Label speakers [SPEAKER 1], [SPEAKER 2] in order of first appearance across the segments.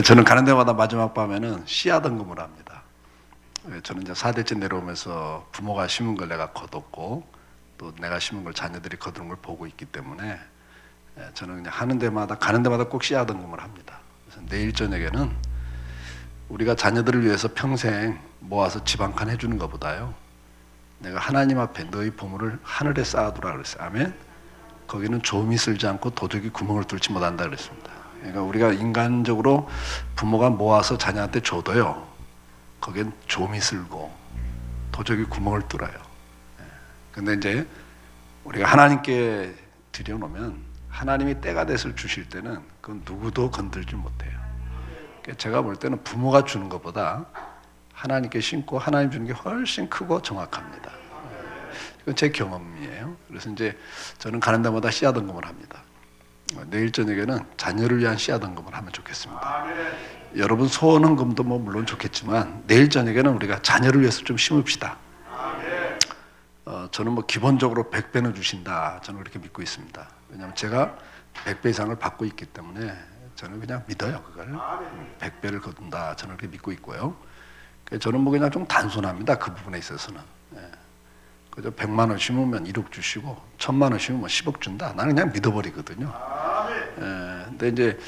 [SPEAKER 1] 저는 가는 데마다 마지막 밤에는 씨앗언금을 합니다. 저는 이제 4대째 내려오면서 부모가 심은 걸 내가 거뒀고 또 내가 심은 걸 자녀들이 거두는 걸 보고 있기 때문에 저는 그냥 하는 데마다 가는 데마다 꼭 씨앗언금을 합니다. 그래서 내일 저녁에는 우리가 자녀들을 위해서 평생 모아서 집 한 칸 해주는 것보다요, 내가 하나님 앞에 너희 보물을 하늘에 쌓아두라 그랬어요. 아멘. 거기는 조음이 쓸지 않고 도둑이 구멍을 뚫지 못한다 그랬습니다. 그러니까 우리가 인간적으로 부모가 모아서 자녀한테 줘도요, 거기엔 조음이 쓸고 도둑이 구멍을 뚫어요. 근데 이제 우리가 하나님께 들여놓으면 하나님이 때가 돼서 주실 때는 그건 누구도 건들지 못해요. 그러니까 제가 볼 때는 부모가 주는 것보다 하나님께 심고 하나님 주는 게 훨씬 크고 정확합니다. 이건 제 경험이에요. 그래서 이제 저는 가는 데마다 씨앗언금을 합니다. 내일 저녁에는 자녀를 위한 씨앗언금을 하면 좋겠습니다. 여러분 소원헌금도 뭐 물론 좋겠지만 내일 저녁에는 우리가 자녀를 위해서 좀 심읍시다. 저는 뭐 기본적으로 100배는 주신다, 저는 그렇게 믿고 있습니다. 왜냐하면 제가 100배 이상을 받고 있기 때문에 저는 그냥 믿어요. 그걸 100배를 거둔다, 저는 그렇게 믿고 있고요. 저는 뭐 그냥 좀 단순합니다. 그 부분에 있어서는. 그저 100만 원 심으면 1억 주시고 1000만 원 심으면 10억 준다, 나는 그냥 믿어버리거든요. 근데 이제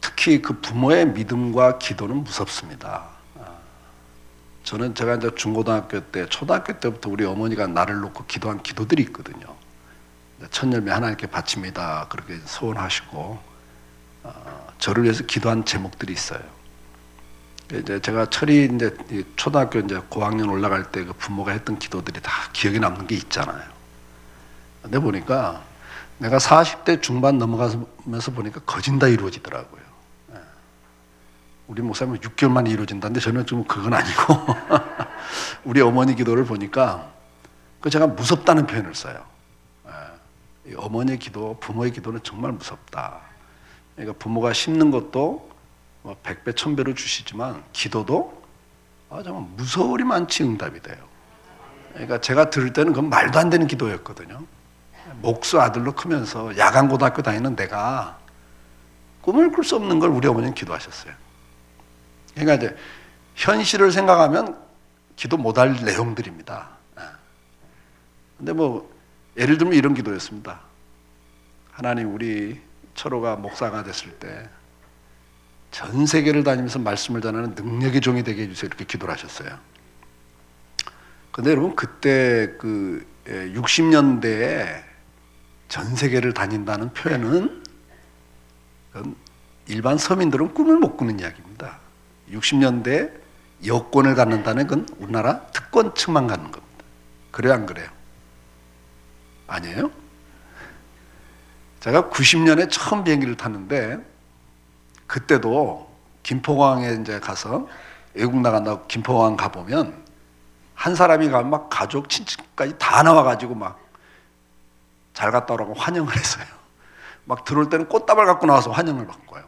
[SPEAKER 1] 특히 그 부모의 믿음과 기도는 무섭습니다. 저는 제가 이제 중고등학교 때, 초등학교 때부터 우리 어머니가 나를 놓고 기도한 기도들이 있거든요. 첫 열매 하나님께 바칩니다, 그렇게 소원하시고 저를 위해서 기도한 제목들이 있어요. 이제 제가 철이 이제 초등학교 이제 고학년 올라갈 때 그 부모가 했던 기도들이 다 기억에 남는 게 있잖아요. 근데 보니까 내가 40대 중반 넘어가면서 보니까 거진 다 이루어지더라고요. 우리 목사님은 6개월 만에 이루어진다는데 저는 좀 그건 아니고 우리 어머니 기도를 보니까 그 제가 무섭다는 표현을 써요. 어머니의 기도, 부모의 기도는 정말 무섭다. 그러니까 부모가 심는 것도 100배, 1000배로 주시지만 기도도 정말 무서우리만치 응답이 돼요. 그러니까 제가 들을 때는 그건 말도 안 되는 기도였거든요. 목수 아들로 크면서 야간 고등학교 다니는 내가 꿈을 꿀 수 없는 걸 우리 어머니는 기도하셨어요. 그러니까 이제 현실을 생각하면 기도 못할 내용들입니다. 근데 뭐 예를 들면 이런 기도였습니다. 하나님, 우리 철호가 목사가 됐을 때 전 세계를 다니면서 말씀을 전하는 능력의 종이 되게 해주세요, 이렇게 기도를 하셨어요. 근데 여러분, 그때 그 60년대에 전 세계를 다닌다는 표현은 일반 서민들은 꿈을 못 꾸는 이야기입니다. 60년대에 여권을 갖는다는 건 우리나라 특권층만 갖는 겁니다. 그래요, 안 그래요? 아니에요? 제가 90년에 처음 비행기를 탔는데 그때도 김포공항에 이제 가서 외국 나간다고 김포공항 가보면 한 사람이 가면 막 가족, 친척까지 다 나와가지고 막 잘 갔다 오라고 환영을 했어요. 막 들어올 때는 꽃다발 갖고 나와서 환영을 받고요.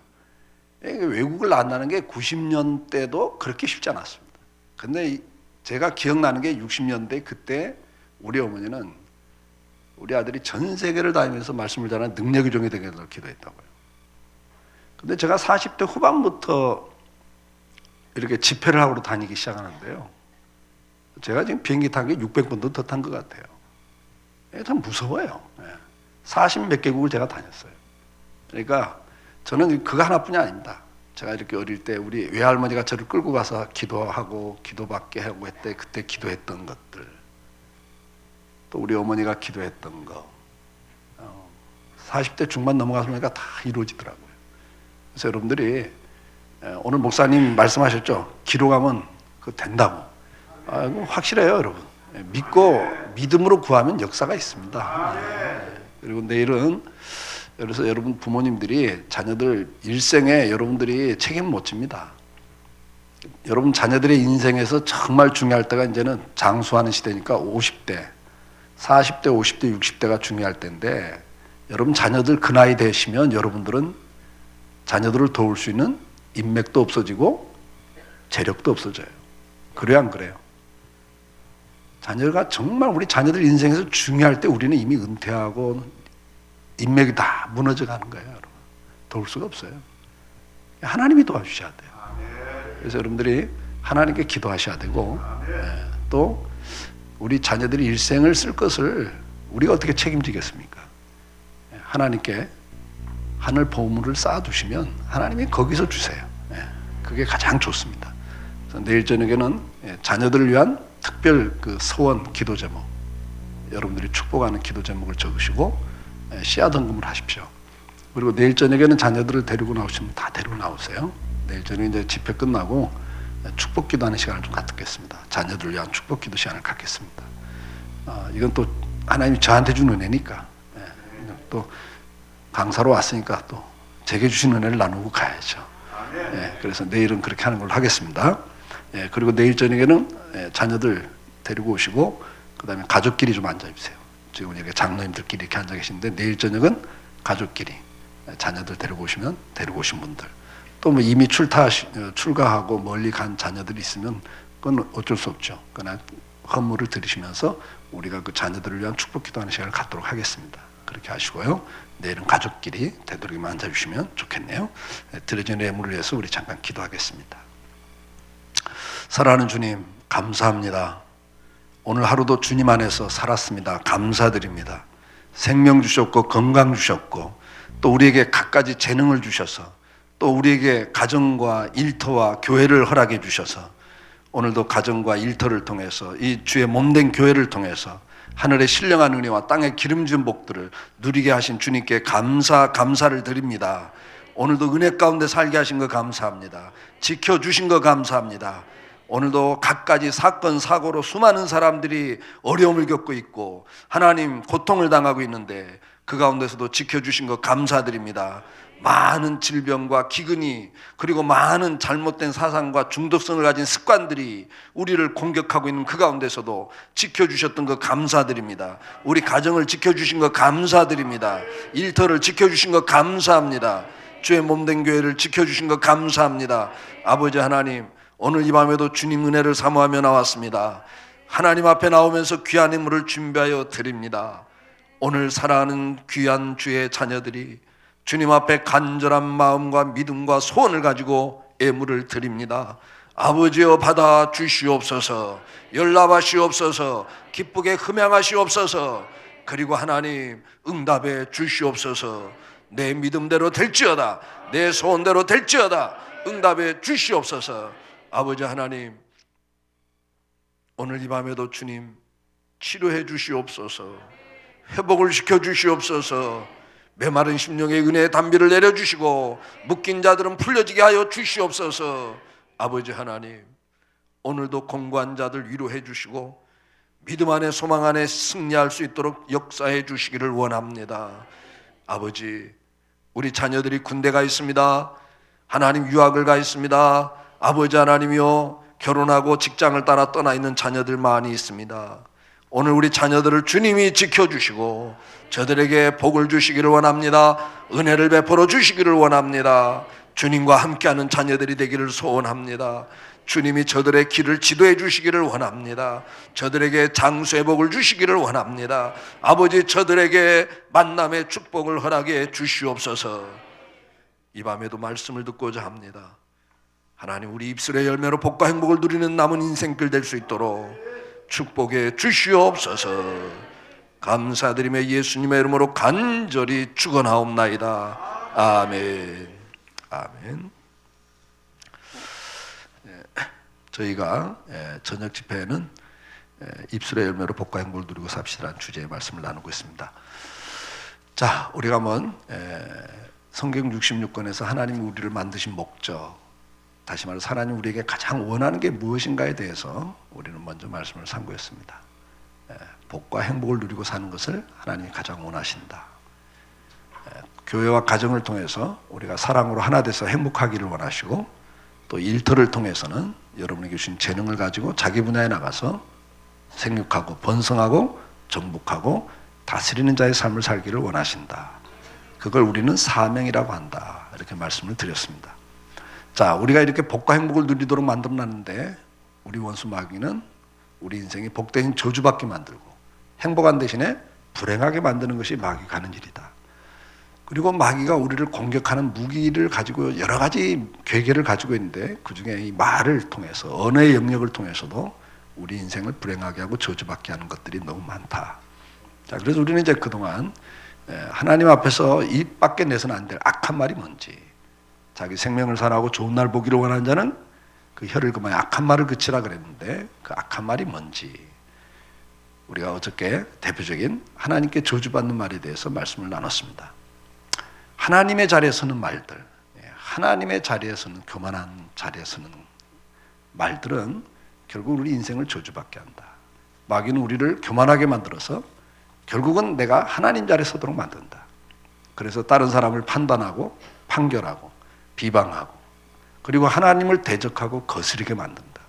[SPEAKER 1] 외국을 나간다는 게 90년대도 그렇게 쉽지 않았습니다. 근데 제가 기억나는 게 60년대 그때 우리 어머니는 우리 아들이 전 세계를 다니면서 말씀을 전하는 능력의 종이 되게 해달라고 기도했다고요. 근데 제가 40대 후반부터 이렇게 집회를 하고 다니기 시작하는데요, 제가 지금 비행기 탄 게 600번도 더 탄 것 같아요. 참 무서워요. 40몇 개국을 제가 다녔어요. 그러니까 저는 그거 하나뿐이 아닙니다. 제가 이렇게 어릴 때 우리 외할머니가 저를 끌고 가서 기도하고 기도받게 하고 했대, 그때 기도했던 것들, 또 우리 어머니가 기도했던 거, 40대 중반 넘어가서 보니까 다 이루어지더라고요. 그래서 여러분들이 오늘 목사님 말씀하셨죠? 기록하면 그거 된다고. 그거 확실해요, 여러분. 믿고 믿음으로 구하면 역사가 있습니다. 그리고 내일은, 그래서 여러분 부모님들이 자녀들 일생에 여러분들이 책임 못 집니다. 여러분 자녀들의 인생에서 정말 중요할 때가 이제는 장수하는 시대니까 50대, 40대, 50대, 60대가 중요할 때인데, 여러분 자녀들 그 나이 되시면 여러분들은 자녀들을 도울 수 있는 인맥도 없어지고 재력도 없어져요. 그래요, 안 그래요? 자녀가 정말 우리 자녀들 인생에서 중요할 때 우리는 이미 은퇴하고 인맥이 다 무너져 가는 거예요, 여러분. 도울 수가 없어요. 하나님이 도와주셔야 돼요. 그래서 여러분들이 하나님께 기도하셔야 되고, 또 우리 자녀들이 일생을 쓸 것을 우리가 어떻게 책임지겠습니까? 하나님께 하늘 보물을 쌓아두시면 하나님이 거기서 주세요. 그게 가장 좋습니다. 그래서 내일 저녁에는 자녀들을 위한 특별 그 소원 기도 제목, 여러분들이 축복하는 기도 제목을 적으시고 씨앗 헌금을 하십시오. 그리고 내일 저녁에는 자녀들을 데리고 나오시면 다 데리고 나오세요. 내일 저녁에 이제 집회 끝나고 축복 기도하는 시간을 좀 갖겠습니다. 자녀들을 위한 축복 기도 시간을 갖겠습니다. 이건 또 하나님이 저한테 준 은혜니까, 또 강사로 왔으니까 또 제게 주신 은혜를 나누고 가야죠. 그래서 내일은 그렇게 하는 걸로 하겠습니다. 그리고 내일 저녁에는 자녀들 데리고 오시고, 그 다음에 가족끼리 좀 앉아주세요. 지금 이렇게 장로님들끼리 이렇게 앉아 계신데, 내일 저녁은 가족끼리 자녀들 데리고 오시면 데리고 오신 분들, 또 뭐 이미 출가하고 멀리 간 자녀들이 있으면 그건 어쩔 수 없죠. 그러나 헌물을 드리시면서 우리가 그 자녀들을 위한 축복 기도하는 시간을 갖도록 하겠습니다. 그렇게 하시고요. 내일은 가족끼리 되도록이면 앉아주시면 좋겠네요. 드려진 예물을 위해서 우리 잠깐 기도하겠습니다. 사랑하는 주님, 감사합니다. 오늘 하루도 주님 안에서 살았습니다. 감사드립니다. 생명 주셨고 건강 주셨고, 또 우리에게 갖가지 재능을 주셔서, 또 우리에게 가정과 일터와 교회를 허락해 주셔서, 오늘도 가정과 일터를 통해서 이 주의 몸된 교회를 통해서 하늘의 신령한 은혜와 땅의 기름진 복들을 누리게 하신 주님께 감사를 드립니다. 오늘도 은혜 가운데 살게 하신 거 감사합니다. 지켜주신 거 감사합니다. 오늘도 갖가지 사건 사고로 수많은 사람들이 어려움을 겪고 있고 하나님 고통을 당하고 있는데, 그 가운데서도 지켜주신 거 감사드립니다. 많은 질병과 기근이, 그리고 많은 잘못된 사상과 중독성을 가진 습관들이 우리를 공격하고 있는 그 가운데서도 지켜주셨던 거 감사드립니다. 우리 가정을 지켜주신 거 감사드립니다. 일터를 지켜주신 거 감사합니다. 주의 몸된 교회를 지켜주신 거 감사합니다. 아버지 하나님, 오늘 이 밤에도 주님 은혜를 사모하며 나왔습니다. 하나님 앞에 나오면서 귀한 예물을 준비하여 드립니다. 오늘 사랑하는 귀한 주의 자녀들이 주님 앞에 간절한 마음과 믿음과 소원을 가지고 예물을 드립니다. 아버지여, 받아 주시옵소서. 연락하시옵소서. 기쁘게 흠양하시옵소서. 그리고 하나님 응답해 주시옵소서. 내 믿음대로 될지어다, 내 소원대로 될지어다, 응답해 주시옵소서. 아버지 하나님, 오늘 이 밤에도 주님 치료해 주시옵소서. 회복을 시켜 주시옵소서. 메마른 심령의 은혜의 단비를 내려주시고 묶인 자들은 풀려지게 하여 주시옵소서. 아버지 하나님, 오늘도 공고한 자들 위로해 주시고 믿음 안에 소망 안에 승리할 수 있도록 역사해 주시기를 원합니다. 아버지, 우리 자녀들이 군대 가 있습니다. 하나님 유학을 가 있습니다. 아버지 하나님이요, 결혼하고 직장을 따라 떠나 있는 자녀들 많이 있습니다. 오늘 우리 자녀들을 주님이 지켜주시고 저들에게 복을 주시기를 원합니다. 은혜를 베풀어 주시기를 원합니다. 주님과 함께하는 자녀들이 되기를 소원합니다. 주님이 저들의 길을 지도해 주시기를 원합니다. 저들에게 장수의 복을 주시기를 원합니다. 아버지, 저들에게 만남의 축복을 허락해 주시옵소서. 이 밤에도 말씀을 듣고자 합니다. 하나님, 우리 입술의 열매로 복과 행복을 누리는 남은 인생길 될 수 있도록 축복해 주시옵소서. 감사드리며 예수님의 이름으로 간절히 축원하옵나이다. 아멘. 아멘. 저희가 저녁 집회에는 입술의 열매로 복과 행복을 누리고 삽시다라는 주제의 말씀을 나누고 있습니다. 자, 우리가 한번 성경 66권에서 하나님이 우리를 만드신 목적, 다시 말해서 하나님 우리에게 가장 원하는 게 무엇인가에 대해서 우리는 먼저 말씀을 상고했습니다. 복과 행복을 누리고 사는 것을 하나님이 가장 원하신다. 교회와 가정을 통해서 우리가 사랑으로 하나 돼서 행복하기를 원하시고, 또 일터를 통해서는 여러분에게 주신 재능을 가지고 자기 분야에 나가서 생육하고 번성하고 정복하고 다스리는 자의 삶을 살기를 원하신다. 그걸 우리는 사명이라고 한다. 이렇게 말씀을 드렸습니다. 자, 우리가 이렇게 복과 행복을 누리도록 만들어놨는데 우리 원수 마귀는 우리 인생이 복된 저주받게 만들고 행복한 대신에 불행하게 만드는 것이 마귀가 하는 일이다. 그리고 마귀가 우리를 공격하는 무기를 가지고 여러 가지 괴계를 가지고 있는데 그중에 이 말을 통해서 언어의 영역을 통해서도 우리 인생을 불행하게 하고 저주받게 하는 것들이 너무 많다. 자, 그래서 우리는 이제 그동안 하나님 앞에서 입 밖에 내서는 안 될 악한 말이 뭔지, 자기 생명을 살아가고 좋은 날 보기를 원하는 자는 그 혀를 그만해 악한 말을 그치라 그랬는데 그 악한 말이 뭔지 우리가 어저께 대표적인 하나님께 저주받는 말에 대해서 말씀을 나눴습니다. 하나님의 자리에 서는 말들, 하나님의 자리에 서는 교만한 자리에 서는 말들은 결국 우리 인생을 저주받게 한다. 마귀는 우리를 교만하게 만들어서 결국은 내가 하나님 자리에 서도록 만든다. 그래서 다른 사람을 판단하고 판결하고 비방하고 그리고 하나님을 대적하고 거스르게 만든다.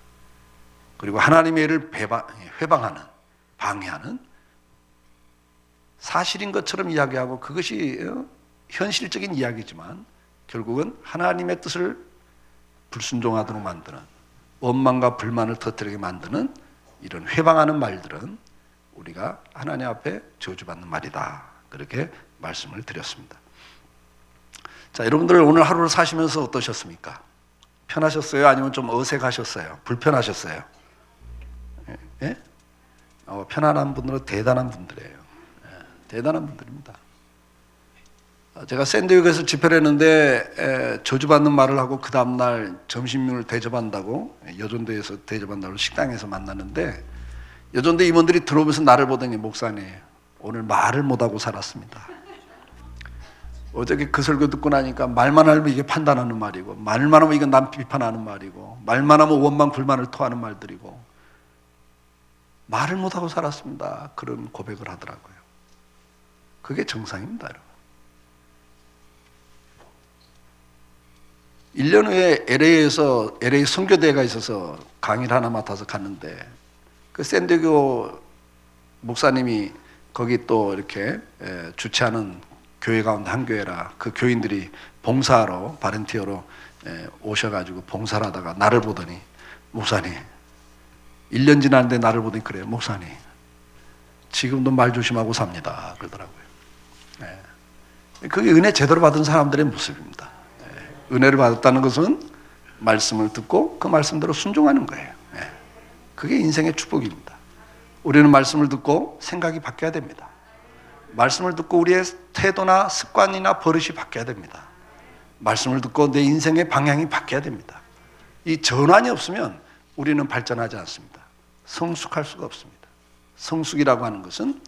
[SPEAKER 1] 그리고 하나님의 일을 회방하는, 방해하는, 사실인 것처럼 이야기하고 그것이 현실적인 이야기지만 결국은 하나님의 뜻을 불순종하도록 만드는, 원망과 불만을 터뜨리게 만드는 이런 회방하는 말들은 우리가 하나님 앞에 저주받는 말이다. 그렇게 말씀을 드렸습니다. 자, 여러분들 오늘 하루를 사시면서 어떠셨습니까? 편하셨어요? 아니면 좀 어색하셨어요? 불편하셨어요? 예? 편안한 분들은 대단한 분들이에요. 대단한 분들입니다. 제가 샌디에고에서 집회를 했는데 저주받는 말을 하고 그 다음날 점심을 대접한다고 여전도에서 대접한다고 식당에서 만났는데 여전도 임원들이 들어오면서 나를 보더니 목사님 오늘 말을 못하고 살았습니다. 어저께 그 설교 듣고 나니까 말만 하면 이게 판단하는 말이고 말만 하면 이건 남 비판하는 말이고 말만 하면 원망 불만을 토하는 말들이고 말을 못하고 살았습니다. 그런 고백을 하더라고요. 그게 정상입니다, 여러분. 1년 후에 LA에서 LA 선교대회가 있어서 강의를 하나 맡아서 갔는데 그 샌디에고 목사님이 거기 또 이렇게 주최하는 교회 가운데 한 교회라 그 교인들이 봉사하러 바렌티어로 오셔가지고 봉사를 하다가 나를 보더니 목사님 1년 지났는데 나를 보더니 그래요. 목사님 지금도 말 조심하고 삽니다. 그러더라고요. 그게 은혜 제대로 받은 사람들의 모습입니다. 은혜를 받았다는 것은 말씀을 듣고 그 말씀대로 순종하는 거예요. 그게 인생의 축복입니다. 우리는 말씀을 듣고 생각이 바뀌어야 됩니다. 말씀을 듣고 우리의 태도나 습관이나 버릇이 바뀌어야 됩니다. 말씀을 듣고 내 인생의 방향이 바뀌어야 됩니다. 이 전환이 없으면 우리는 발전하지 않습니다. 성숙할 수가 없습니다. 성숙이라고 하는 것은,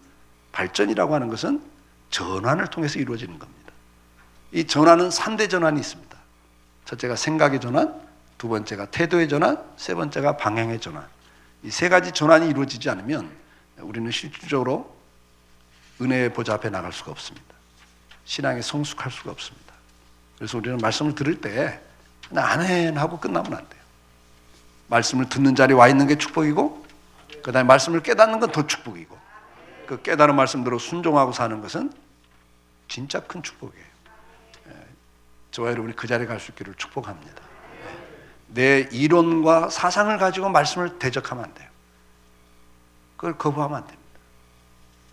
[SPEAKER 1] 발전이라고 하는 것은 전환을 통해서 이루어지는 겁니다. 이 전환은 3대 전환이 있습니다. 첫째가 생각의 전환, 두 번째가 태도의 전환, 세 번째가 방향의 전환. 이 세 가지 전환이 이루어지지 않으면 우리는 실질적으로 은혜의 보좌 앞에 나갈 수가 없습니다. 신앙에 성숙할 수가 없습니다. 그래서 우리는 말씀을 들을 때 그냥 아멘 하고 끝나면 안 돼요. 말씀을 듣는 자리에 와 있는 게 축복이고 그 다음에 말씀을 깨닫는 건 더 축복이고 그 깨달은 말씀대로 순종하고 사는 것은 진짜 큰 축복이에요. 저와 여러분이 그 자리에 갈 수 있기를 축복합니다. 내 이론과 사상을 가지고 말씀을 대적하면 안 돼요. 그걸 거부하면 안 됩니다.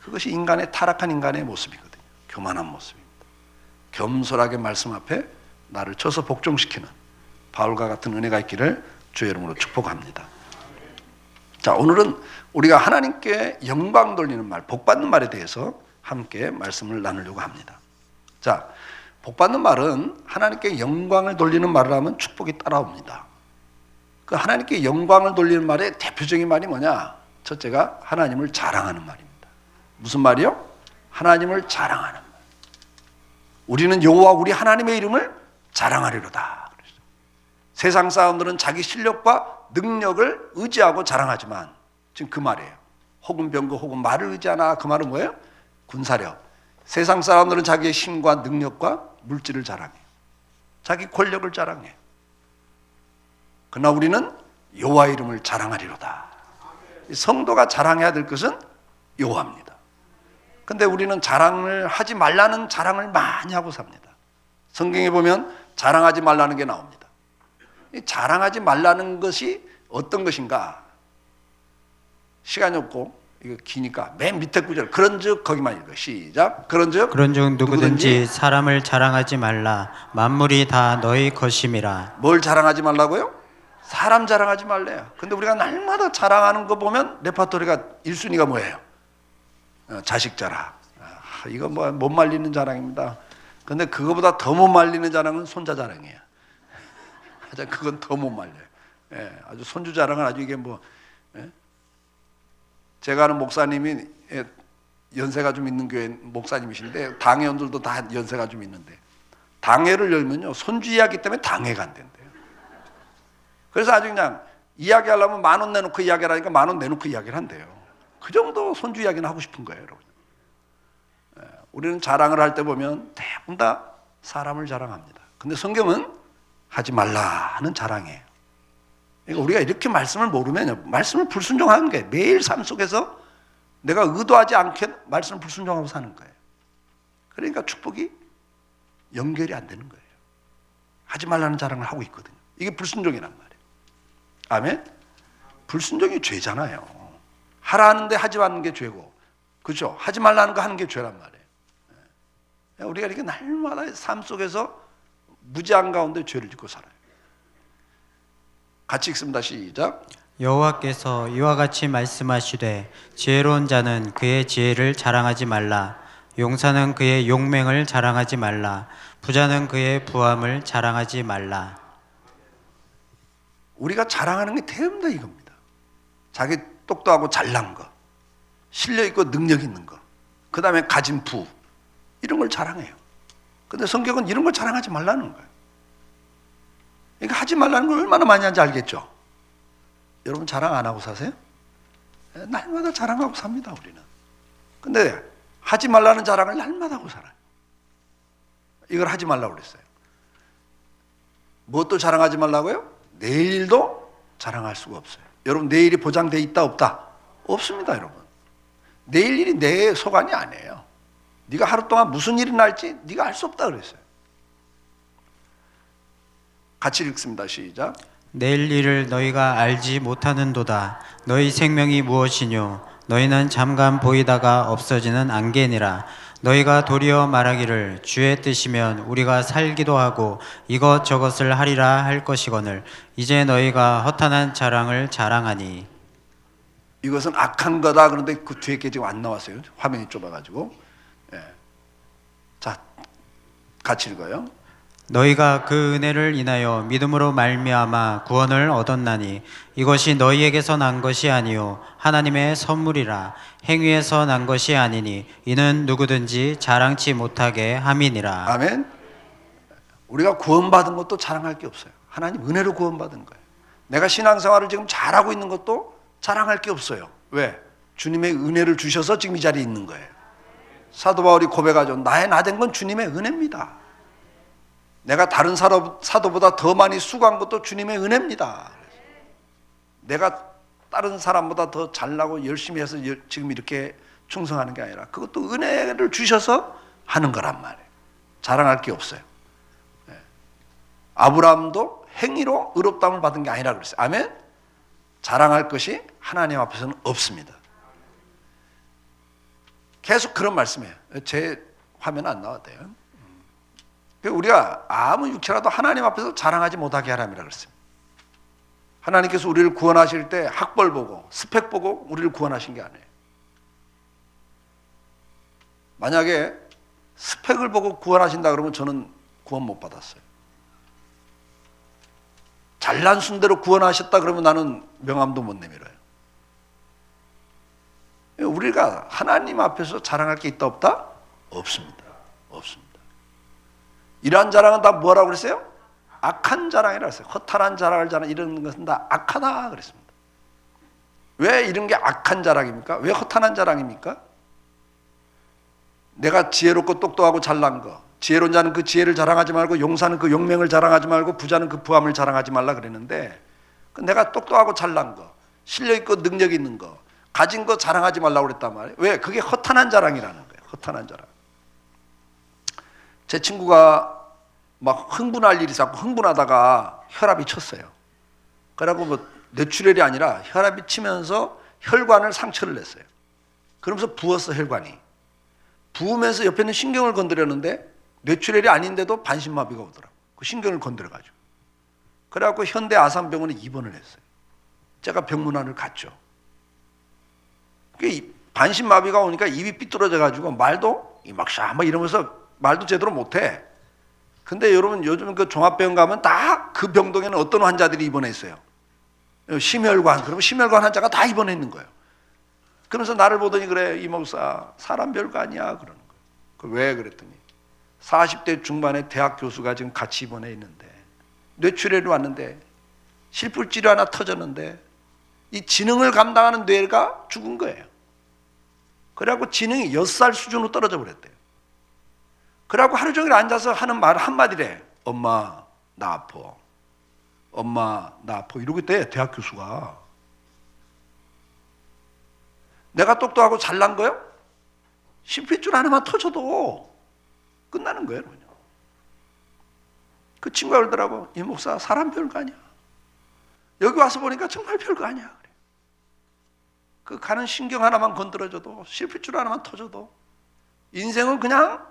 [SPEAKER 1] 그것이 인간의 타락한 인간의 모습이거든요. 교만한 모습입니다. 겸손하게 말씀 앞에 나를 쳐서 복종시키는 바울과 같은 은혜가 있기를 주의 이름으로 축복합니다. 자, 오늘은 우리가 하나님께 영광 돌리는 말, 복 받는 말에 대해서 함께 말씀을 나누려고 합니다. 자, 복 받는 말은 하나님께 영광을 돌리는 말을 하면 축복이 따라옵니다. 그 하나님께 영광을 돌리는 말의 대표적인 말이 뭐냐? 첫째가 하나님을 자랑하는 말입니다. 무슨 말이요? 하나님을 자랑하는 말. 우리는 여호와 우리 하나님의 이름을 자랑하리로다. 세상 사람들은 자기 실력과 능력을 의지하고 자랑하지만 지금 그 말이에요. 혹은 병거 혹은 말을 의지하나 그 말은 뭐예요? 군사력. 세상 사람들은 자기의 힘과 능력과 물질을 자랑해요. 자기 권력을 자랑해요. 그러나 우리는 여호와 이름을 자랑하리로다. 성도가 자랑해야 될 것은 여호와입니다. 그런데 우리는 자랑을 하지 말라는 자랑을 많이 하고 삽니다. 성경에 보면 자랑하지 말라는 게 나옵니다. 이 자랑하지 말라는 것이 어떤 것인가? 시간이 없고 이거 기니까 맨 밑에 구절 그런즉 거기만 읽어. 시작. 그런즉
[SPEAKER 2] 누구든지 사람을 자랑하지 말라. 만물이 다 너희 것임이라.
[SPEAKER 1] 뭘 자랑하지 말라고요? 사람 자랑하지 말래요. 근데 우리가 날마다 자랑하는 거 보면 레파토리가 1순위가 뭐예요? 자식 자랑. 이거 뭐 못 말리는 자랑입니다. 근데 그거보다 더 못 말리는 자랑은 손자 자랑이에요. 그건 더 못 말려요. 예, 아주 손주 자랑은 아주 이게 뭐, 예? 제가 아는 목사님이 연세가 좀 있는 교회 목사님이신데 당회원들도 다 연세가 좀 있는데 당회를 열면요 손주 이야기 때문에 당회가 안 된대요. 그래서 아주 그냥 이야기하려면 10,000원 내놓고 이야기하라니까 10,000원 내놓고 이야기를 한대요. 그 정도 손주 이야기는 하고 싶은 거예요, 여러분. 우리는 자랑을 할 때 보면 대부분 다 사람을 자랑합니다. 근데 성경은 하지 말라 하는 자랑이에요. 그러니까 우리가 이렇게 말씀을 모르면 말씀을 불순종하는 게 매일 삶 속에서 내가 의도하지 않게 말씀을 불순종하고 사는 거예요. 그러니까 축복이 연결이 안 되는 거예요. 하지 말라는 자랑을 하고 있거든요. 이게 불순종이란 말이에요. 아멘? 불순종이 죄잖아요. 하라는데 하지 않는 게 죄고, 그렇죠? 하지 말라는 거 하는 게 죄란 말이에요. 우리가 이렇게 날마다 삶 속에서 무지한 가운데 죄를 짓고 살아요. 같이 읽습니다. 시작.
[SPEAKER 2] 여호와께서 이와 같이 말씀하시되 지혜로운 자는 그의 지혜를 자랑하지 말라. 용사는 그의 용맹을 자랑하지 말라. 부자는 그의 부함을 자랑하지 말라.
[SPEAKER 1] 우리가 자랑하는 게 대부분 다 이겁니다. 자기 똑똑하고 잘난 거, 실력 있고 능력 있는 거, 그 다음에 가진 부, 이런 걸 자랑해요. 근데 성경은 이런 걸 자랑하지 말라는 거예요. 그러니까 하지 말라는 걸 얼마나 많이 하는지 알겠죠? 여러분 자랑 안 하고 사세요? 날마다 자랑하고 삽니다, 우리는. 근데 하지 말라는 자랑을 날마다 하고 살아요. 이걸 하지 말라고 그랬어요. 무엇도 자랑하지 말라고요? 내일도 자랑할 수가 없어요. 여러분 내일이 보장돼 있다 없다? 없습니다, 여러분. 내일 일이 내 소관이 아니에요. 네가 하루 동안 무슨 일이 날지 네가 알 수 없다 그랬어요. 같이 읽습니다. 시작.
[SPEAKER 2] 내일 일을 너희가 알지 못하는도다. 너희 생명이 무엇이뇨? 너희는 잠깐 보이다가 없어지는 안개니라. 너희가 도리어 말하기를 주의 뜻이면 우리가 살기도 하고 이것저것을 하리라 할 것이거늘 이제 너희가 허탄한 자랑을 자랑하니.
[SPEAKER 1] 이것은 악한 거다. 그런데 그 뒤에 게 지금 안 나왔어요. 화면이 좁아가지고. 예. 자, 같이 읽어요.
[SPEAKER 2] 너희가 그 은혜를 인하여 믿음으로 말미암아 구원을 얻었나니 이것이 너희에게서 난 것이 아니요 하나님의 선물이라. 행위에서 난 것이 아니니 이는 누구든지 자랑치 못하게 함이니라.
[SPEAKER 1] 아멘. 우리가 구원받은 것도 자랑할 게 없어요. 하나님 은혜로 구원받은 거예요. 내가 신앙생활을 지금 잘하고 있는 것도 자랑할 게 없어요. 왜? 주님의 은혜를 주셔서 지금 이 자리에 있는 거예요. 사도 바울이 고백하죠. 나의 나 된 건 주님의 은혜입니다. 내가 다른 사도보다 더 많이 수고한 것도 주님의 은혜입니다. 내가 다른 사람보다 더 잘나고 열심히 해서 지금 이렇게 충성하는 게 아니라 그것도 은혜를 주셔서 하는 거란 말이에요. 자랑할 게 없어요. 아브라함도 행위로 의롭다함을 받은 게 아니라 그랬어요. 아멘? 자랑할 것이 하나님 앞에서는 없습니다. 계속 그런 말씀이에요. 제 화면 안 나왔대요. 우리가 아무 육체라도 하나님 앞에서 자랑하지 못하게 하람이라 그랬습니다. 하나님께서 우리를 구원하실 때 학벌 보고 스펙 보고 우리를 구원하신 게 아니에요. 만약에 스펙을 보고 구원하신다 그러면 저는 구원 못 받았어요. 잘난 순대로 구원하셨다 그러면 나는 명함도 못 내밀어요. 우리가 하나님 앞에서 자랑할 게 있다 없다? 없습니다. 없습니다. 이러한 자랑은 다 뭐라고 그랬어요? 악한 자랑이라고 했어요. 허탄한 자랑을 자랑 이런 것은 다 악하다 그랬습니다. 왜 이런 게 악한 자랑입니까? 왜 허탄한 자랑입니까? 내가 지혜롭고 똑똑하고 잘난 거, 지혜로운 자는 그 지혜를 자랑하지 말고 용사는 그 용맹을 자랑하지 말고 부자는 그 부함을 자랑하지 말라 그랬는데 내가 똑똑하고 잘난 거, 실력 있고 능력 있는 거, 가진 거 자랑하지 말라고 그랬단 말이에요. 왜? 그게 허탄한 자랑이라는 거예요. 허탄한 자랑. 제 친구가 막 흥분할 일이 있었고 흥분하다가 혈압이 쳤어요. 그러고 뭐 뇌출혈이 아니라 혈압이 치면서 혈관을 상처를 냈어요. 그러면서 부었어, 혈관이. 부으면서 옆에 있는 신경을 건드렸는데 뇌출혈이 아닌데도 반신마비가 오더라고. 그 신경을 건드려가지고. 그래갖고 현대 아산병원에 입원을 했어요. 제가 병문안을 갔죠. 반신마비가 오니까 입이 삐뚤어져가지고 말도 막샤 막 이러면서 말도 제대로 못해. 근데 여러분 요즘 그 종합병원 가면 다 그 병동에는 어떤 환자들이 입원해 있어요? 심혈관. 그러면 심혈관 환자가 다 입원해 있는 거예요. 그러면서 나를 보더니 그래, 이 목사 사람 별거 아니야 그러는 거예요. 왜 그랬더니 40대 중반의 대학 교수가 지금 같이 입원해 있는데 뇌출혈이 왔는데 실풀질이 하나 터졌는데 이 지능을 감당하는 뇌가 죽은 거예요. 그래갖고 지능이 6살 수준으로 떨어져 버렸대요. 그래갖고 하루 종일 앉아서 하는 말 한마디래. 엄마 나 아파. 엄마 나 아파. 이러고 있대, 대학 교수가. 내가 똑똑하고 잘난 거요? 실핏줄 하나만 터져도 끝나는 거예요. 그 친구가 그러더라고. 이 목사 사람 별거 아니야. 여기 와서 보니까 정말 별거 아니야. 그래. 그 가는 신경 하나만 건드려줘도 실핏줄 하나만 터져도 인생은 그냥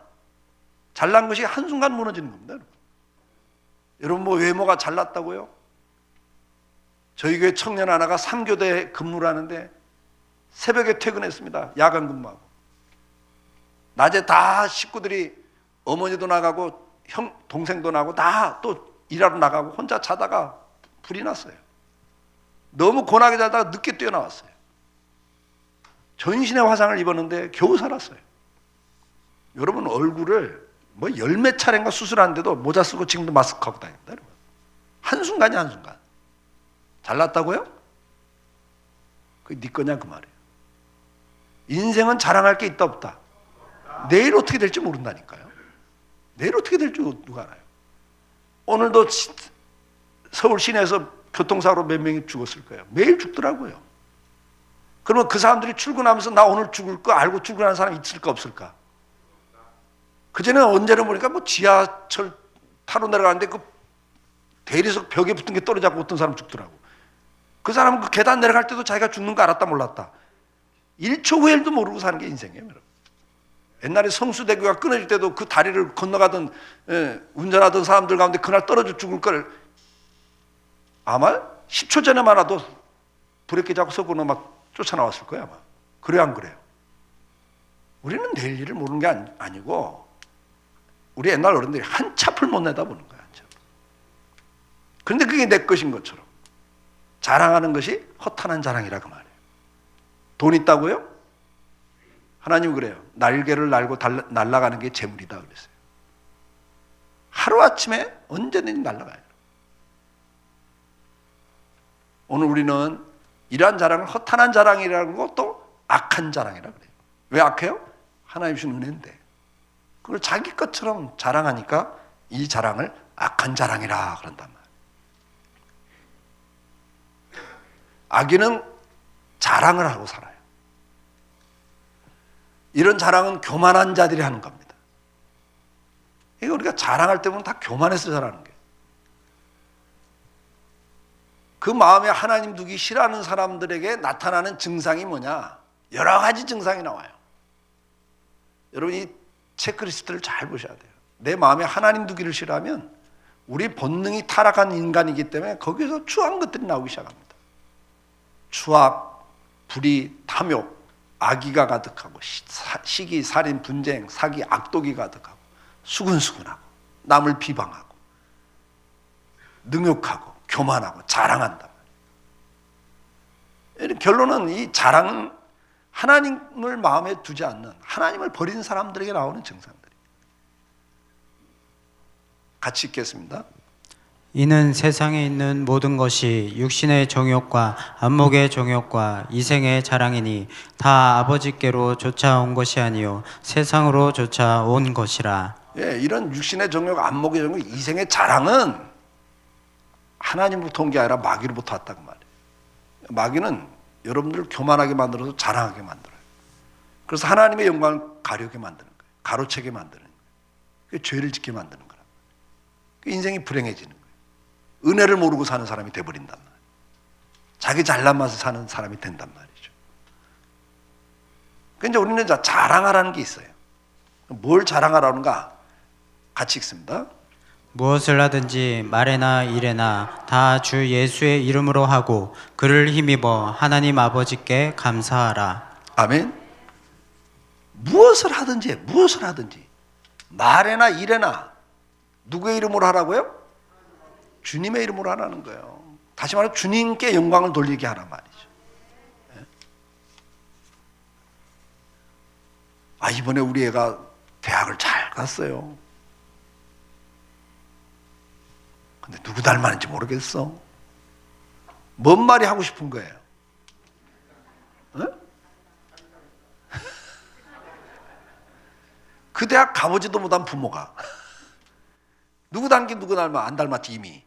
[SPEAKER 1] 잘난 것이 한순간 무너지는 겁니다. 여러분 뭐 외모가 잘났다고요? 저희 교회 청년 하나가 3교대 근무를 하는데 새벽에 퇴근했습니다. 야간 근무하고. 낮에 다 식구들이 어머니도 나가고 형 동생도 나가고 다 또 일하러 나가고 혼자 자다가 불이 났어요. 너무 고나게 자다가 늦게 뛰어나왔어요. 전신에 화상을 입었는데 겨우 살았어요. 여러분 얼굴을 뭐 열몇 차례인가 수술하는데도 모자 쓰고 지금도 마스크 하고 다닙니다. 여러분. 한순간이 한순간. 잘났다고요? 그게 네 거냐 그 말이에요. 인생은 자랑할 게 있다 없다. 내일 어떻게 될지 모른다니까요. 내일 어떻게 될지 누가 알아요. 오늘도 서울 시내에서 교통사고로 몇 명이 죽었을 거예요. 매일 죽더라고요. 그러면 그 사람들이 출근하면서 나 오늘 죽을 거 알고 출근하는 사람이 있을까 없을까? 그전에 언제나 보니까 뭐 지하철 타러 내려가는데 그 대리석 벽에 붙은 게 떨어져서 어떤 사람 죽더라고. 그 사람은 그 계단 내려갈 때도 자기가 죽는 거 알았다 몰랐다. 1초 후에도 모르고 사는 게 인생이에요. 여러분. 옛날에 성수대교가 끊어질 때도 그 다리를 건너가던 운전하던 사람들 가운데 그날 떨어져 죽을 걸 아마 10초 전에만 와도 브레이크 잡고 서고는 막 쫓아나왔을 거야 아마. 그래 안 그래요? 우리는 내일 일을 모르는 게 아니고 우리 옛날 어른들이 한 찹을 못 내다보는 거야. 한 찹. 그런데 그게 내 것인 것처럼 자랑하는 것이 허탄한 자랑이라 그 말이에요. 돈 있다고요? 하나님 그래요. 날개를 날고 날아가는 게 재물이다 그랬어요. 하루아침에 언제든지 날아가요. 오늘 우리는 이러한 자랑을 허탄한 자랑이라는 것도 악한 자랑이라 그래요. 왜 악해요? 하나님 주신 은혜인데 그걸 자기 것처럼 자랑하니까 이 자랑을 악한 자랑이라 그런단 말이에요. 악인은 자랑을 하고 살아요. 이런 자랑은 교만한 자들이 하는 겁니다. 이거 우리가 자랑할 때 보면 다 교만해서 잘하는 거예요. 그 마음에 하나님 두기 싫어하는 사람들에게 나타나는 증상이 뭐냐? 여러 가지 증상이 나와요. 여러분 이 체크리스트를 잘 보셔야 돼요. 내 마음에 하나님 두기를 싫어하면 우리 본능이 타락한 인간이기 때문에 거기서 추한 것들이 나오기 시작합니다. 추악, 불의, 탐욕, 악의가 가득하고 시기, 살인, 분쟁, 사기, 악독이 가득하고 수근수근하고 남을 비방하고 능욕하고 교만하고 자랑한다. 결론은 이 자랑은 하나님을 마음에 두지 않는 하나님을 버린 사람들에게 나오는 증상들이에요. 같이 읽겠습니다.
[SPEAKER 2] 이는 세상에 있는 모든 것이 육신의 정욕과 안목의 정욕과 이생의 자랑이니 다 아버지께로 쫓아온 것이 아니요 세상으로 쫓아온 것이라.
[SPEAKER 1] 예, 이런 육신의 정욕, 안목의 정욕, 이생의 자랑은 하나님부터 온 게 아니라 마귀로부터 왔다고 말이에요. 마귀는 여러분들을 교만하게 만들어서 자랑하게 만들어요. 그래서 하나님의 영광을 가려게 만드는 거예요. 가로채게 만드는 거예요. 그게 죄를 짓게 만드는 거란 말이에요. 그 인생이 불행해지는 거예요. 은혜를 모르고 사는 사람이 돼버린단 말이에요. 자기 잘난 맛을 사는 사람이 된단 말이죠. 그러니까 우리는 자랑하라는 게 있어요. 뭘 자랑하라는가? 같이 읽습니다.
[SPEAKER 2] 무엇을 하든지 말에나 일에나 다 주 예수의 이름으로 하고 그를 힘입어 하나님 아버지께 감사하라.
[SPEAKER 1] 아멘. 무엇을 하든지 말에나 일에나 누구의 이름으로 하라고요? 주님의 이름으로 하라는 거예요. 다시 말해 주님께 영광을 돌리게 하란 말이죠. 이번에 우리 애가 대학을 잘 갔어요. 근데 누구 닮았는지 모르겠어. 뭔 말이 하고 싶은 거예요? 그 대학 가보지도 못한 부모가 누구 닮긴 누구 닮아 안 닮았지 이미.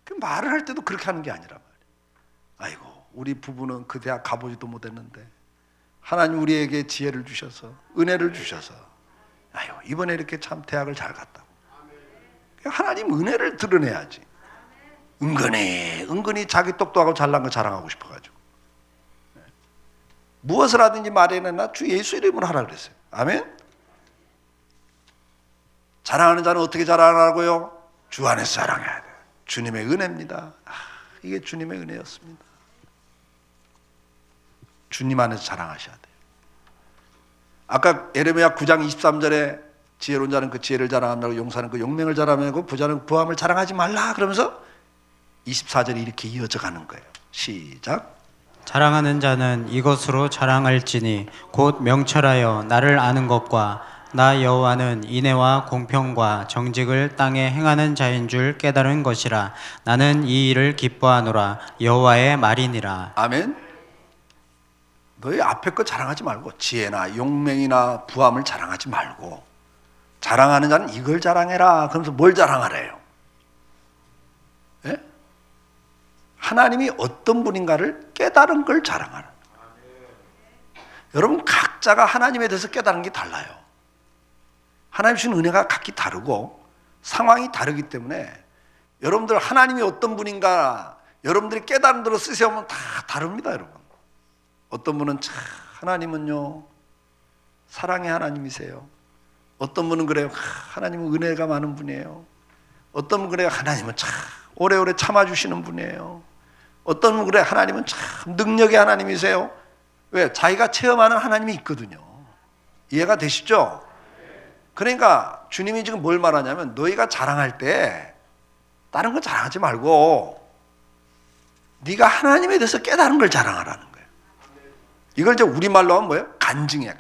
[SPEAKER 1] 그 말을 할 때도 그렇게 하는 게 아니란 말이에요. 아이고 우리 부부는 그 대학 가보지도 못했는데 하나님 우리에게 지혜를 주셔서 은혜를 주셔서 아이고 이번에 이렇게 참 대학을 잘 갔다고. 하나님 은혜를 드러내야지. 은근히 자기 똑똑하고 잘난 거 자랑하고 싶어가지고 무엇을 하든지 말에나 주 예수 이름으로 하라 그랬어요. 아멘. 자랑하는 자는 어떻게 자랑하라고요? 주 안에서 자랑해야 돼요. 주님의 은혜입니다. 이게 주님의 은혜였습니다. 주님 안에서 자랑하셔야 돼요. 아까 에레미야 9장 23절에 지혜로운 자는 그 지혜를 자랑한다고 용사는 그 용맹을 자랑하고 부자는 부함을 자랑하지 말라 그러면서 24절이 이렇게 이어져 가는 거예요. 시작.
[SPEAKER 2] 자랑하는 자는 이것으로 자랑할지니 곧 명철하여 나를 아는 것과 나 여호와는 인애와 공평과 정직을 땅에 행하는 자인 줄 깨달은 것이라. 나는 이 일을 기뻐하노라. 여호와의 말이니라.
[SPEAKER 1] 아멘. 너희 앞에 거 자랑하지 말고 지혜나 용맹이나 부함을 자랑하지 말고 자랑하는 자는 이걸 자랑해라. 그러면서 뭘 자랑하래요? 예? 하나님이 어떤 분인가를 깨달은 걸 자랑하라. 여러분 각자가 하나님에 대해서 깨달은 게 달라요. 하나님 주신 은혜가 각기 다르고 상황이 다르기 때문에 여러분들 하나님이 어떤 분인가 여러분들이 깨달은 대로 쓰세요 다 다릅니다. 여러분 어떤 분은 참 하나님은요 사랑의 하나님이세요. 어떤 분은 그래요 하나님은 은혜가 많은 분이에요. 어떤 분은 그래요 하나님은 참 오래오래 참아주시는 분이에요. 어떤 분은 그래요 하나님은 참 능력의 하나님이세요. 왜? 자기가 체험하는 하나님이 있거든요. 이해가 되시죠? 그러니까 주님이 지금 뭘 말하냐면 너희가 자랑할 때 다른 거 자랑하지 말고 네가 하나님에 대해서 깨달은 걸 자랑하라는 거예요. 이걸 이제 우리말로 하면 뭐예요? 간증이에요.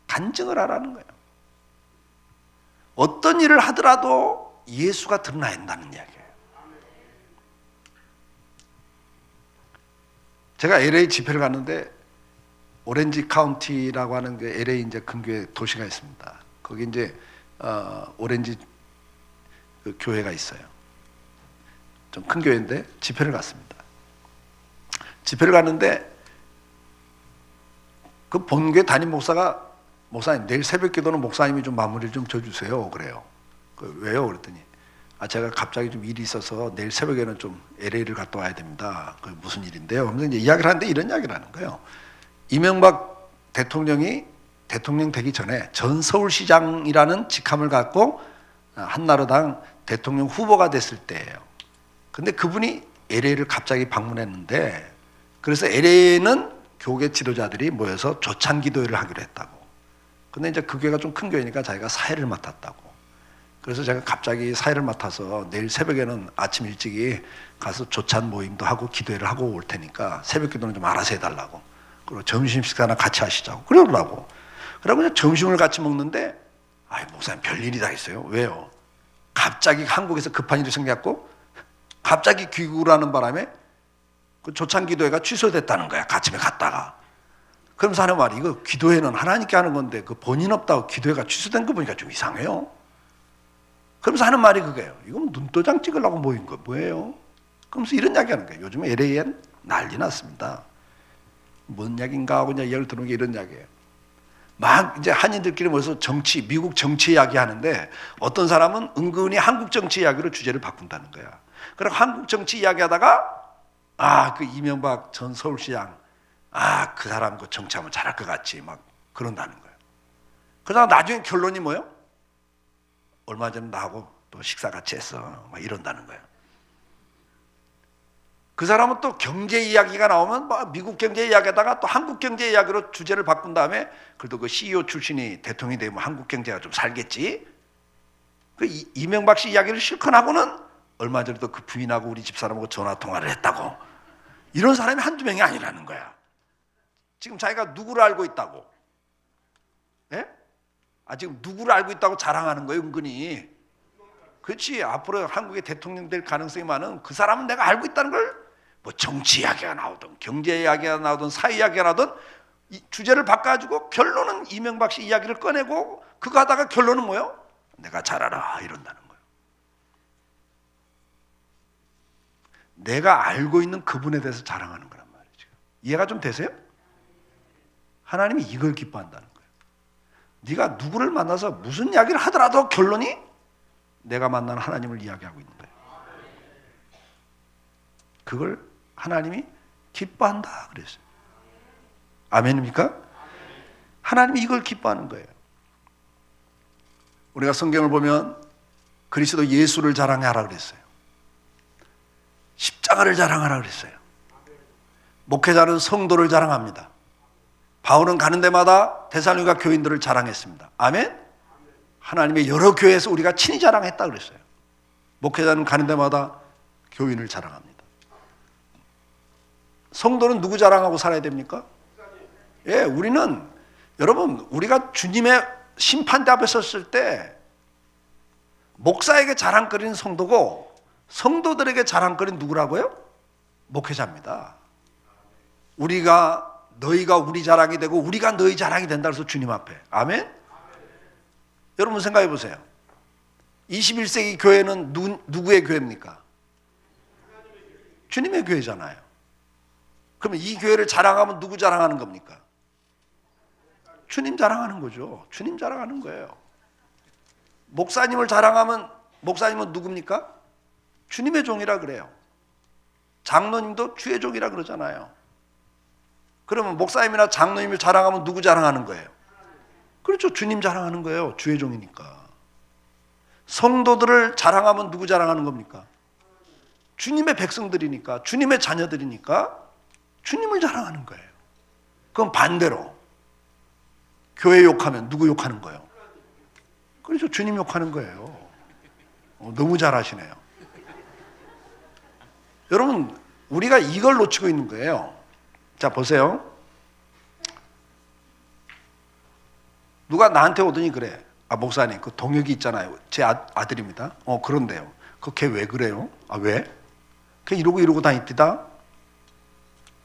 [SPEAKER 1] 간증을 하라는 거예요. 어떤 일을 하더라도 예수가 드러나야 한다는 이야기예요. 제가 LA 집회를 갔는데 오렌지 카운티라고 하는 그 LA 이제 근교에 도시가 있습니다. 거기 이제 오렌지 그 교회가 있어요. 좀 큰 교회인데 집회를 갔습니다. 집회를 갔는데 그 본교회 담임 목사가 목사님 내일 새벽 기도는 목사님이 좀 마무리를 좀 줘주세요. 그래요. 왜요? 그랬더니 제가 갑자기 좀 일이 있어서 내일 새벽에는 좀 LA를 갔다 와야 됩니다. 그 무슨 일인데요? 그러면서 이제 이야기를 하는데 이런 이야기를 하는 거예요. 이명박 대통령이 대통령 되기 전에 전 서울시장이라는 직함을 갖고 한나라당 대통령 후보가 됐을 때예요. 근데 그분이 LA를 갑자기 방문했는데 그래서 LA에는 교계 지도자들이 모여서 조찬 기도회를 하기로 했다고. 근데 이제 그 교회가 좀 큰 교회니까 자기가 사회를 맡았다고. 그래서 제가 갑자기 사회를 맡아서 내일 새벽에는 아침 일찍이 가서 조찬 모임도 하고 기도회를 하고 올 테니까 새벽 기도는 좀 알아서 해달라고. 그리고 점심 식사나 같이 하시자고. 그러더라고. 그러고 이제 점심을 같이 먹는데 목사님 별일이 다 있어요. 왜요? 갑자기 한국에서 급한 일이 생겼고 갑자기 귀국을 하는 바람에 그 조찬 기도회가 취소됐다는 거야. 아침에 갔다가. 그러면서 하는 말이 이거 기도회는 하나님께 하는 건데 그 본인 없다고 기도회가 취소된 거 보니까 좀 이상해요. 그러면서 하는 말이 그거예요. 이건 눈도장 찍으려고 모인 거 뭐예요? 그러면서 이런 이야기 하는 거예요. 요즘에 LA엔 난리 났습니다. 뭔 이야기인가 하고 이제 이야기를 들은 게 이런 이야기예요. 막 이제 한인들끼리 모여서 정치, 미국 정치 이야기 하는데 어떤 사람은 은근히 한국 정치 이야기로 주제를 바꾼다는 거야. 그리고 한국 정치 이야기 하다가 그 이명박 전 서울시장 아, 그 사람 그 정치하면 잘할 것 같지 막 그런다는 거예요. 그러다가 나중에 결론이 뭐예요? 얼마 전에 나하고 또 식사 같이 했어 막 이런다는 거예요. 그 사람은 또 경제 이야기가 나오면 뭐 미국 경제 이야기하다가 또 한국 경제 이야기로 주제를 바꾼 다음에 그래도 그 CEO 출신이 대통령이 되면 한국 경제가 좀 살겠지. 그 이명박 씨 이야기를 실컷 하고는 얼마 전에도 그 부인하고 우리 집사람하고 전화 통화를 했다고. 이런 사람이 한두 명이 아니라는 거야. 지금 자기가 누구를 알고 있다고? 예? 지금 누구를 알고 있다고 자랑하는 거예요, 은근히. 그렇지. 앞으로 한국의 대통령 될 가능성이 많은 그 사람은 내가 알고 있다는 걸 뭐 정치 이야기가 나오든 경제 이야기가 나오든 사회 이야기가 나오든 이 주제를 바꿔가지고 결론은 이명박 씨 이야기를 꺼내고 그거 하다가 결론은 뭐예요? 내가 잘 알아 이런다는 거예요. 내가 알고 있는 그분에 대해서 자랑하는 거란 말이죠. 이해가 좀 되세요? 하나님이 이걸 기뻐한다는 거예요. 네가 누구를 만나서 무슨 이야기를 하더라도 결론이 내가 만난 하나님을 이야기하고 있는 거예요. 그걸 하나님이 기뻐한다 그랬어요. 아멘입니까? 하나님이 이걸 기뻐하는 거예요. 우리가 성경을 보면 그리스도 예수를 자랑하라 그랬어요. 십자가를 자랑하라 그랬어요. 목회자는 성도를 자랑합니다. 바울은 가는 데마다 데살로니가 교인들을 자랑했습니다. 아멘? 하나님의 여러 교회에서 우리가 친히 자랑했다 그랬어요. 목회자는 가는 데마다 교인을 자랑합니다. 성도는 누구 자랑하고 살아야 됩니까? 예, 우리는 여러분 우리가 주님의 심판대 앞에 섰을 때 목사에게 자랑거리는 성도고 성도들에게 자랑거리는 누구라고요? 목회자입니다. 너희가 우리 자랑이 되고 우리가 너희 자랑이 된다 그래서 주님 앞에. 아멘? 여러분 생각해 보세요. 21세기 교회는 누구의 교회입니까? 주님의 교회잖아요. 그러면 이 교회를 자랑하면 누구 자랑하는 겁니까? 주님 자랑하는 거죠. 주님 자랑하는 거예요. 목사님을 자랑하면 목사님은 누굽니까? 주님의 종이라 그래요. 장로님도 주의 종이라 그러잖아요. 그러면 목사님이나 장로님을 자랑하면 누구 자랑하는 거예요? 그렇죠. 주님 자랑하는 거예요. 주의 종이니까. 성도들을 자랑하면 누구 자랑하는 겁니까? 주님의 백성들이니까, 주님의 자녀들이니까 주님을 자랑하는 거예요. 그럼 반대로 교회 욕하면 누구 욕하는 거예요? 그렇죠. 주님 욕하는 거예요. 너무 잘하시네요. 여러분 우리가 이걸 놓치고 있는 거예요. 자 보세요. 누가 나한테 오더니 그래. 목사님 그 동혁이 있잖아요. 제 아들입니다. 그런데요. 그 걔 왜 그래요? 왜? 걔 이러고 다닙니다.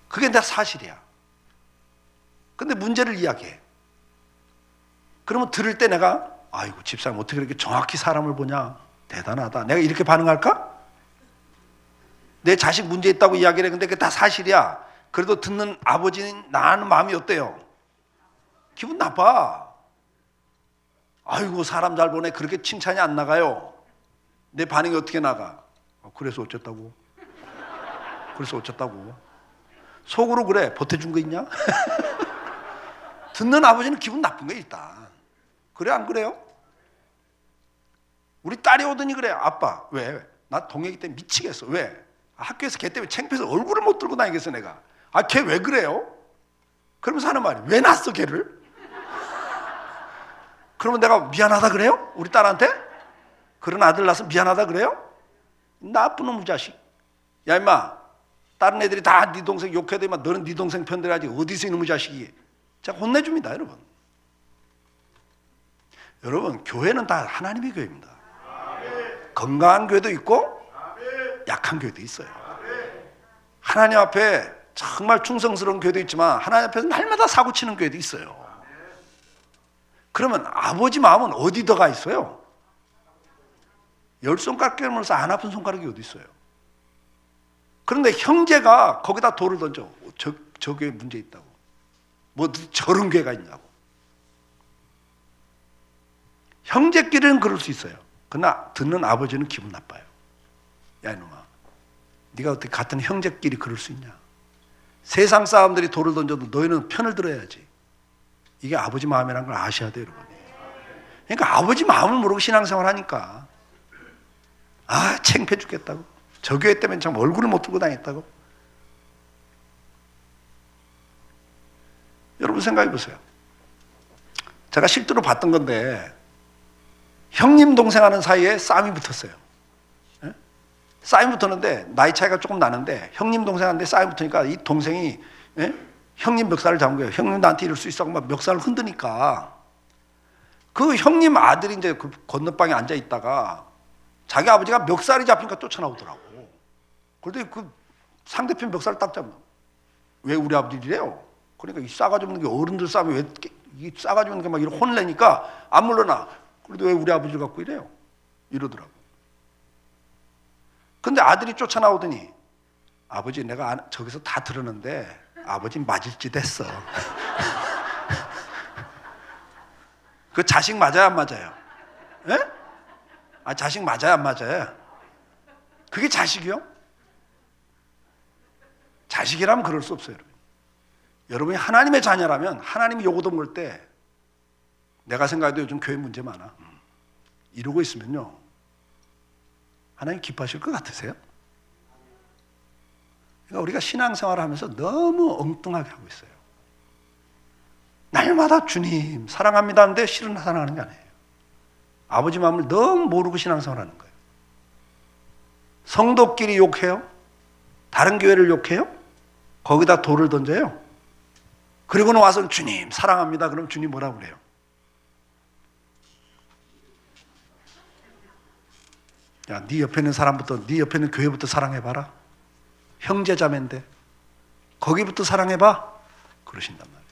[SPEAKER 1] 그게 다 사실이야. 근데 문제를 이야기해. 그러면 들을 때 내가 아이고 집사님 어떻게 그렇게 정확히 사람을 보냐. 대단하다. 내가 이렇게 반응할까? 내 자식 문제 있다고 이야기를 해. 근데 그게 다 사실이야. 그래도 듣는 아버지는 나는 마음이 어때요? 기분 나빠. 아이고 사람 잘 보네. 그렇게 칭찬이 안 나가요. 내 반응이 어떻게 나가? 그래서 어쨌다고? 그래서 어쨌다고? 속으로 그래. 보태준 거 있냐? 듣는 아버지는 기분 나쁜 거야 일단. 그래 안 그래요? 우리 딸이 오더니 그래. 아빠 왜? 나 동혁이 때문에 미치겠어. 왜? 학교에서 걔 때문에 창피해서 얼굴을 못 들고 다니겠어 내가. 걔 왜 그래요? 그러면서 하는 말이 왜 낳았어 걔를? 그러면 내가 미안하다 그래요? 우리 딸한테? 그런 아들 낳아서 미안하다 그래요? 나쁜 놈의 자식. 야 임마 다른 애들이 다 네 동생 욕해도 임마 너는 네 동생 편들어야지. 어디서 이놈의 자식이. 제가 혼내줍니다 여러분. 여러분 교회는 다 하나님의 교회입니다. 건강한 교회도 있고 약한 교회도 있어요. 하나님 앞에 정말 충성스러운 교회도 있지만 하나님 앞에서 날마다 사고치는 교회도 있어요. 그러면 아버지 마음은 어디 들어가 있어요? 10손가락 깨물어서 안 아픈 손가락이 어디 있어요? 그런데 형제가 거기다 돌을 던져. 저 교회 문제 있다고. 뭐 저런 교회가 있냐고. 형제끼리는 그럴 수 있어요. 그러나 듣는 아버지는 기분 나빠요. 야 이놈아 네가 어떻게 같은 형제끼리 그럴 수 있냐. 세상 사람들이 돌을 던져도 너희는 편을 들어야지. 이게 아버지 마음이라는 걸 아셔야 돼요, 여러분. 그러니까 아버지 마음을 모르고 신앙생활 하니까 창피해 죽겠다고. 저 교회 때문에 참 얼굴을 못 들고 다녔다고. 여러분 생각해 보세요. 제가 실제로 봤던 건데 형님 동생 하는 사이에 싸움이 붙었어요. 예? 싸움이 붙었는데 나이 차이가 조금 나는데 형님 동생한테 싸움이 붙으니까 이 동생이 형님 멱살을 잡은 거예요. 형님 나한테 이럴 수 있어 하고 막 멱살을 흔드니까 그 형님 아들이 이제 그 건너방에 앉아 있다가 자기 아버지가 멱살이 잡히니까 쫓아나오더라고. 그런데 그 상대편 멱살을 딱 잡는. 왜 우리 아버지 이래요? 그러니까 이 싸가지 없는 게 어른들 싸움이 왜 이 싸가지 없는 게 막 이렇게 혼을 내니까 안 물러나. 그래도 왜 우리 아버지를 갖고 이래요? 이러더라고. 근데 아들이 쫓아나오더니 아버지 내가 저기서 다 들었는데 아버지 맞을 짓 했어. 그 자식 맞아요, 안 맞아요? 예? 자식 맞아요, 안 맞아요? 그게 자식이요? 자식이라면 그럴 수 없어요, 여러분. 여러분이 하나님의 자녀라면 하나님이 요구도 먹을 때 내가 생각해도 요즘 교회 문제 많아. 이러고 있으면요. 하나님 기뻐하실 것 같으세요? 그러니까 우리가 신앙생활을 하면서 너무 엉뚱하게 하고 있어요. 날마다 주님 사랑합니다 하는데 실은 사랑하는 게 아니에요. 아버지 마음을 너무 모르고 신앙생활하는 거예요. 성도끼리 욕해요? 다른 교회를 욕해요? 거기다 돌을 던져요? 그리고는 와서 주님 사랑합니다. 그럼 주님 뭐라고 그래요? 야, 네 옆에 있는 사람부터, 네 옆에 있는 교회부터 사랑해봐라. 형제자매인데 거기부터 사랑해봐. 그러신단 말이에요.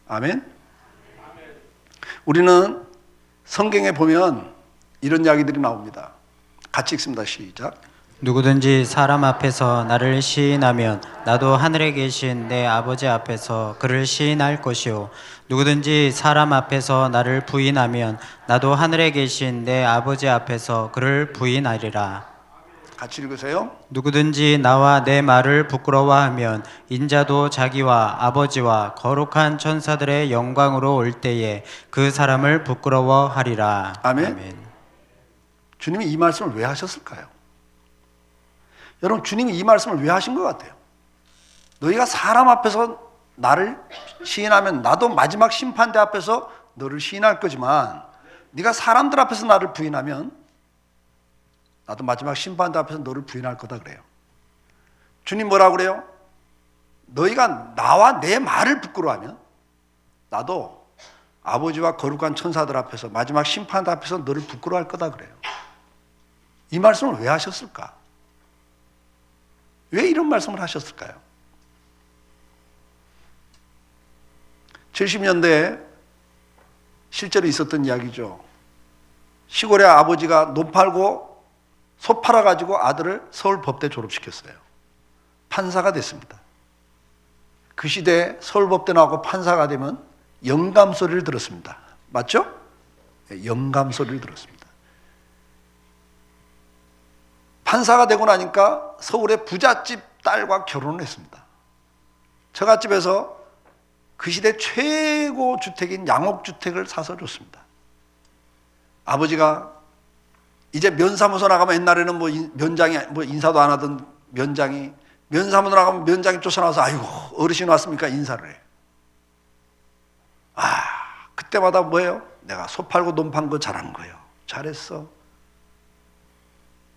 [SPEAKER 1] 아멘? 우리는 성경에 보면 이런 이야기들이 나옵니다. 같이 읽습니다. 시작.
[SPEAKER 2] 누구든지 사람 앞에서 나를 시인하면 나도 하늘에 계신 내 아버지 앞에서 그를 시인할 것이요 누구든지 사람 앞에서 나를 부인하면 나도 하늘에 계신 내 아버지 앞에서 그를 부인하리라.
[SPEAKER 1] 같이 읽으세요.
[SPEAKER 2] 누구든지 나와 내 말을 부끄러워하면 인자도 자기와 아버지와 거룩한 천사들의 영광으로 올 때에 그 사람을 부끄러워하리라.
[SPEAKER 1] 아멘. 주님이 이 말씀을 왜 하셨을까요? 여러분 주님이 이 말씀을 왜 하신 것 같아요? 너희가 사람 앞에서 나를 시인하면 나도 마지막 심판대 앞에서 너를 시인할 거지만 네가 사람들 앞에서 나를 부인하면 나도 마지막 심판대 앞에서 너를 부인할 거다 그래요. 주님 뭐라고 그래요? 너희가 나와 내 말을 부끄러워하면 나도 아버지와 거룩한 천사들 앞에서 마지막 심판대 앞에서 너를 부끄러워할 거다 그래요. 이 말씀을 왜 하셨을까? 왜 이런 말씀을 하셨을까요? 70년대에 실제로 있었던 이야기죠. 시골에 아버지가 논 팔고 소 팔아가지고 아들을 서울법대 졸업시켰어요. 판사가 됐습니다. 그 시대에 서울법대 나오고 판사가 되면 영감 소리를 들었습니다. 맞죠? 영감 소리를 들었습니다. 판사가 되고 나니까 서울의 부잣집 딸과 결혼을 했습니다. 처갓집에서 그 시대 최고 주택인 양옥주택을 사서 줬습니다. 아버지가 이제 면사무소 나가면 옛날에는 뭐 면장이 뭐 인사도 안 하던 면장이 면사무소 나가면 면장이 쫓아나와서 아이고 어르신 왔습니까 인사를 해. 그때마다 뭐예요? 내가 소 팔고 논 판 거 잘한 거예요. 잘했어.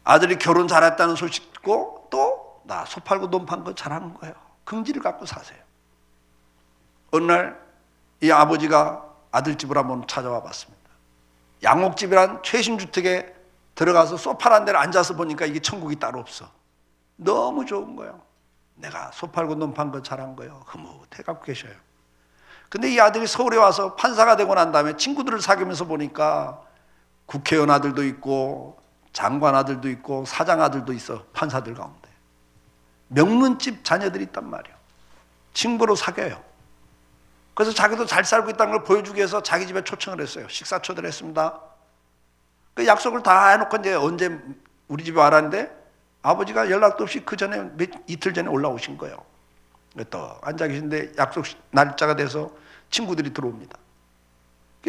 [SPEAKER 1] 아들이 결혼 잘했다는 소식 듣고 또 나 소 팔고 논 판 거 잘하는 거예요. 긍지를 갖고 사세요. 어느 날 이 아버지가 아들 집을 한번 찾아와 봤습니다. 양옥집이란 최신 주택에 들어가서 소파 한 대를 앉아서 보니까 이게 천국이 따로 없어. 너무 좋은 거예요. 내가 소 팔고 논 판 거 잘한 거예요. 흐뭇해 갖고 계셔요. 근데 이 아들이 서울에 와서 판사가 되고 난 다음에 친구들을 사귀면서 보니까 국회의원 아들도 있고 장관 아들도 있고 사장 아들도 있어. 판사들 가운데 명문집 자녀들이 있단 말이에요. 친구로 사귀어요. 그래서 자기도 잘 살고 있다는 걸 보여주기 위해서 자기 집에 초청을 했어요. 식사 초대를 했습니다. 그 약속을 다 해놓고 이제 언제 우리 집에 와라는데 아버지가 연락도 없이 그 전에 이틀 전에 올라오신 거예요. 또 앉아 계신데 약속 날짜가 돼서 친구들이 들어옵니다.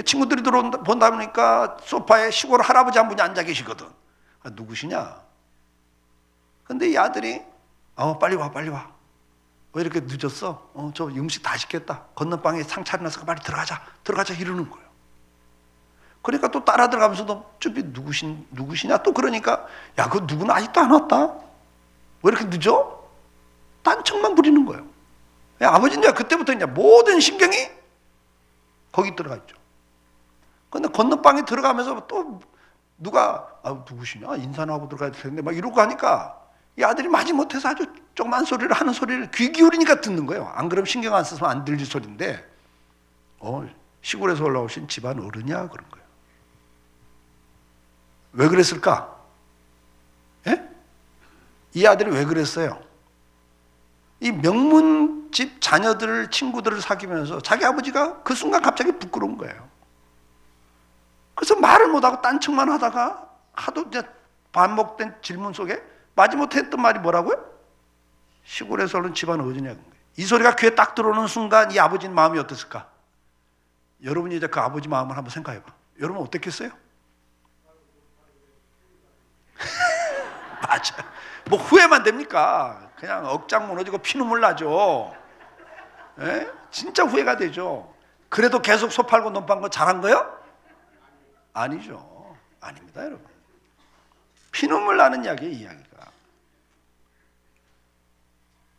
[SPEAKER 1] 친구들이 본다 보니까 소파에 시골 할아버지 한 분이 앉아 계시거든. 누구시냐? 근데 이 아들이 빨리 와 빨리 와. 왜 이렇게 늦었어? 저 음식 다 식겠다. 건너방에 상 차려놨으니까 빨리 들어가자 이러는 거예요. 그러니까 또 따라 들어가면서도 쭈비 누구시냐? 또 그러니까 야, 그 누구는 아직도 안 왔다. 왜 이렇게 늦어? 딴청만 부리는 거예요. 아버지는 그때부터 이제 모든 신경이 거기 들어가 있죠. 근데 건너방에 들어가면서 또 누가 누구시냐? 인사나 하고 들어가야 되는데 막 이러고 하니까 이 아들이 마지못해서 아주 조그만 소리를 하는 소리를 귀 기울이니까 듣는 거예요. 안 그러면 신경 안 써서 안 들릴 소리인데 시골에서 올라오신 집안 어른이야 그런 거예요. 왜 그랬을까? 예? 이 아들이 왜 그랬어요? 이 명문집 자녀들 친구들을 사귀면서 자기 아버지가 그 순간 갑자기 부끄러운 거예요. 그래서 말을 못하고 딴청만 하다가 하도 이제 반복된 질문 속에 마지못해 했던 말이 뭐라고요? 시골에서 오는 집안 어디냐는 거예요. 이 소리가 귀에 딱 들어오는 순간 이 아버지는 마음이 어땠을까? 여러분이 이제 그 아버지 마음을 한번 생각해봐. 여러분 어땠겠어요? 맞아. 뭐 후회만 됩니까? 그냥 억장 무너지고 피눈물 나죠. 에? 진짜 후회가 되죠. 그래도 계속 소 팔고 논 팔고 잘한 거요? 아니죠. 아닙니다, 여러분. 피눈물 나는 이야기예요, 이야기가.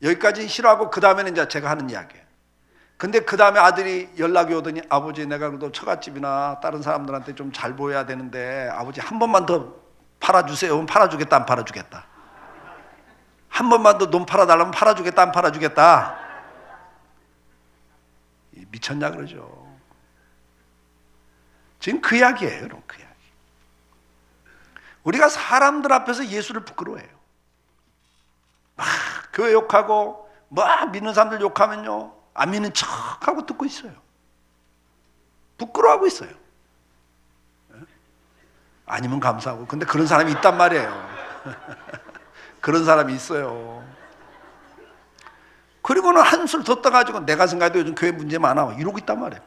[SPEAKER 1] 여기까지 싫어하고 그 다음에는 이제 제가 하는 이야기예요. 근데 그 다음에 아들이 연락이 오더니 아버지 내가 그래도 처갓집이나 다른 사람들한테 좀 잘 보여야 되는데 아버지 한 번만 더 팔아주세요. 팔아주겠다 안 팔아주겠다. 한 번만 더 논 팔아달라면 팔아주겠다 안 팔아주겠다. 미쳤냐 그러죠. 지금 그 이야기예요, 여러분. 그 이야기. 우리가 사람들 앞에서 예수를 부끄러워해요. 막 교회 욕하고 막 믿는 사람들 욕하면요 안 믿는 척하고 듣고 있어요. 부끄러워하고 있어요. 아니면 감사하고. 근데 그런 사람이 있단 말이에요. 그런 사람이 있어요. 그리고는 한술 더 떠가지고 내가 생각해도 요즘 교회 문제 많아 이러고 있단 말이에요.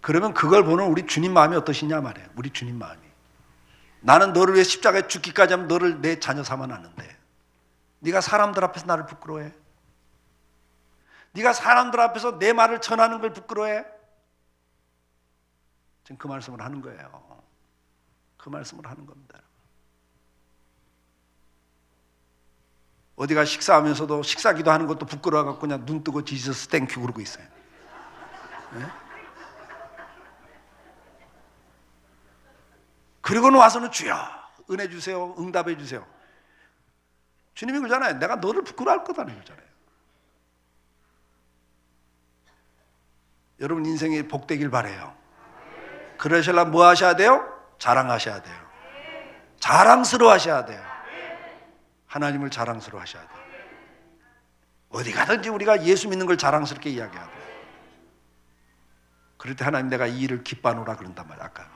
[SPEAKER 1] 그러면 그걸 보는 우리 주님 마음이 어떠시냐 말이에요. 우리 주님 마음이. 나는 너를 위해 십자가에 죽기까지 하면 너를 내 자녀 삼아놨는데 네가 사람들 앞에서 나를 부끄러워해? 네가 사람들 앞에서 내 말을 전하는 걸 부끄러워해? 지금 그 말씀을 하는 거예요. 그 말씀을 하는 겁니다. 어디가 식사하면서도 식사기도 하는 것도 부끄러워갖고 그냥 눈 뜨고 지저스 땡큐 그러고 있어요. 네? 그리고는 와서는 주여 은혜 주세요, 응답해 주세요. 주님이 그러잖아요. 내가 너를 부끄러워할 거다는 거잖아요. 여러분 인생이 복되길 바래요. 그러시려면 뭐 하셔야 돼요? 자랑하셔야 돼요. 자랑스러워 하셔야 돼요. 하나님을 자랑스러워 하셔야 돼요. 어디 가든지 우리가 예수 믿는 걸 자랑스럽게 이야기해야 돼요. 그럴 때 하나님 내가 이 일을 기뻐하노라 그런단 말이에요. 아까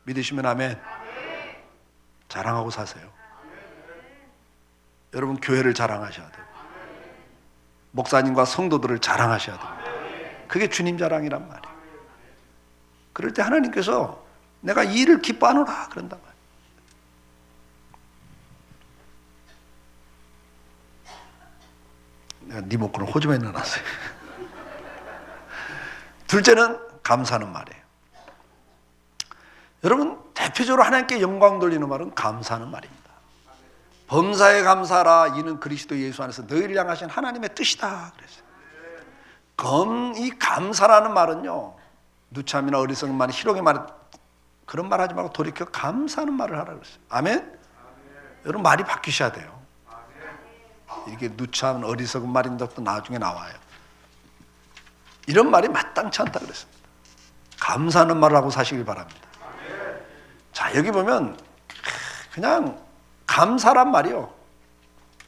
[SPEAKER 1] 믿으시면 아멘. 자랑하고 사세요. 여러분 교회를 자랑하셔야 돼요. 목사님과 성도들을 자랑하셔야 됩니다. 그게 주님 자랑이란 말이에요. 그럴 때 하나님께서 내가 이 일을 기뻐하노라 그런단 말이에요. 내가 네 목구를 호주머니에 넣어놨어요. 둘째는 감사하는 말이에요. 여러분 대표적으로 하나님께 영광 돌리는 말은 감사하는 말입니다. 범사에 감사하라 이는 그리스도 예수 안에서 너희를 향하신 하나님의 뜻이다 그랬어요. 이 감사라는 말은요 누참이나 어리석은 말, 희롱의 말 그런 말 하지 말고 돌이켜 감사하는 말을 하라 그랬어요. 아멘? 여러분 말이 바뀌셔야 돼요. 이게 누참 어리석은 말인데 또 나중에 나와요. 이런 말이 마땅치 않다 그랬습니다. 감사하는 말을 하고 사시길 바랍니다. 자 여기 보면 그냥 감사란 말이요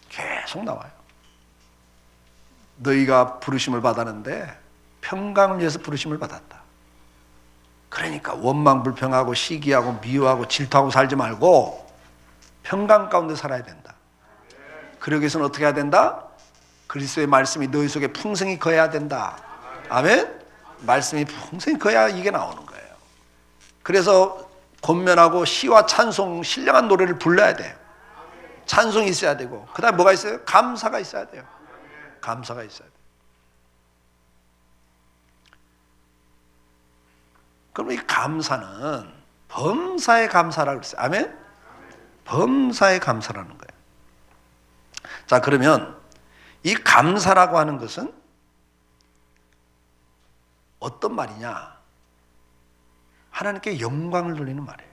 [SPEAKER 1] 계속 나와요. 너희가 부르심을 받았는데 평강을 위해서 부르심을 받았다. 그러니까 원망 불평하고 시기하고 미워하고 질투하고 살지 말고 평강 가운데 살아야 된다. 그러기 위해서는 어떻게 해야 된다? 그리스도의 말씀이 너희 속에 풍성히 거해야 된다. 아멘? 말씀이 풍성히 거해야 이게 나오는 거예요. 그래서 권면하고 시와 찬송, 신령한 노래를 불러야 돼요. 찬송이 있어야 되고, 그 다음에 뭐가 있어요? 감사가 있어야 돼요. 감사가 있어야 돼요. 그럼 이 감사는 범사의 감사라고 그랬어요. 아멘? 범사의 감사라는 거예요. 자, 그러면 이 감사라고 하는 것은 어떤 말이냐? 하나님께 영광을 돌리는 말이에요.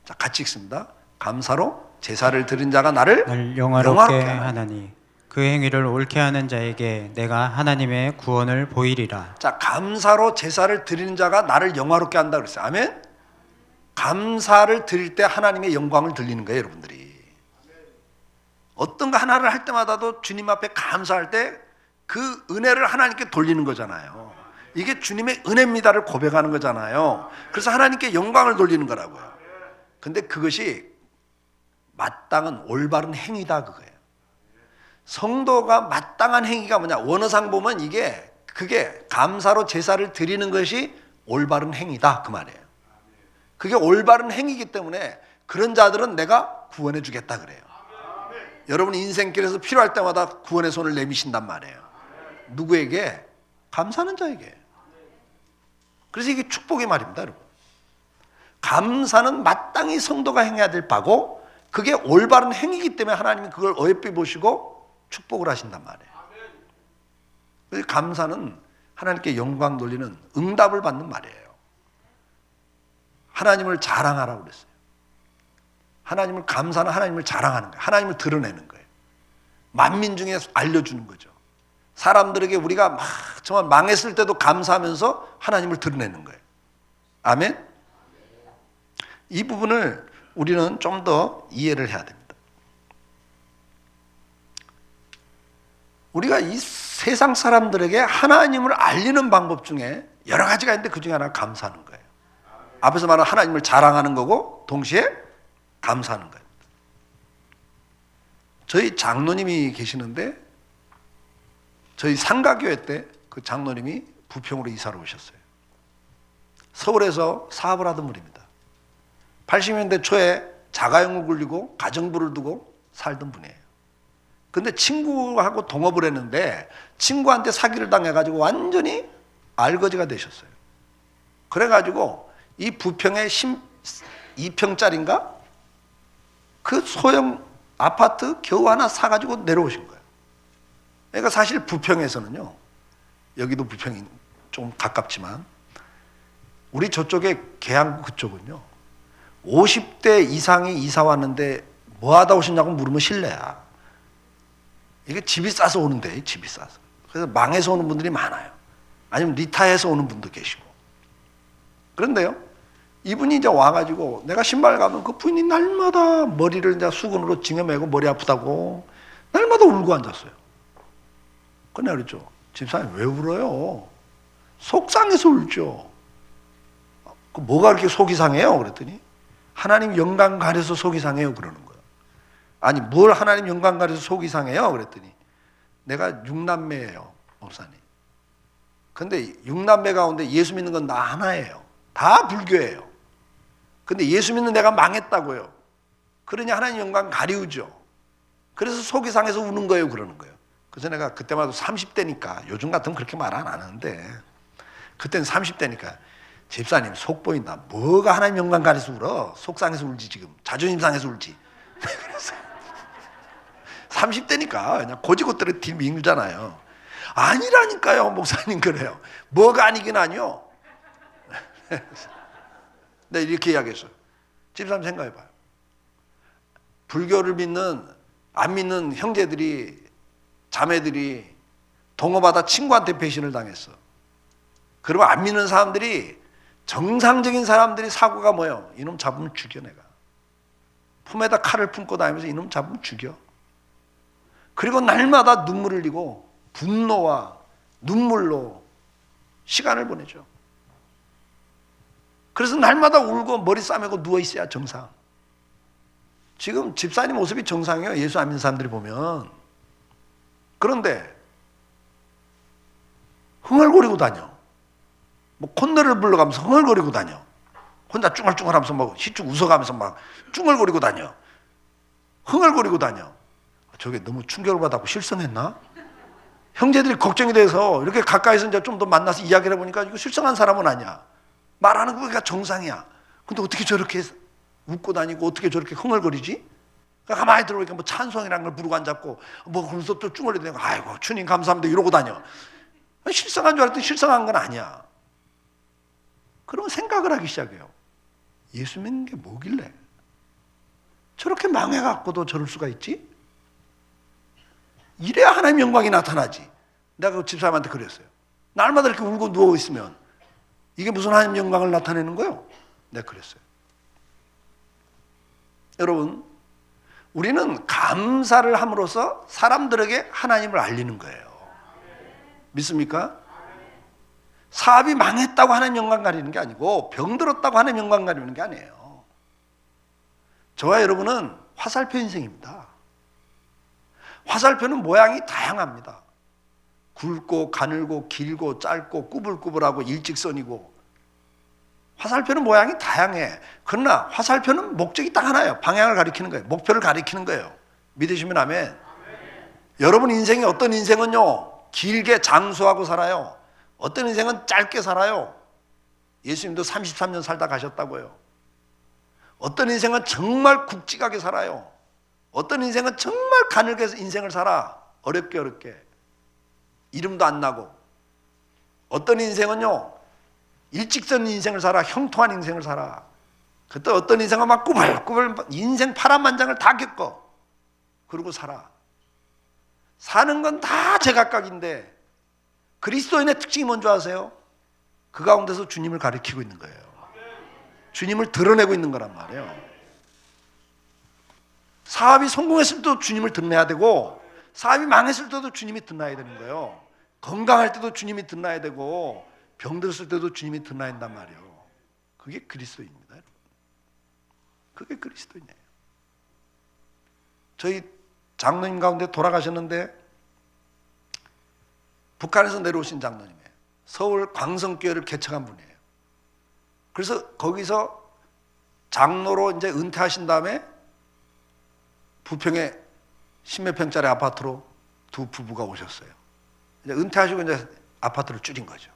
[SPEAKER 1] 자, 같이 읽습니다. 감사로 제사를 드린 자가 나를
[SPEAKER 2] 영화롭게 하나니 그 행위를 옳게 하는 자에게 내가 하나님의 구원을 보이리라.
[SPEAKER 1] 자, 감사로 제사를 드리는 자가 나를 영화롭게 한다 그랬어요. 아멘? 감사를 드릴 때 하나님의 영광을 들리는 거예요, 여러분들이. 어떤 거 하나를 할 때마다도 주님 앞에 감사할 때 그 은혜를 하나님께 돌리는 거잖아요. 이게 주님의 은혜입니다를 고백하는 거잖아요. 그래서 하나님께 영광을 돌리는 거라고요. 근데 그것이 마땅한 올바른 행위다 그거예요. 성도가 마땅한 행위가 뭐냐? 원어상 보면 그게 감사로 제사를 드리는 것이 올바른 행위다 그 말이에요. 그게 올바른 행위이기 때문에 그런 자들은 내가 구원해 주겠다 그래요. 여러분 인생길에서 필요할 때마다 구원의 손을 내미신단 말이에요. 누구에게? 감사하는 자에게. 그래서 이게 축복의 말입니다, 여러분. 감사는 마땅히 성도가 행해야 될 바고 그게 올바른 행위이기 때문에 하나님이 그걸 어여삐 보시고 축복을 하신단 말이에요. 그래서 감사는 하나님께 영광 돌리는 응답을 받는 말이에요. 하나님을 자랑하라고 그랬어요. 하나님을 감사는 하나님을 자랑하는 거예요. 하나님을 드러내는 거예요. 만민 중에 알려주는 거죠. 사람들에게 우리가 막 정말 망했을 때도 감사하면서 하나님을 드러내는 거예요. 아멘? 이 부분을 우리는 좀 더 이해를 해야 됩니다. 우리가 이 세상 사람들에게 하나님을 알리는 방법 중에 여러 가지가 있는데 그 중에 하나가 감사하는 거예요. 앞에서 말한 하나님을 자랑하는 거고 동시에 감사하는 거예요. 저희 장로님이 계시는데 저희 상가교회 때 그 장로님이 부평으로 이사를 오셨어요. 서울에서 사업을 하던 분입니다. 80년대 초에 자가용을 굴리고 가정부를 두고 살던 분이에요. 근데 친구하고 동업을 했는데 친구한테 사기를 당해가지고 완전히 알거지가 되셨어요. 그래가지고 이 부평에 2평짜리인가? 그 소형 아파트 겨우 하나 사가지고 내려오신 거예요. 그러니까 사실 부평에서는요, 여기도 부평이 좀 가깝지만 우리 저쪽에 계양구 그쪽은요 50대 이상이 이사 왔는데 뭐 하다 오셨냐고 물으면 실례야. 이게 집이 싸서 오는데, 집이 싸서. 그래서 망해서 오는 분들이 많아요. 아니면 리타해서 오는 분도 계시고. 그런데요, 이분이 이제 와가지고 내가 신발 가면 그 부인이 날마다 머리를 이제 수건으로 징여매고 머리 아프다고 날마다 울고 앉았어요. 그래 그랬죠. 집사님 왜 울어요? 속상해서 울죠. 그 뭐가 그렇게 속이 상해요? 그랬더니 하나님 영광 가려서 속이 상해요 그러는 거예요. 아니 뭘 하나님 영광 가려서 속이 상해요? 그랬더니 내가 6남매예요 목사님. 근데 6남매 가운데 예수 믿는 건 나 하나예요. 다 불교예요. 근데 예수 믿는 내가 망했다고요. 그러니 하나님 영광 가리우죠. 그래서 속이 상해서 우는 거예요 그러는 거예요. 그래서 내가 그때마다 30대니까 요즘 같으면 그렇게 말 안 하는데 그때는 30대니까 집사님 속 보인다. 뭐가 하나님 영광 가려서 울어? 속상해서 울지 지금. 자존심 상해서 울지. 그래서 30대니까 그냥 고지고대로 딜밀잖아요. 아니라니까요 목사님 그래요. 뭐가 아니긴 아니요. 네, 이렇게 이야기했어요. 집사님 생각해봐요. 불교를 믿는 안 믿는 형제들이 자매들이 동업하다 친구한테 배신을 당했어. 그러면 안 믿는 사람들이 정상적인 사람들이 사고가 뭐예요? 이놈 잡으면 죽여 내가. 품에다 칼을 품고 다니면서 이놈 잡으면 죽여. 그리고 날마다 눈물을 흘리고 분노와 눈물로 시간을 보내죠. 그래서 날마다 울고 머리 싸매고 누워있어야 정상. 지금 집사님 모습이 정상이에요. 예수 안 믿는 사람들이 보면. 그런데
[SPEAKER 3] 흥얼거리고 다녀. 뭐 콧노래를 불러가면서 흥얼거리고 다녀. 혼자 쭝얼쭝얼하면서 뭐 희쭉 웃어가면서 막 쭝얼거리고 다녀. 흥얼거리고 다녀. 저게 너무 충격을 받았고 실성했나? 형제들이 걱정이 돼서 이렇게 가까이서 이제 좀 더 만나서 이야기를 해보니까 이거 실성한 사람은 아니야. 말하는 거가 정상이야. 근데 어떻게 저렇게 웃고 다니고 어떻게 저렇게 흥얼거리지? 그러니까 가만히 들어보니까 뭐 찬송이라는 걸 부르고 앉았고 뭐 그러면서 또 쭝얼거리고 아이고 주님 감사합니다 이러고 다녀. 실성한 줄 알았더니 실성한 건 아니야. 그러면 생각을 하기 시작해요. 예수 믿는 게 뭐길래 저렇게 망해갖고도 저럴 수가 있지? 이래야 하나님 영광이 나타나지. 내가 그 집사람한테 그랬어요. 날마다 이렇게 울고 누워있으면 이게 무슨 하나님 영광을 나타내는 거예요? 내가 그랬어요. 여러분, 우리는 감사를 함으로써 사람들에게 하나님을 알리는 거예요. 믿습니까? 사업이 망했다고 하나님 영광 가리는 게 아니고 병들었다고 하나님 영광 가리는 게 아니에요. 저와 여러분은 화살표 인생입니다. 화살표는 모양이 다양합니다. 굵고 가늘고 길고 짧고 꾸불꾸불하고 일직선이고 화살표는 모양이 다양해. 그러나 화살표는 목적이 딱 하나예요. 방향을 가리키는 거예요. 목표를 가리키는 거예요. 믿으시면 아멘. 여러분 인생이 어떤 인생은요 길게 장수하고 살아요. 어떤 인생은 짧게 살아요. 예수님도 33년 살다 가셨다고요. 어떤 인생은 정말 굵직하게 살아요. 어떤 인생은 정말 가늘게 인생을 살아. 어렵게 이름도 안 나고. 어떤 인생은요 일직선 인생을 살아. 형통한 인생을 살아. 그때 어떤 인생은 막 꾸불꾸불 인생 파란만장을 다 겪어. 그러고 살아. 사는 건 다 제각각인데 그리스도인의 특징이 뭔지 아세요? 그 가운데서 주님을 가리키고 있는 거예요. 주님을 드러내고 있는 거란 말이에요. 사업이 성공했을 때도 주님을 드러내야 되고 사업이 망했을 때도 주님이 드러나야 되는 거예요. 건강할 때도 주님이 드러나야 되고 병들었을 때도 주님이 드러나야 된단 말이에요. 그게 그리스도입니다. 여러분. 그게 그리스도인이에요. 저희 장로님 가운데 돌아가셨는데 북한에서 내려오신 장로님이에요. 서울 광성교회를 개척한 분이에요. 그래서 거기서 장로로 이제 은퇴하신 다음에 부평에 십몇 평짜리 아파트로 두 부부가 오셨어요. 이제 은퇴하시고 이제 아파트를 줄인 거죠.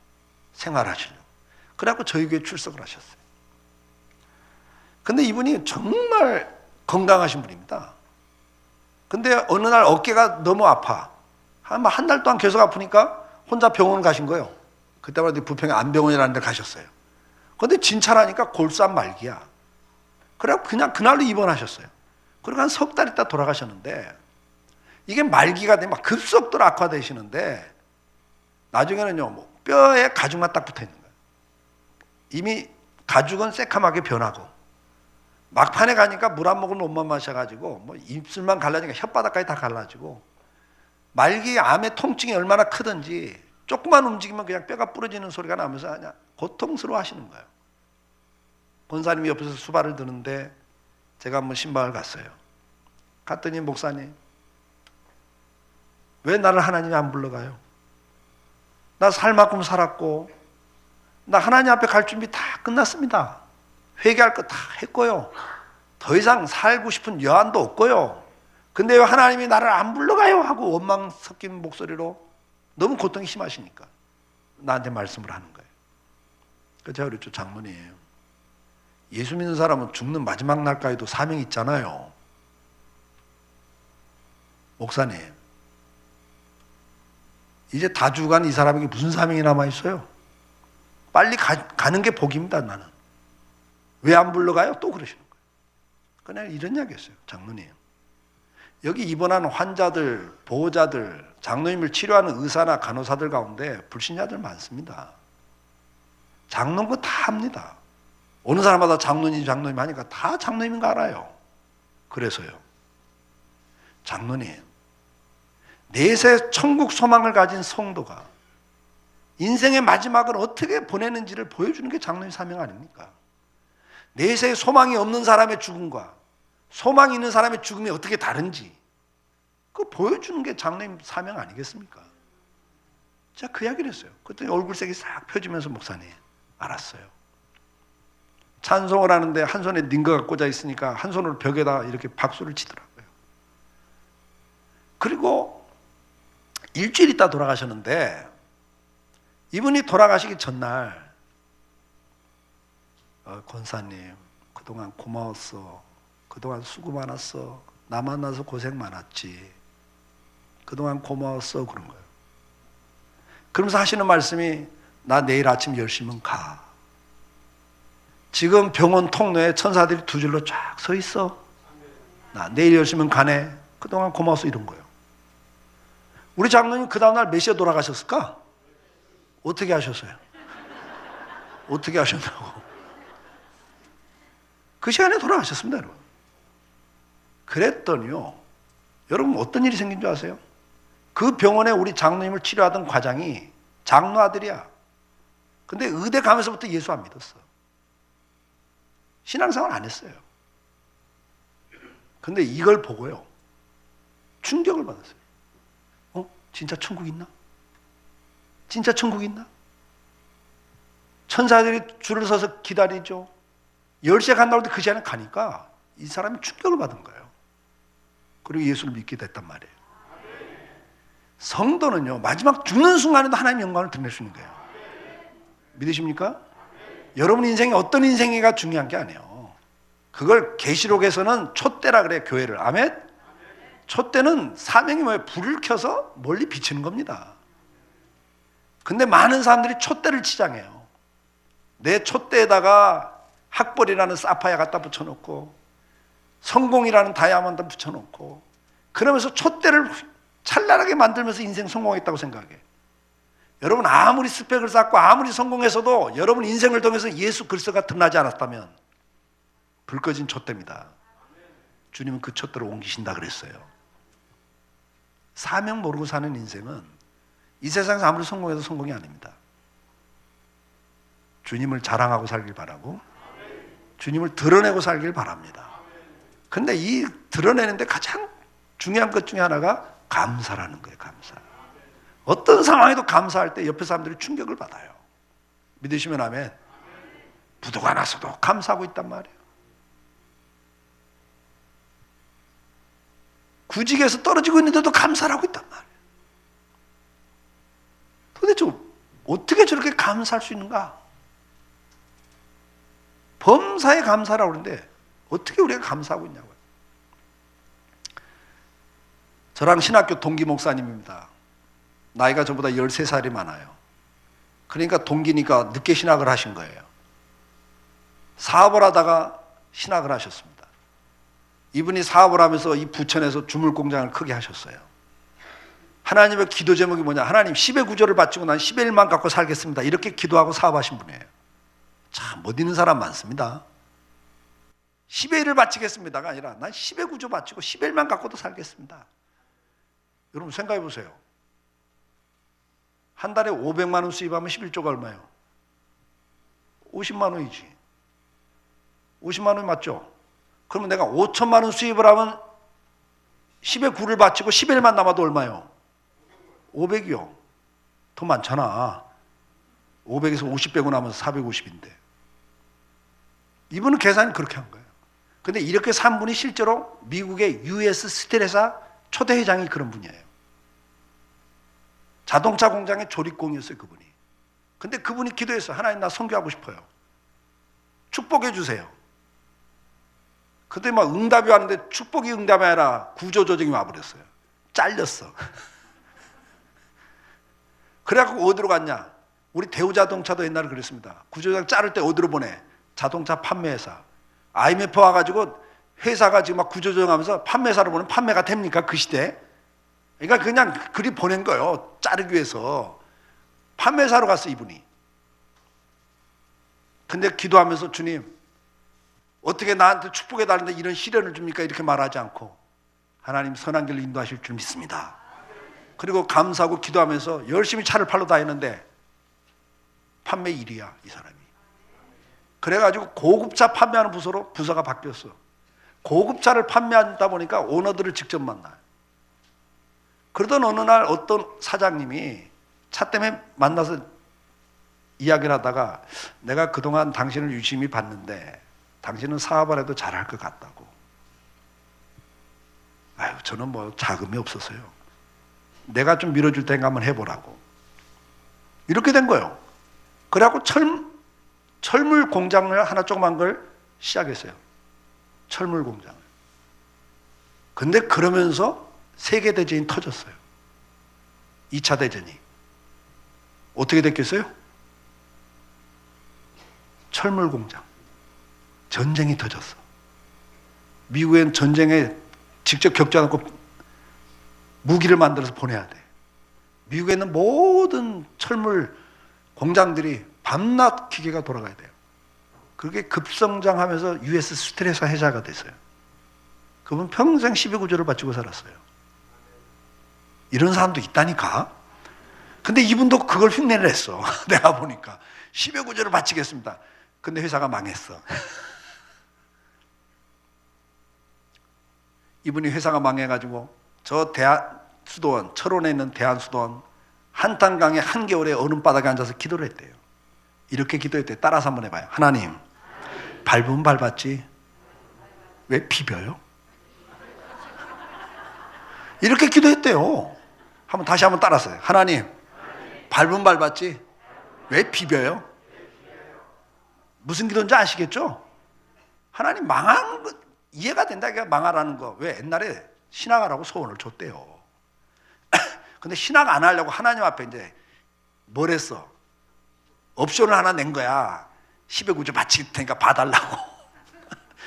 [SPEAKER 3] 생활하시려고. 그래갖고 저희 교회 출석을 하셨어요. 근데 이분이 정말 건강하신 분입니다. 근데 어느 날 어깨가 너무 아파. 한 달 동안 계속 아프니까 혼자 병원 가신 거예요. 그때마다 부평에 안병원이라는 데 가셨어요. 근데 진찰하니까 골수암 말기야. 그래갖고 그냥 그날로 입원하셨어요. 그리고 한 석 달 있다 돌아가셨는데 이게 말기가 되면 급속도로 악화되시는데 나중에는요 뭐 뼈에 가죽만 딱 붙어 있는 거예요. 이미 가죽은 새카맣게 변하고 막판에 가니까 물 한 모금 못만 마셔가지고 뭐 입술만 갈라지니까 혓바닥까지 다 갈라지고 말기 암의 통증이 얼마나 크든지 조금만 움직이면 그냥 뼈가 부러지는 소리가 나면서 그냥 고통스러워 하시는 거예요. 권사님이 옆에서 수발을 드는데 제가 한번 신방을 갔어요. 갔더니 목사님 왜 나를 하나님이 안 불러가요? 나 살 만큼 살았고 나 하나님 앞에 갈 준비 다 끝났습니다. 회개할 거 다 했고요. 더 이상 살고 싶은 여한도 없고요. 근데 왜 하나님이 나를 안 불러가요? 하고 원망 섞인 목소리로 너무 고통이 심하시니까 나한테 말씀을 하는 거예요. 그래서 제가 그랬죠. 장모님, 예수 믿는 사람은 죽는 마지막 날까지도 사명이 있잖아요. 목사님, 이제 다 죽어간 이 사람에게 무슨 사명이 남아있어요? 빨리 가는 게 복입니다. 나는. 왜 안 불러가요? 또 그러시는 거예요. 그냥 이런 이야기였어요. 장모님, 여기 입원한 환자들, 보호자들, 장로님을 치료하는 의사나 간호사들 가운데 불신자들 많습니다. 장로인 거 다 합니다. 어느 사람마다 장로님 하니까 다 장로님인 거 알아요. 그래서요, 장로님, 내세 천국 소망을 가진 성도가 인생의 마지막을 어떻게 보내는지를 보여주는 게 장로님 사명 아닙니까? 내세 소망이 없는 사람의 죽음과 소망이 있는 사람의 죽음이 어떻게 다른지 그거 보여주는 게 장로님 사명 아니겠습니까? 제가 그 이야기를 했어요. 그랬더니 얼굴색이 싹 펴지면서 목사님 알았어요. 찬송을 하는데 한 손에 링거가 꽂아 있으니까 한 손으로 벽에다 이렇게 박수를 치더라고요. 그리고 일주일 있다 돌아가셨는데 이분이 돌아가시기 전날 권사님 그동안 고마웠어. 그동안 수고 많았어. 나 만나서 고생 많았지. 그동안 고마웠어. 그런 거예요. 그러면서 하시는 말씀이 나 내일 아침 10시면 가. 지금 병원 통로에 천사들이 두 줄로 쫙 서 있어. 나 내일 10시면 가네. 그동안 고마웠어. 이런 거예요. 우리 장로님 그 다음날 몇 시에 돌아가셨을까? 어떻게 하셨어요? 어떻게 하셨냐고. 그 시간에 돌아가셨습니다, 여러분. 그랬더니요, 여러분 어떤 일이 생긴 줄 아세요? 그 병원에 우리 장로님을 치료하던 과장이 장로 아들이야. 근데 의대 가면서부터 예수 안 믿었어. 신앙생활 안 했어요. 근데 이걸 보고요, 충격을 받았어요. 진짜 천국 있나? 진짜 천국 있나? 천사들이 줄을 서서 기다리죠. 10시에 간다고 할 때 그 시간에 가니까 이 사람이 충격을 받은 거예요. 그리고 예수를 믿게 됐단 말이에요. 성도는요, 마지막 죽는 순간에도 하나님의 영광을 드러낼 수 있는 거예요. 믿으십니까? 여러분 인생이 어떤 인생이가 중요한 게 아니에요. 그걸 계시록에서는 촛대라 그래요, 교회를. 아멘? 촛대는 사명이 뭐예요? 불을 켜서 멀리 비치는 겁니다. 근데 많은 사람들이 촛대를 치장해요. 내 촛대에다가 학벌이라는 사파이어 갖다 붙여놓고 성공이라는 다이아몬드 붙여놓고 그러면서 촛대를 찬란하게 만들면서 인생 성공했다고 생각해. 여러분 아무리 스펙을 쌓고 아무리 성공해서도 여러분 인생을 통해서 예수 그리스도가 드러나지 않았다면 불 꺼진 촛대입니다. 주님은 그 촛대를 옮기신다 그랬어요. 사명 모르고 사는 인생은 이 세상에서 아무리 성공해도 성공이 아닙니다. 주님을 자랑하고 살길 바라고 주님을 드러내고 살길 바랍니다. 근데 이 드러내는데 가장 중요한 것 중에 하나가 감사라는 거예요. 감사. 어떤 상황에도 감사할 때 옆에 사람들이 충격을 받아요. 믿으시면 아멘. 부도가 나서도 감사하고 있단 말이에요. 구직에서 떨어지고 있는데도 감사를 하고 있단 말이에요. 도대체 어떻게 저렇게 감사할 수 있는가? 범사에 감사라고 그러는데 어떻게 우리가 감사하고 있냐고요. 저랑 신학교 동기 목사님입니다. 나이가 저보다 13살이 많아요. 그러니까 동기니까 늦게 신학을 하신 거예요. 사업을 하다가 신학을 하셨습니다. 이분이 사업을 하면서 이 부천에서 주물 공장을 크게 하셨어요. 하나님의 기도 제목이 뭐냐? 하나님 10의 구조를 바치고 난 10의 1만 갖고 살겠습니다. 이렇게 기도하고 사업하신 분이에요. 참 못 있는 사람 많습니다. 10의 1을 바치겠습니다가 아니라 난 10의 구조 바치고 10의 1만 갖고도 살겠습니다. 여러분 생각해 보세요. 한 달에 500만 원 수입하면 11조가 얼마예요? 50만 원이지. 50만 원 맞죠? 그러면 내가 5천만 원 수입을 하면 10의 9를 바치고 10의 1만 남아도 얼마예요? 500이요. 더 많잖아. 500에서 50 빼고 나면 450인데. 이분은 계산이 그렇게 한 거예요. 근데 이렇게 산 분이 실제로 미국의 US 스틸 회사 초대 회장이 그런 분이에요. 자동차 공장의 조립공이었어요, 그분이. 근데 그분이 기도했어요. 하나님 나 선교하고 싶어요. 축복해 주세요. 그때 막 응답이 왔는데 축복이 응답이 아니라 구조조정이 와버렸어요. 잘렸어. 그래갖고 어디로 갔냐? 우리 대우자동차도 옛날에 그랬습니다. 구조조정 자를 때 어디로 보내? 자동차 판매회사. IMF 와가지고 회사가 지금 막 구조조정하면서 판매사로 보내면 판매가 됩니까? 그 시대에? 그러니까 그냥 그리 보낸 거예요. 자르기 위해서. 판매사로 갔어, 이분이. 근데 기도하면서 주님, 어떻게 나한테 축복해달라는데 이런 시련을 줍니까? 이렇게 말하지 않고 하나님 선한 길로 인도하실 줄 믿습니다. 그리고 감사하고 기도하면서 열심히 차를 팔러 다니는데 판매 1위야, 이 사람이. 그래가지고 고급차 판매하는 부서로 부서가 바뀌었어. 고급차를 판매하다 보니까 오너들을 직접 만나요. 그러던 어느 날 어떤 사장님이 차 때문에 만나서 이야기를 하다가 내가 그동안 당신을 유심히 봤는데 당신은 사업을 해도 잘할 것 같다고. 아유, 저는 뭐 자금이 없어서요. 내가 좀 밀어줄 테니까 한번 해보라고. 이렇게 된 거예요. 그래갖고 철물 공장을 하나 조그만 걸 시작했어요. 철물 공장을. 근데 그러면서 세계대전이 터졌어요. 2차 대전이. 어떻게 됐겠어요? 철물 공장. 전쟁이 터졌어. 미국엔 전쟁에 직접 겪지 않고 무기를 만들어서 보내야 돼. 미국에 있는 모든 철물 공장들이 밤낮 기계가 돌아가야 돼요. 그게 급성장하면서 US 스틸에서 해자가 됐어요. 그분 평생 12구조를 바치고 살았어요. 이런 사람도 있다니까. 근데 이분도 그걸 흉내를 냈어. 내가 보니까 12구조를 바치겠습니다. 근데 회사가 망했어. 이분이 회사가 망해가지고 저 수도원, 철원에 있는 대한수도원 한탄강의 한겨울에 얼음바닥에 앉아서 기도를 했대요. 이렇게 기도했대요. 따라서 한번 해봐요. 하나님, 밟으면 밟았지 왜 비벼요? 이렇게 기도했대요. 다시 한번 따라서요. 하나님, 밟으면 밟았지 왜 비벼요? 무슨 기도인지 아시겠죠? 하나님, 망하는 거 이해가 된다. 그러니까 망하라는 거. 왜? 옛날에 신앙하라고 소원을 줬대요. 근데 신앙 안 하려고 하나님 앞에 이제 뭘 했어? 옵션을 하나 낸 거야. 10의 구조 바칠 테니까 봐달라고.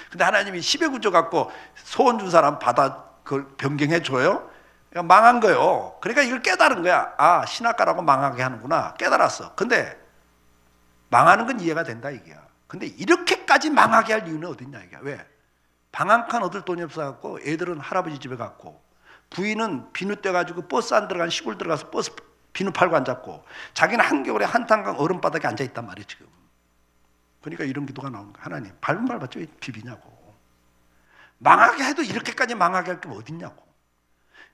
[SPEAKER 3] 근데 하나님이 10의 구조 갖고 소원 준 사람 그걸 변경해 줘요? 그러니까 망한 거예요. 그러니까 이걸 깨달은 거야. 아, 신학가라고 망하게 하는구나. 깨달았어. 근데 망하는 건 이해가 된다 이게야. 근데 이렇게까지 망하게 할 이유는 어딨냐 이게. 왜? 방 한 칸 얻을 돈이 없어갖고 애들은 할아버지 집에 갔고, 부인은 비누 떼가지고 버스 안 들어간 시골 들어가서 버스 비누 팔고 앉았고, 자기는 한겨울에 한탄강 얼음바닥에 앉아있단 말이에요 지금. 그러니까 이런 기도가 나오는 거야. 하나님, 밟은 밟았죠 왜 비비냐고. 망하게 해도 이렇게까지 망하게 할 게 어딨냐고.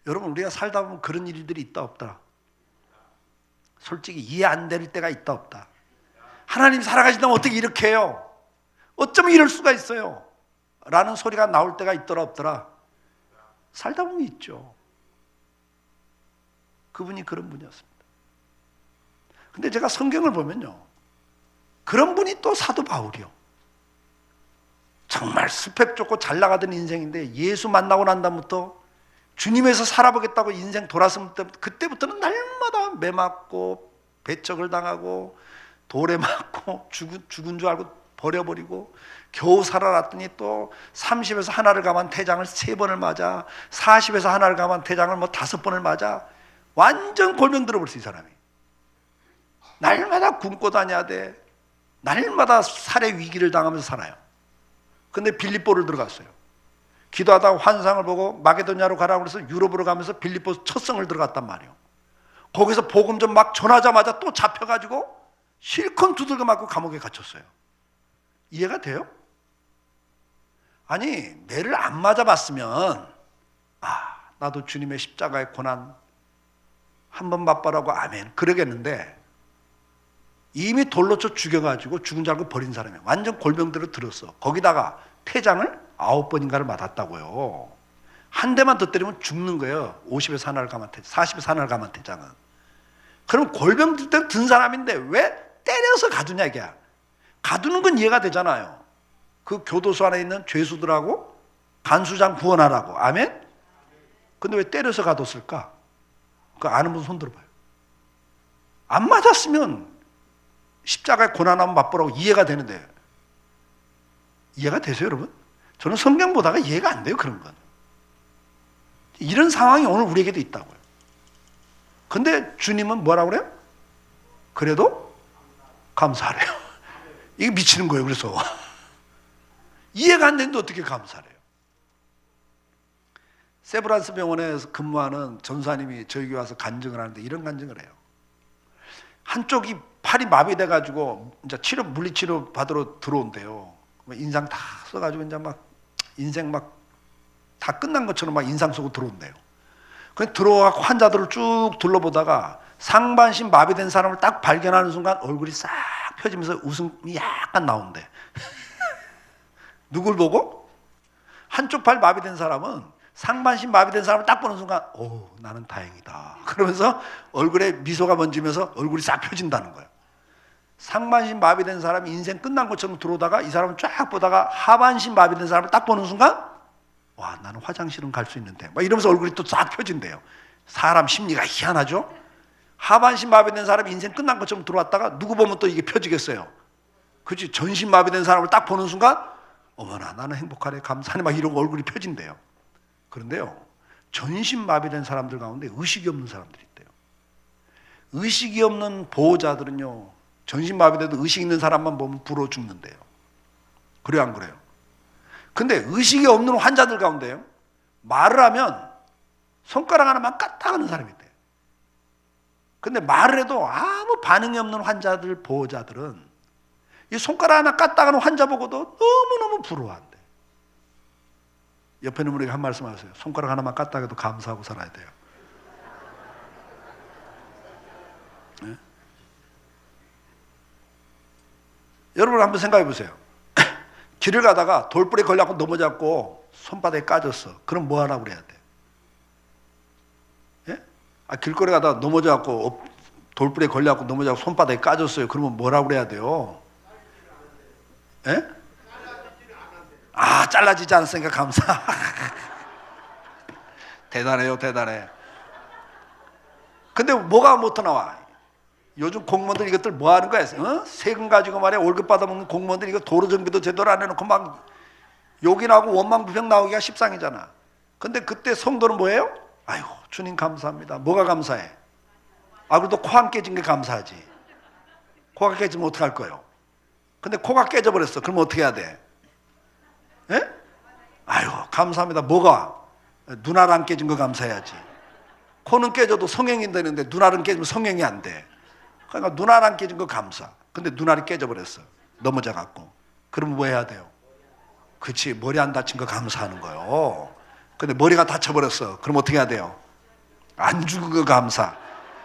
[SPEAKER 3] 여러분, 우리가 살다 보면 그런 일들이 있다 없다? 솔직히 이해 안 될 때가 있다 없다? 하나님 살아가시다면 어떻게 이렇게 해요? 어쩌면 이럴 수가 있어요? 라는 소리가 나올 때가 있더라 없더라? 살다 보면 있죠. 그분이 그런 분이었습니다. 근데 제가 성경을 보면요, 그런 분이 또 사도 바울이요. 정말 스펙 좋고 잘 나가던 인생인데 예수 만나고 난 다음부터 주님에서 살아보겠다고 인생 돌아섰을 때, 그때부터는 날마다 매 맞고 배척을 당하고 돌에 맞고 죽은 줄 알고 버려버리고, 겨우 살아났더니 또 30에서 하나를 가면 퇴장을 3번을 맞아, 40에서 하나를 가면 퇴장을 뭐 5번을 맞아. 완전 골병 들어버렸어 이 사람이. 날마다 굶고 다녀야 돼. 날마다 살해 위기를 당하면서 살아요. 근데 빌립보를 들어갔어요. 기도하다가 환상을 보고 마게도냐로 가라고 해서 유럽으로 가면서 빌립보 첫 성을 들어갔단 말이에요. 거기서 복음 좀 막 전하자마자 또 잡혀가지고 실컷 두들겨 맞고 감옥에 갇혔어요. 이해가 돼요? 아니, 매를 안 맞아봤으면 나도 주님의 십자가의 고난 한번 맛보라고 아멘 그러겠는데, 이미 돌로 쳐 죽여가지고 죽은 줄 알고 버린 사람이에요. 완전 골병들을 들었어. 거기다가 퇴장을 9번인가를 맞았다고요. 한 대만 더 때리면 죽는 거예요. 50에서 하나를 가면 퇴장, 40에서 하나를 가면 퇴장은. 그럼 골병 든 사람인데 왜 때려서 가두냐 이게. 가두는 건 이해가 되잖아요. 그 교도소 안에 있는 죄수들하고 간수장 구원하라고. 아멘? 근데 왜 때려서 가뒀을까? 그거 아는 분 손 들어봐요. 안 맞았으면 십자가의 고난 한번 맛보라고 이해가 되는데, 이해가 되세요 여러분? 저는 성경 보다가 이해가 안 돼요 그런 건. 이런 상황이 오늘 우리에게도 있다고요. 근데 주님은 뭐라고 그래요? 그래도 감사하래요. 이게 미치는 거예요. 그래서 이해가 안 되는데 어떻게 감사해요? 세브란스 병원에서 근무하는 전사님이 저희 교회 와서 간증을 하는데 이런 간증을 해요. 한쪽이 팔이 마비돼가지고 이제 물리치료 받으러 들어온대요. 인상 다 써가지고 이제 막 인생 막 다 끝난 것처럼 막 인상 쓰고 들어온대요. 그냥 들어와서 환자들을 쭉 둘러보다가 상반신 마비된 사람을 딱 발견하는 순간 얼굴이 싹 펴지면서 웃음이 약간 나온대. 누굴 보고? 한쪽 팔 마비된 사람은 상반신 마비된 사람을 딱 보는 순간 오, 나는 다행이다. 그러면서 얼굴에 미소가 번지면서 얼굴이 싹 펴진다는 거예요. 상반신 마비된 사람이 인생 끝난 것처럼 들어오다가 이 사람을 쫙 보다가 하반신 마비된 사람을 딱 보는 순간 와, 나는 화장실은 갈 수 있는데 막 이러면서 얼굴이 또 싹 펴진대요. 사람 심리가 희한하죠. 하반신 마비된 사람이 인생 끝난 것처럼 들어왔다가 누구 보면 또 이게 펴지겠어요. 그렇지. 전신 마비된 사람을 딱 보는 순간 어머나 나는 행복하네 감사하네 막 이러고 얼굴이 펴진대요. 그런데요, 전신 마비된 사람들 가운데 의식이 없는 사람들이 있대요. 의식이 없는 보호자들은요, 전신 마비돼도 의식 있는 사람만 보면 부러워 죽는데요. 그래요, 안 그래요? 근데 의식이 없는 환자들 가운데요, 말을 하면 손가락 하나만 까딱하는 사람이 있대요. 근데 말을 해도 아무 반응이 없는 환자들, 보호자들은 이 손가락 하나 까딱하는 환자 보고도 너무너무 부러워한대. 옆에 있는 분에게 한 말씀 하세요. 손가락 하나만 까딱해도 감사하고 살아야 돼요. 네? 여러분 한번 생각해 보세요. 길을 가다가 돌불에 걸려갖고 넘어졌고 손바닥에 까졌어. 그럼 뭐 하라고 그래야 돼? 예? 길거리 가다가 넘어져갖고 돌불에 걸려갖고 넘어져갖고 손바닥에 까졌어요. 그러면 뭐라고 그래야 돼요? 예? 잘라지지 않았으니까 감사. 대단해요, 대단해. 근데 뭐가 못 나와? 요즘 공무원들 이것들 뭐 하는 거야? 세금 가지고 말이야 월급 받아먹는 공무원들 이거 도로 정비도 제대로 안 해놓고 막 욕이 나고 원망부평 나오기가 십상이잖아. 근데 그때 성도는 뭐예요? 아이고 주님 감사합니다. 뭐가 감사해? 그래도 코 안 깨진 게 감사하지. 코가 깨지면 어떡할 거예요? 근데 코가 깨져버렸어. 그럼 어떻게 해야 돼? 예? 아이고 감사합니다. 뭐가? 눈알 안 깨진 거 감사해야지. 코는 깨져도 성형이 되는데 눈알은 깨지면 성형이 안 돼. 그러니까 눈알 안 깨진 거 감사. 근데 눈알이 깨져버렸어. 넘어져갖고. 그럼 뭐 해야 돼요? 그치, 머리 안 다친 거 감사하는 거요. 근데 머리가 다쳐버렸어. 그럼 어떻게 해야 돼요? 안 죽은 거 감사.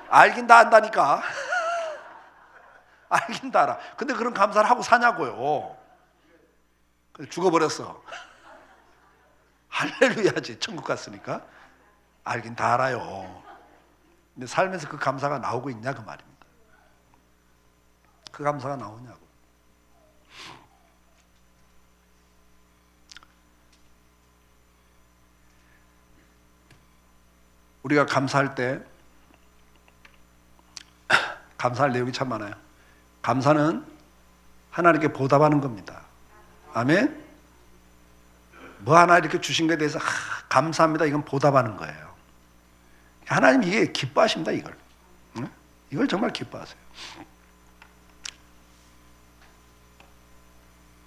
[SPEAKER 3] 알긴 다 안다니까. 알긴 다 알아. 근데 그런 감사를 하고 사냐고요. 죽어버렸어. 할렐루야지. 천국 갔으니까. 알긴 다 알아요. 근데 삶에서 그 감사가 나오고 있냐 그 말입니다. 그 감사가 나오냐고. 우리가 감사할 때 감사할 내용이 참 많아요. 감사는 하나님께 보답하는 겁니다. 아멘. 뭐 하나 이렇게 주신 것에 대해서 감사합니다. 이건 보답하는 거예요. 하나님 이게 기뻐하십니다. 이걸. 이걸 정말 기뻐하세요.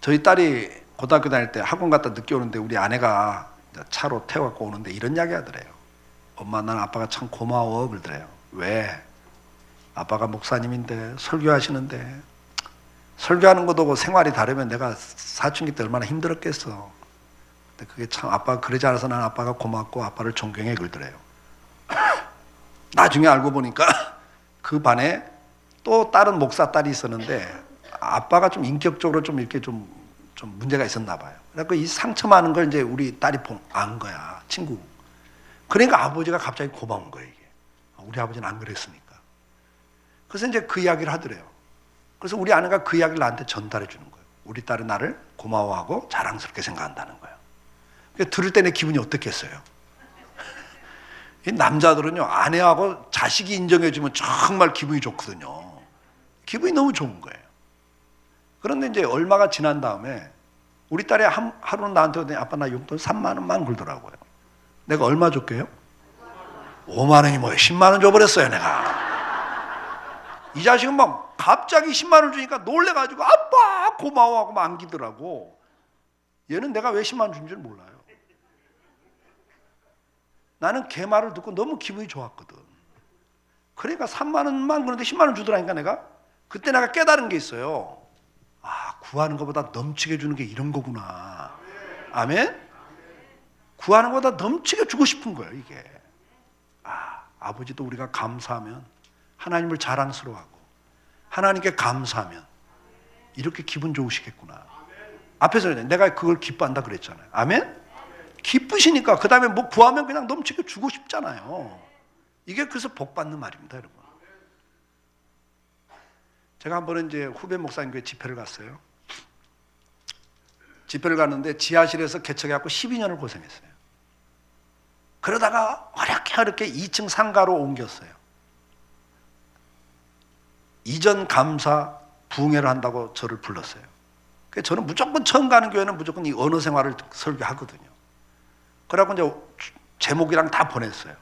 [SPEAKER 3] 저희 딸이 고등학교 다닐 때 학원 갔다 늦게 오는데 우리 아내가 차로 태워갖고 오는데 이런 이야기 하더래요. 엄마 난 아빠가 참 고마워 그러더래요. 왜? 아빠가 목사님인데 설교하시는데 설교하는 것도 생활이 다르면 내가 사춘기 때 얼마나 힘들었겠어. 근데 그게 참 아빠가 그러지 않아서 난 아빠가 고맙고 아빠를 존경해 그러더래요. 나중에 알고 보니까 그 반에 또 다른 목사 딸이 있었는데 아빠가 좀 인격적으로 좀 이렇게 좀 문제가 있었나 봐요. 그래서 이 상처 많은 걸 이제 우리 딸이 안 거야, 친구. 그러니까 아버지가 갑자기 고마운 거예요, 이게. 우리 아버지는 안 그랬으니까. 그래서 이제 그 이야기를 하더래요. 그래서 우리 아내가 그 이야기를 나한테 전달해 주는 거예요. 우리 딸은 나를 고마워하고 자랑스럽게 생각한다는 거예요. 그러니까 들을 때 내 기분이 어떻겠어요? 이 남자들은요, 아내하고 자식이 인정해주면 정말 기분이 좋거든요. 기분이 너무 좋은 거예요. 그런데 이제 얼마가 지난 다음에 우리 딸이 하루는 나한테 오더니 아빠 나 용돈 3만 원만 굴더라고요. 내가 얼마 줬게요? 5만 원이 뭐예요? 10만 원 줘버렸어요 내가. 이 자식은 막 갑자기 10만 원 주니까 놀래가지고 아빠 고마워하고 막 안기더라고. 얘는 내가 왜 10만 원 준 줄 몰라요. 나는 걔 말을 듣고 너무 기분이 좋았거든. 그러니까 3만 원만 그런데 10만 원 주더라니까 내가. 그때 내가 깨달은 게 있어요. 구하는 것보다 넘치게 주는 게 이런 거구나. 아멘? 구하는 것보다 넘치게 주고 싶은 거예요 이게. 아버지도 우리가 감사하면 하나님을 자랑스러워하고 하나님께 감사하면 이렇게 기분 좋으시겠구나. 앞에서 내가 그걸 기뻐한다 그랬잖아요. 아멘? 기쁘시니까 그 다음에 뭐 구하면 그냥 넘치게 주고 싶잖아요. 이게 그래서 복 받는 말입니다, 여러분. 제가 한 번은 이제 후배 목사님 교회 집회를 갔어요. 집회를 갔는데 지하실에서 개척해갖고 12년을 고생했어요. 그러다가 어렵게 2층 상가로 옮겼어요. 이전 감사 부흥회를 한다고 저를 불렀어요. 그래서 저는 무조건 처음 가는 교회는 무조건 이 언어 생활을 설교하거든요. 그래갖고 이제 제목이랑 다 보냈어요.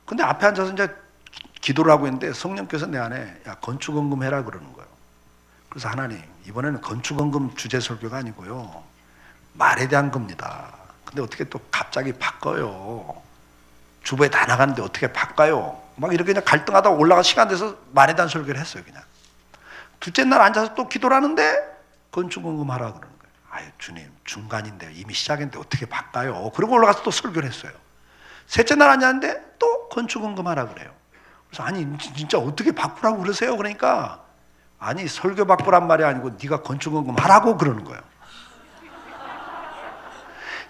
[SPEAKER 3] 근데 앞에 앉아서 이제 기도를 하고 있는데 성령께서 내 안에 야 건축원금 해라 그러는 거예요. 그래서 하나님 이번에는 건축원금 주제 설교가 아니고요 말에 대한 겁니다. 근데 어떻게 또 갑자기 바꿔요. 주부에 다 나갔는데 어떻게 바꿔요. 막 이렇게 그냥 갈등하다가 올라가 시간 돼서 말에 대한 설교를 했어요. 그냥 둘째 날 앉아서 또 기도를 하는데 건축원금 하라 그러는 거예요. 아유 주님 중간인데요 이미 시작인데 어떻게 바꿔요. 그리고 올라가서 또 설교를 했어요. 셋째 날 앉았는데 또 건축원금 하라 그래요. 그래서 아니 진짜 어떻게 바꾸라고 그러세요. 그러니까 아니 설교 바꾸란 말이 아니고 네가 건축원금 하라고 그러는 거예요.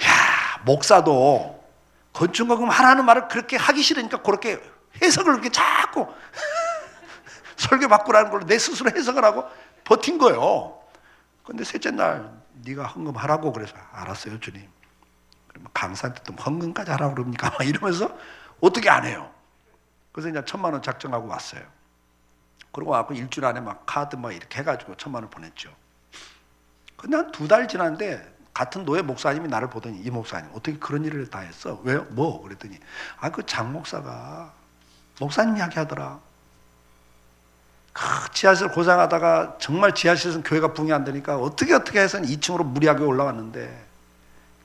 [SPEAKER 3] 야 목사도 건축원금 하라는 말을 그렇게 하기 싫으니까 그렇게 해석을 그렇게 자꾸 설교 바꾸라는 걸로 내 스스로 해석을 하고 버틴 거예요. 근데 셋째 날 네가 헌금하라고 그래서 알았어요 주님. 그러면 강사한테 또 헌금까지 하라고 그럽니까? 막 이러면서 어떻게 안 해요. 그래서 이제 1,000만 원 작정하고 왔어요. 그러고 와서 일주일 안에 막 카드 막 이렇게 해가지고 1,000만 원 보냈죠. 근데 한 2달 지났는데 같은 노예 목사님이 나를 보더니 이 목사님 어떻게 그런 일을 다 했어? 왜요? 뭐? 그랬더니 아 그 장 목사가 목사님 이야기 하더라. 지하실 고생하다가 정말 지하실에서는 교회가 붕이 안 되니까 어떻게 해서 2층으로 무리하게 올라왔는데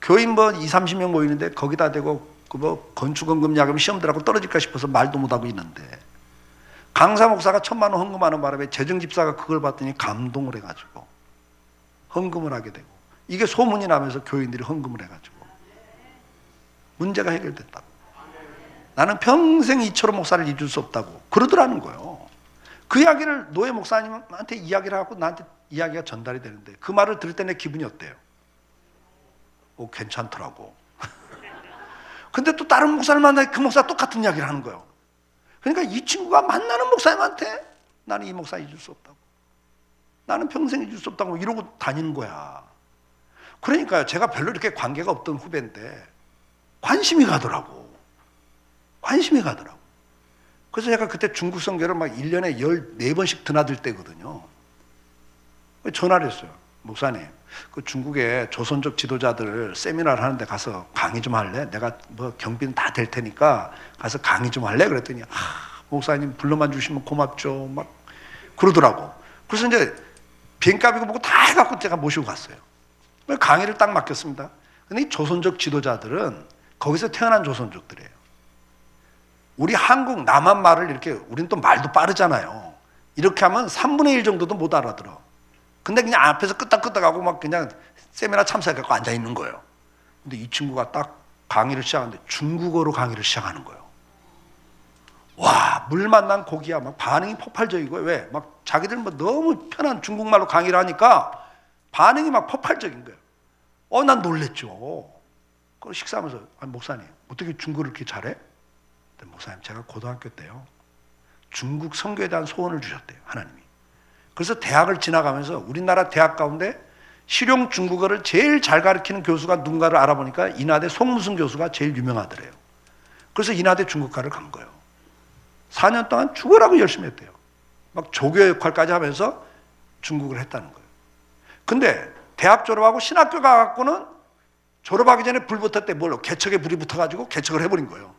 [SPEAKER 3] 교인 뭐 20-30명 모이는데 거기다 대고 그 뭐 건축원금 야금 시험 들어가고 떨어질까 싶어서 말도 못하고 있는데 강사 목사가 1,000만 원 헌금하는 바람에 재정집사가 그걸 봤더니 감동을 해가지고 헌금을 하게 되고 이게 소문이 나면서 교인들이 헌금을 해가지고 문제가 해결됐다고. 나는 평생 이철호 목사를 잊을 수 없다고 그러더라는 거예요. 그 이야기를 노예 목사님한테 이야기를 하고 나한테 이야기가 전달이 되는데 그 말을 들을 때 내 기분이 어때요? 괜찮더라고. 근데 또 다른 목사를 만나니 그 목사가 똑같은 이야기를 하는 거예요. 그러니까 이 친구가 만나는 목사님한테 나는 이 목사 잊을 수 없다고. 나는 평생 잊을 수 없다고 이러고 다니는 거야. 그러니까요. 제가 별로 이렇게 관계가 없던 후배인데 관심이 가더라고. 관심이 가더라고. 그래서 제가 그때 중국 선교를 막 1년에 14번씩 드나들 때거든요. 전화를 했어요. 목사님, 그 중국에 조선족 지도자들 세미나를 하는데 가서 강의 좀 할래? 내가 뭐 경비는 다 될 테니까 가서 강의 좀 할래? 그랬더니 목사님 불러만 주시면 고맙죠. 막 그러더라고. 그래서 이제 비행값이고 뭐고 다 해갖고 제가 모시고 갔어요. 강의를 딱 맡겼습니다. 근데 이 조선족 지도자들은 거기서 태어난 조선족들이에요. 우리 한국 남한 말을 이렇게 우리는 또 말도 빠르잖아요. 이렇게 하면 3분의 1 정도도 못 알아들어. 근데 그냥 앞에서 끄덕끄덕하고 막 그냥 세미나 참석해갖고 앉아 있는 거예요. 근데 이 친구가 딱 강의를 시작하는데 중국어로 강의를 시작하는 거예요. 와, 물 만난 고기야. 막 반응이 폭발적이고 왜? 막 자기들 뭐 너무 편한 중국말로 강의를 하니까 반응이 막 폭발적인 거예요. 난 놀랬죠. 그리고 식사하면서 목사님 어떻게 중국어를 이렇게 잘해? 목사님 제가 고등학교 때요 중국 선교에 대한 소원을 주셨대요. 하나님이. 그래서 대학을 지나가면서 우리나라 대학 가운데 실용 중국어를 제일 잘 가르치는 교수가 누군가를 알아보니까 인하대 송무승 교수가 제일 유명하더래요. 그래서 인하대 중국과를 간 거예요. 4년 동안 죽으라고 열심히 했대요. 막 조교 역할까지 하면서 중국을 했다는 거예요. 근데 대학 졸업하고 신학교 가갖고는 졸업하기 전에 불 붙었대. 뭘로? 개척에 불이 붙어가지고 개척을 해버린 거예요.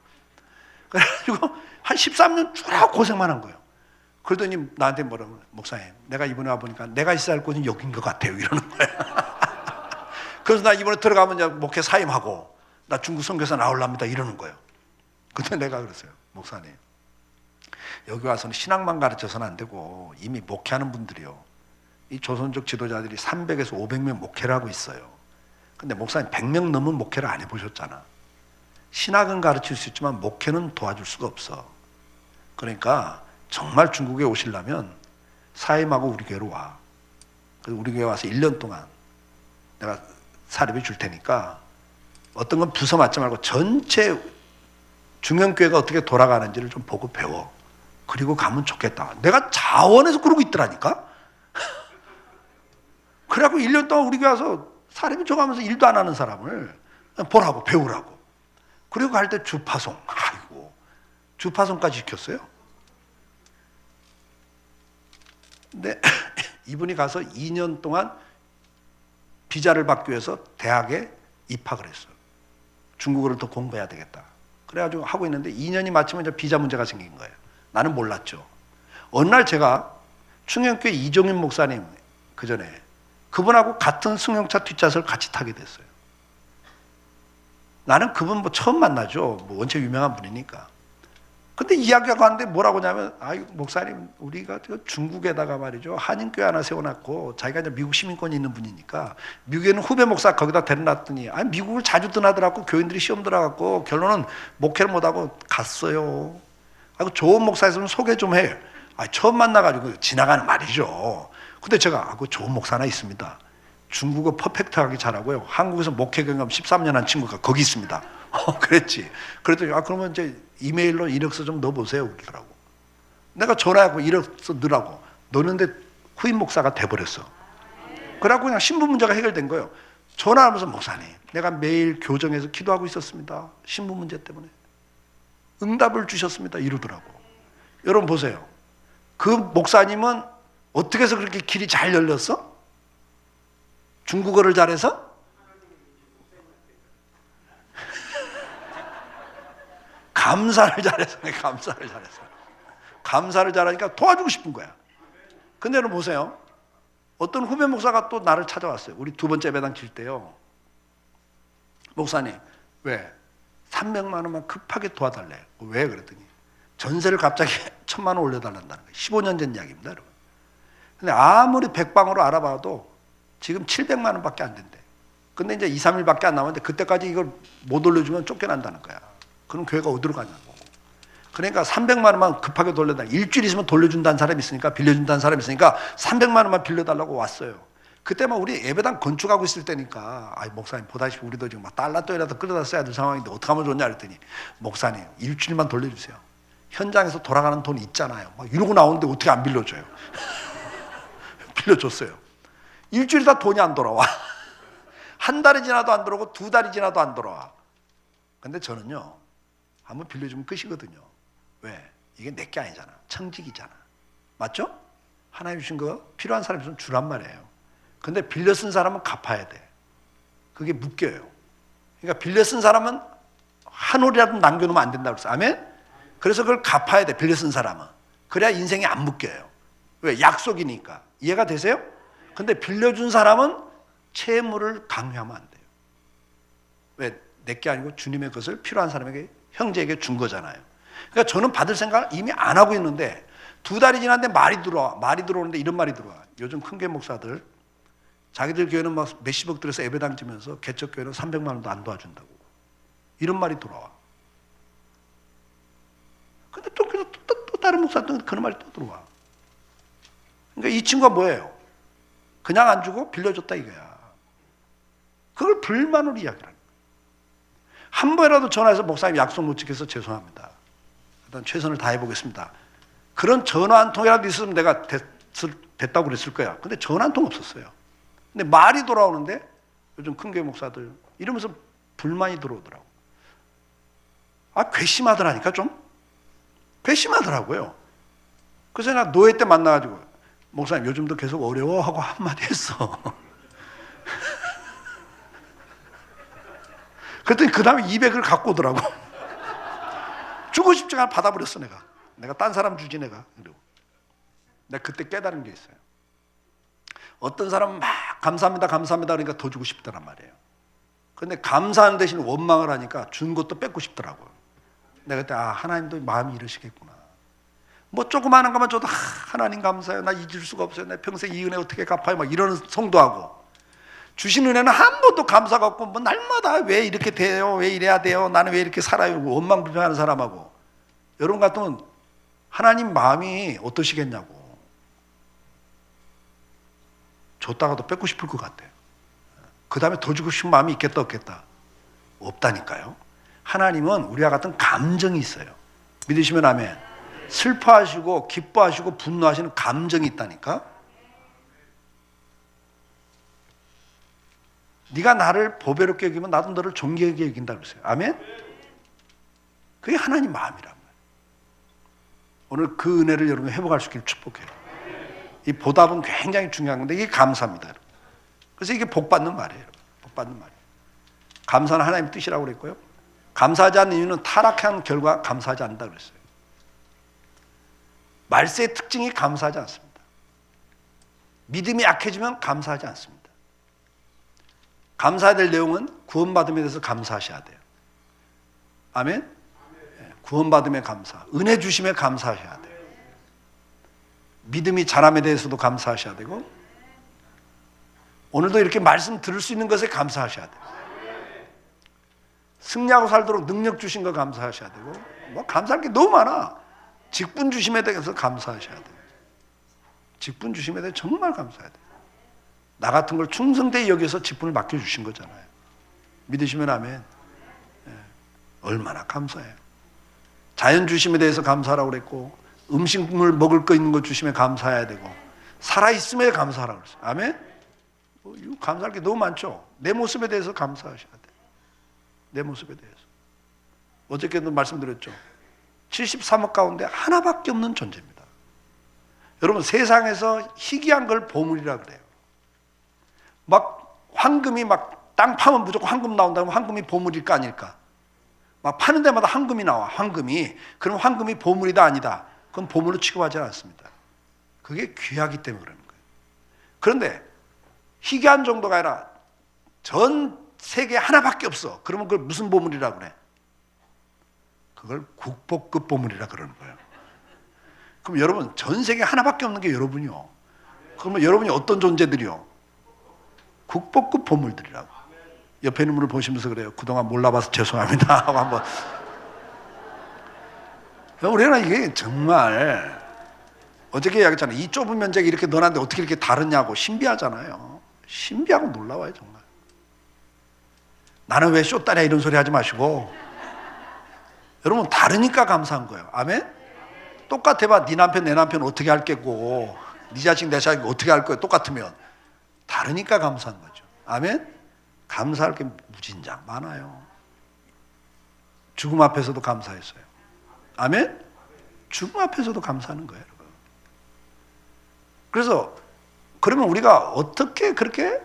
[SPEAKER 3] 그래가지고 한 13년 쭉 고생만 한 거예요. 그러더니 나한테 뭐라고 목사님 내가 이번에 와보니까 내가 있어야 할 곳은 여긴 것 같아요 이러는 거예요. 그래서 나 이번에 들어가면 이제 목회 사임하고 나 중국 선교사 나올랍니다 이러는 거예요. 근데 내가 그랬어요. 목사님 여기 와서는 신학만 가르쳐서는 안 되고 이미 목회하는 분들이요 이 조선족 지도자들이 300에서 500명 목회를 하고 있어요. 근데 목사님 100명 넘은 목회를 안 해보셨잖아. 신학은 가르칠 수 있지만 목회는 도와줄 수가 없어. 그러니까 정말 중국에 오시려면 사임하고 우리 교회로 와. 그래서 우리 교회 와서 1년 동안 내가 사립비 줄 테니까 어떤 건 부서 맞지 말고 전체 중형교회가 어떻게 돌아가는지를 좀 보고 배워. 그리고 가면 좋겠다. 내가 자원해서 그러고 있더라니까. 그래갖고 1년 동안 우리 교회 와서 사립비 줘가면서 일도 안 하는 사람을 보라고, 배우라고. 그리고 갈 때 주파송. 아이고, 주파송까지 시켰어요. 근데 이분이 가서 2년 동안 비자를 받기 위해서 대학에 입학을 했어요. 중국어를 더 공부해야 되겠다. 그래가지고 하고 있는데 2년이 마치면 이제 비자 문제가 생긴 거예요. 나는 몰랐죠. 어느 날 제가 충영교회 이종인 목사님 그 전에 그분하고 같은 승용차 뒷좌석을 같이 타게 됐어요. 나는 그분 뭐 처음 만나죠. 뭐 원체 유명한 분이니까. 근데 이야기가 하는데 뭐라고 하냐면, 아유, 목사님, 우리가 중국에다가 말이죠. 한인교회 하나 세워놨고, 자기가 이제 미국 시민권이 있는 분이니까, 미국에는 후배 목사 거기다 데려놨더니, 아니, 미국을 자주 떠나더라고. 교인들이 시험 들어갔고, 결론은 목회를 못하고 갔어요. 아이고, 좋은 목사 있으면 소개 좀 해요. 아, 처음 만나가지고 지나가는 말이죠. 근데 제가, 아, 그 좋은 목사 하나 있습니다. 중국어 퍼펙트하게 잘하고요. 한국에서 목회 경험 13년 한 친구가 거기 있습니다. 그랬지. 그랬더니, 아, 그러면 이제 이메일로 이력서 좀 넣어보세요. 그러더라고. 내가 전화하고 이력서 넣으라고. 넣는데 후임 목사가 돼버렸어. 그래갖고 그냥 신분 문제가 해결된 거예요. 전화하면서, 목사님, 내가 매일 교정에서 기도하고 있었습니다. 신분 문제 때문에. 응답을 주셨습니다. 이러더라고. 여러분 보세요. 그 목사님은 어떻게 해서 그렇게 길이 잘 열렸어? 중국어를 잘해서? 감사를 잘해서. 감사를 잘해서. 감사를 잘하니까 도와주고 싶은 거야. 근데 여러분 보세요. 어떤 후배 목사가 또 나를 찾아왔어요. 우리 두 번째 배당 칠 때요. 목사님, 왜? 300만 원만 급하게 도와달래. 왜? 그랬더니 전세를 갑자기 1000만 원 올려달란다는 거예요. 15년 전 이야기입니다, 여러분. 근데 아무리 백방으로 알아봐도 지금 700만 원밖에 안 된대. 근데 이제 2, 3일밖에 안 남았는데 그때까지 이걸 못 올려주면 쫓겨난다는 거야. 그럼 교회가 어디로 가냐고. 그러니까 300만 원만 급하게 돌려달라. 일주일 있으면 돌려준다는 사람이 있으니까, 빌려준다는 사람이 있으니까 300만 원만 빌려달라고 왔어요. 그때만 우리 예배당 건축하고 있을 때니까, 아이, 목사님 보다시피 우리도 지금 막 달러 돈이라도 끌어다 써야 될 상황인데 어떡하면 좋냐 그랬더니, 목사님 일주일만 돌려주세요. 현장에서 돌아가는 돈 있잖아요. 막 이러고 나오는데 어떻게 안 빌려줘요. 빌려줬어요. 일주일이 다 돈이 안 돌아와. 한 달이 지나도 안 들어오고 2달이 지나도 안 돌아와. 근데 저는요, 한번 빌려주면 끝이거든요. 왜? 이게 내게 아니잖아. 청직이잖아. 맞죠? 하나님 주신 거 필요한 사람이 좀 주란 말이에요. 근데 빌려 쓴 사람은 갚아야 돼. 그게 묶여요. 그러니까 빌려 쓴 사람은 한 올이라도 남겨놓으면 안 된다고 그랬어요. 아멘? 그래서 그걸 갚아야 돼. 빌려 쓴 사람은. 그래야 인생이 안 묶여요. 왜? 약속이니까. 이해가 되세요? 근데 빌려준 사람은 채무를 강요하면 안 돼요. 왜? 내게 아니고 주님의 것을 필요한 사람에게, 형제에게 준 거잖아요. 그러니까 저는 받을 생각을 이미 안 하고 있는데 2달이 지났는데 말이 들어와. 말이 들어오는데 이런 말이 들어와. 요즘 큰교회 목사들 자기들 교회는 막 몇십억 들여서 예배당 지면서 개척교회는 300만 원도 안 도와준다고. 이런 말이 들어와. 근데 또 다른 목사들은 그런 말이 또 들어와. 그러니까 이 친구가 뭐예요? 그냥 안 주고 빌려줬다 이거야. 그걸 불만으로 이야기를 하는 거야. 한 번이라도 전화해서 목사님 약속 못 지켜서 죄송합니다. 일단 최선을 다해보겠습니다. 그런 전화 한 통이라도 있으면 내가 됐다고 그랬을 거야. 근데 전화 한 통 없었어요. 근데 말이 돌아오는데 요즘 큰교회 목사들 이러면서 불만이 들어오더라고. 아, 괘씸하더라니까 좀. 괘씸하더라고요. 그래서 내가 노예 때 만나가지고, 목사님 요즘도 계속 어려워하고 한마디 했어. 그랬더니 그 다음에 200을 갖고 오더라고. 주고 싶지가 않아. 받아버렸어 내가. 내가 딴 사람 주지 내가. 이러고. 내가 그때 깨달은 게 있어요. 어떤 사람은 막 감사합니다 감사합니다 그러니까 더 주고 싶다란 말이에요. 근데 감사하는 대신 원망을 하니까 준 것도 뺏고 싶더라고요. 내가 그때, 아, 하나님도 마음이 이러시겠구나. 뭐 조그마한 것만 줘도, 하나님 감사해요. 나 잊을 수가 없어요. 내 평생 이 은혜 어떻게 갚아요. 막 이러는 성도하고, 주신 은혜는 한 번도 감사가 없고, 뭐 날마다 왜 이렇게 돼요, 왜 이래야 돼요, 나는 왜 이렇게 살아요, 원망 불평하는 사람하고, 여러분 같으면 하나님 마음이 어떠시겠냐고. 줬다가도 뺏고 싶을 것 같아요. 그 다음에 더 주고 싶은 마음이 있겠다 없겠다? 없다니까요. 하나님은 우리와 같은 감정이 있어요. 믿으시면 아멘. 슬퍼하시고 기뻐하시고 분노하시는 감정이 있다니까. 네가 나를 보배롭게 여기면 나도 너를 존귀하게 여긴다 그랬어요. 아멘. 그게 하나님 마음이란 말이에요. 오늘 그 은혜를 여러분 회복할 수 있기를 축복해요. 이 보답은 굉장히 중요한 건데 이게 감사입니다. 여러분. 그래서 이게 복 받는 말이에요. 여러분. 복 받는 말이에요. 감사는 하나님의 뜻이라고 그랬고요. 감사하지 않는 이유는 타락한 결과 감사하지 않는다 그랬어요. 말세의 특징이 감사하지 않습니다. 믿음이 약해지면 감사하지 않습니다. 감사해야 될 내용은 구원받음에 대해서 감사하셔야 돼요. 아멘? 구원받음에 감사, 은혜 주심에 감사하셔야 돼요. 믿음이 자람에 대해서도 감사하셔야 되고, 오늘도 이렇게 말씀 들을 수 있는 것에 감사하셔야 돼요. 승리하고 살도록 능력 주신 거 감사하셔야 되고, 뭐 감사할 게 너무 많아. 직분 주심에 대해서 감사하셔야 돼요. 직분 주심에 대해 정말 감사해야 돼요. 나 같은 걸 충성되이 여기서 직분을 맡겨주신 거잖아요. 믿으시면 아멘. 얼마나 감사해요. 자연 주심에 대해서 감사하라고 그랬고, 음식물 먹을 거 있는 거 주심에 감사해야 되고, 살아있음에 감사하라고 그랬어요. 아멘? 이거 감사할 게 너무 많죠. 내 모습에 대해서 감사하셔야 돼요. 내 모습에 대해서. 어저께도 말씀드렸죠. 73억 가운데 하나밖에 없는 존재입니다. 여러분, 세상에서 희귀한 걸 보물이라 그래요. 막 황금이 막 땅 파면 무조건 황금 나온다면 황금이 보물일까 아닐까? 막 파는 데마다 황금이 나와. 황금이. 그럼 황금이 보물이다 아니다? 그건 보물로 취급하지 않습니다. 그게 귀하기 때문에 그러는 거예요. 그런데 희귀한 정도가 아니라 전 세계에 하나밖에 없어. 그러면 그걸 무슨 보물이라고 그래? 그걸 국보급 보물이라 그러는 거예요. 그럼 여러분, 전 세계에 하나밖에 없는 게 여러분이요. 그러면 여러분이 어떤 존재들이요? 국보급 보물들이라고. 옆에 있는 분을 보시면서 그래요. 그동안 몰라봐서 죄송합니다 하고 한번. 우리는 이게 정말 어저께 이야기했잖아요. 이 좁은 면적이 이렇게 넣어놨는데 어떻게 이렇게 다르냐고. 신비하잖아요. 신비하고 놀라워요 정말. 나는 왜 쇼따냐 이런 소리 하지 마시고, 여러분 다르니까 감사한 거예요. 아멘? 똑같아봐. 네 남편 내 남편 어떻게 할겠고, 네 자식 내 자식 어떻게 할 거예요. 똑같으면. 다르니까 감사한 거죠. 아멘? 감사할 게 무진장 많아요. 죽음 앞에서도 감사했어요. 아멘? 죽음 앞에서도 감사하는 거예요, 여러분. 그래서 그러면 우리가 어떻게 그렇게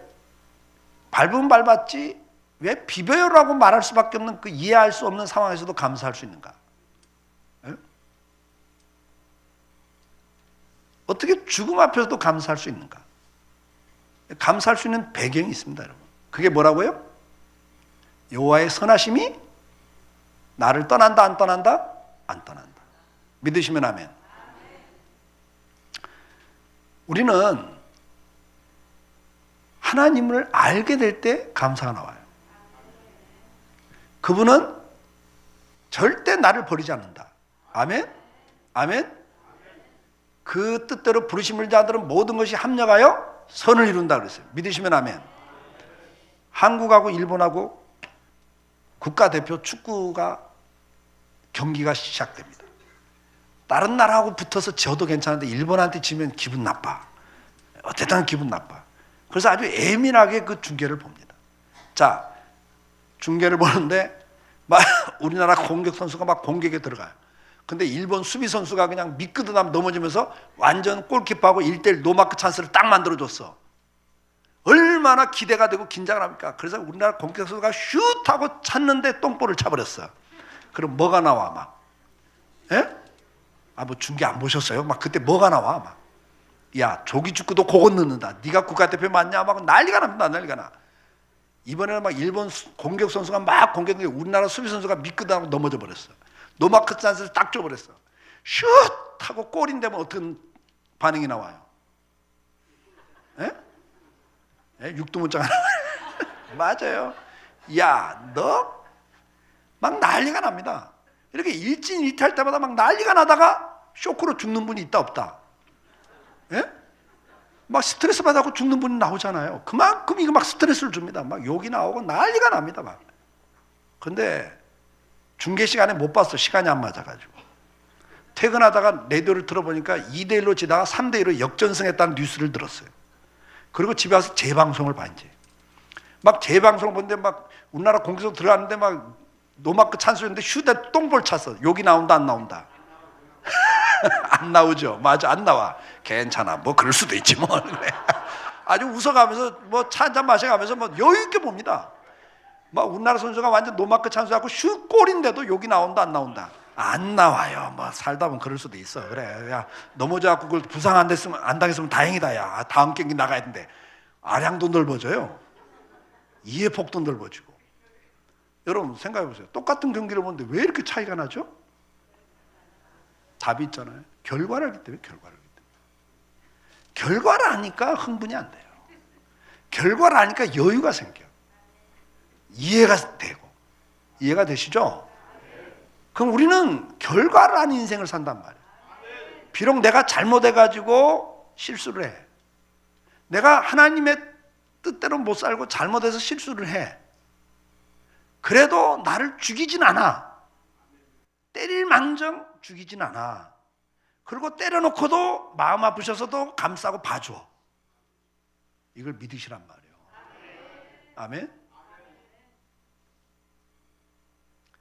[SPEAKER 3] 밟으면 밟았지 왜 비벼요라고 말할 수밖에 없는 그 이해할 수 없는 상황에서도 감사할 수 있는가? 에? 어떻게 죽음 앞에서도 감사할 수 있는가? 감사할 수 있는 배경이 있습니다, 여러분. 그게 뭐라고요? 여호와의 선하심이 나를 떠난다 안 떠난다? 안 떠난다. 믿으시면 아멘. 우리는 하나님을 알게 될 때 감사가 나와요. 그분은 절대 나를 버리지 않는다. 아멘? 아멘? 그 뜻대로 부르심을 자들은 모든 것이 합력하여 선을 이룬다 그랬어요. 믿으시면 아멘. 한국하고 일본하고 국가대표 축구가 경기가 시작됩니다. 다른 나라하고 붙어서 져도 괜찮은데 일본한테 지면 기분 나빠. 어쨌든 기분 나빠. 그래서 아주 예민하게 그 중계를 봅니다. 자, 중계를 보는데 막 우리나라 공격 선수가 막 공격에 들어가요. 근데 일본 수비 선수가 그냥 미끄덩 넘어지면서 완전 골키퍼하고 1대1 노마크 찬스를 딱 만들어줬어. 얼마나 기대가 되고 긴장을 합니까? 그래서 우리나라 공격 선수가 슛하고 찼는데 똥볼을 차버렸어. 그럼 뭐가 나와 막? 예? 뭐 중계 안 보셨어요? 막 그때 뭐가 나와 막? 야, 조기 축구도 그거 넣는다. 네가 국가대표 맞냐? 막 난리가 납니다. 난리가 나. 이번에는 막 일본 공격 선수가 막 공격했는데 우리나라 수비 선수가 미끄덩하고 넘어져 버렸어. 노마크 찬스를 딱 줘버렸어. 슛 하고 골인데 뭐 어떤 반응이 나와요? 예? 예? 육두문자가 맞아요. 야, 너 막 난리가 납니다. 이렇게 일진일퇴할 때마다 막 난리가 나다가 쇼크로 죽는 분이 있다 없다? 예? 막 스트레스 받아서 죽는 분이 나오잖아요. 그만큼 이거 막 스트레스를 줍니다. 막 욕이 나오고 난리가 납니다. 막. 근데 중계 시간에 못 봤어. 시간이 안 맞아가지고. 퇴근하다가 라디오를 들어보니까 2대1로 지다가 3대1로 역전승했다는 뉴스를 들었어요. 그리고 집에 와서 재방송을 봐, 이제. 막 재방송 보는데 막 우리나라 공개소 들어갔는데 막 노마크 찬스였는데 휴대 똥볼 찼어. 욕이 나온다, 안 나온다? 안 나오죠. 맞아, 안 나와. 괜찮아. 뭐 그럴 수도 있지 뭐. 아주 웃어가면서 뭐 차 한잔 마셔가면서 뭐 여유 있게 봅니다. 막 우리나라 선수가 완전 노마크 찬스하고 슛 골인데도 욕이 나온다, 안 나온다? 안 나와요. 뭐 살다 보면 그럴 수도 있어. 그래. 야, 넘어져갖고 그걸 부상 안 됐으면, 안 당했으면 다행이다. 야, 다음 경기 나가야 되는데. 아량도 넓어져요. 이해폭도 넓어지고. 여러분 생각해 보세요. 똑같은 경기를 보는데 왜 이렇게 차이가 나죠? 답이 있잖아요. 결과를 알기 때문에, 결과를 알기 때문에. 결과를 아니까 흥분이 안 돼요. 결과를 아니까 여유가 생겨. 이해가 되고. 이해가 되시죠? 그럼 우리는 결과를 아는 인생을 산단 말이에요. 비록 내가 잘못해가지고 실수를 해. 내가 하나님의 뜻대로 못 살고 잘못해서 실수를 해. 그래도 나를 죽이진 않아. 때릴 망정 죽이진 않아. 그리고 때려놓고도 마음 아프셔서도 감싸고 봐줘. 이걸 믿으시란 말이에요. 아멘?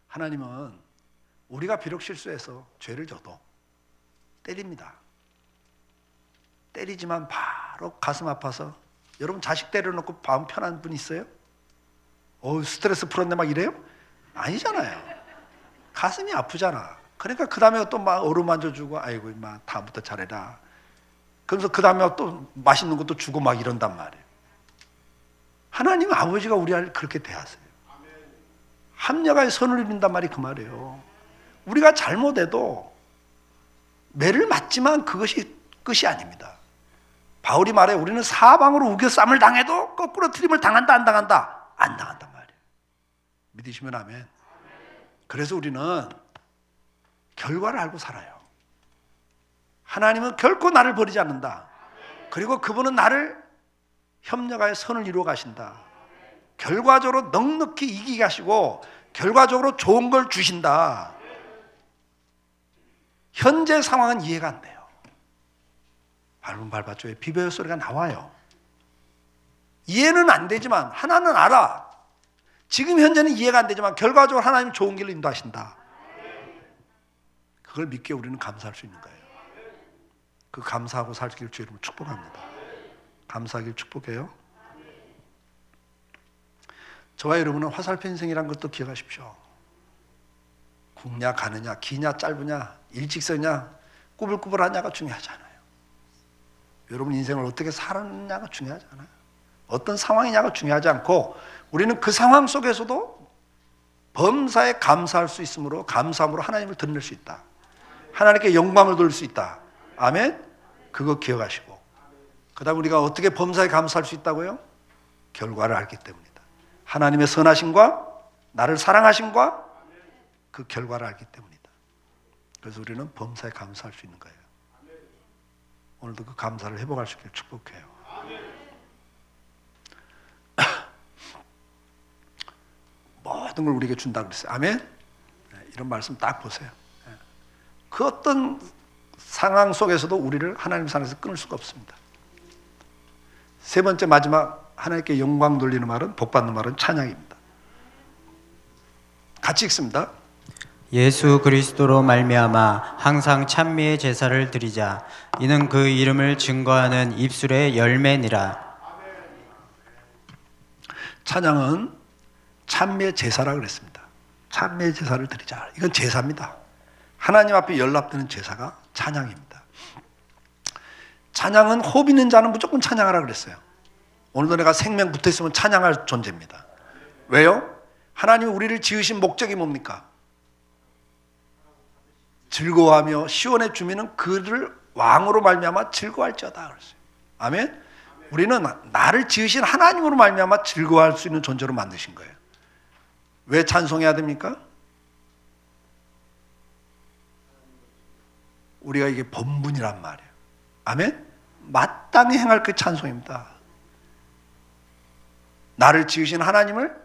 [SPEAKER 3] 하나님은 우리가 비록 실수해서 죄를 져도 때립니다. 때리지만 바로 가슴 아파서, 여러분 자식 때려놓고 마음 편한 분 있어요? 스트레스 풀었네 막 이래요? 아니잖아요. 가슴이 아프잖아. 그러니까 그 다음에 또 막 어루만져주고, 아이고 임마 다음부터 잘해라. 그러면서 그 다음에 또 맛있는 것도 주고 막 이런단 말이에요. 하나님 아버지가 우리를 그렇게 대하세요. 합력하여 선을 이룬단 말이 그 말이에요. 우리가 잘못해도 매를 맞지만 그것이 끝이 아닙니다. 바울이 말해, 우리는 사방으로 우겨쌈을 당해도 거꾸로 트림을 당한다, 안 당한다? 안 당한단 말이에요. 믿으시면 아멘. 그래서 우리는 결과를 알고 살아요. 하나님은 결코 나를 버리지 않는다. 그리고 그분은 나를 협력하여 선을 이루어 가신다. 결과적으로 넉넉히 이기게 하시고 결과적으로 좋은 걸 주신다. 현재 상황은 이해가 안 돼요. 밟은 밟았죠에 비벼요 소리가 나와요. 이해는 안 되지만 하나는 알아. 지금 현재는 이해가 안 되지만 결과적으로 하나님 좋은 길로 인도하신다. 그걸 믿게 우리는 감사할 수 있는 거예요. 그 감사하고 살길 주 이름으로 축복합니다. 감사하길 축복해요. 저와 여러분은 화살표 인생이라는 것도 기억하십시오. 굵냐 가느냐, 기냐 짧으냐, 일직선이냐 꾸불꾸불하냐가 중요하지 않아요. 여러분 인생을 어떻게 살았느냐가 중요하지 않아요. 어떤 상황이냐가 중요하지 않고 우리는 그 상황 속에서도 범사에 감사할 수 있으므로 감사함으로 하나님을 드러낼 수 있다. 하나님께 영광을 돌릴 수 있다. 아멘? 그거 기억하시고 그 다음 우리가 어떻게 범사에 감사할 수 있다고요? 결과를 알기 때문이다. 하나님의 선하심과 나를 사랑하심과 그 결과를 알기 때문이다. 그래서 우리는 범사에 감사할 수 있는 거예요. 오늘도 그 감사를 회복할 수 있기를 축복해요. 모든 걸 우리에게 준다고 그랬어요. 아멘? 이런 말씀 딱 보세요. 그 어떤 상황 속에서도 우리를 하나님 상에서 끊을 수가 없습니다. 세 번째 마지막 하나님께 영광 돌리는 말은, 복받는 말은 찬양입니다. 같이 읽습니다.
[SPEAKER 2] 예수 그리스도로 말미암아 항상 찬미의 제사를 드리자. 이는 그 이름을 증거하는 입술의 열매니라.
[SPEAKER 3] 찬양은 찬미의 제사라고 그랬습니다. 찬미의 제사를 드리자. 이건 제사입니다. 하나님 앞에 연락드는 제사가 찬양입니다. 찬양은 호흡 있는 자는 무조건 찬양하라 그랬어요. 오늘도 내가 생명 붙어 있으면 찬양할 존재입니다. 왜요? 하나님이 우리를 지으신 목적이 뭡니까? 즐거워하며 시온의 주민은 그를 왕으로 말미암아 즐거워할지어다 그랬어요. 아멘? 우리는 나를 지으신 하나님으로 말미암아 즐거워할 수 있는 존재로 만드신 거예요. 왜 찬송해야 됩니까? 우리가 이게 본분이란 말이에요. 아멘? 마땅히 행할 그 찬송입니다. 나를 지으신 하나님을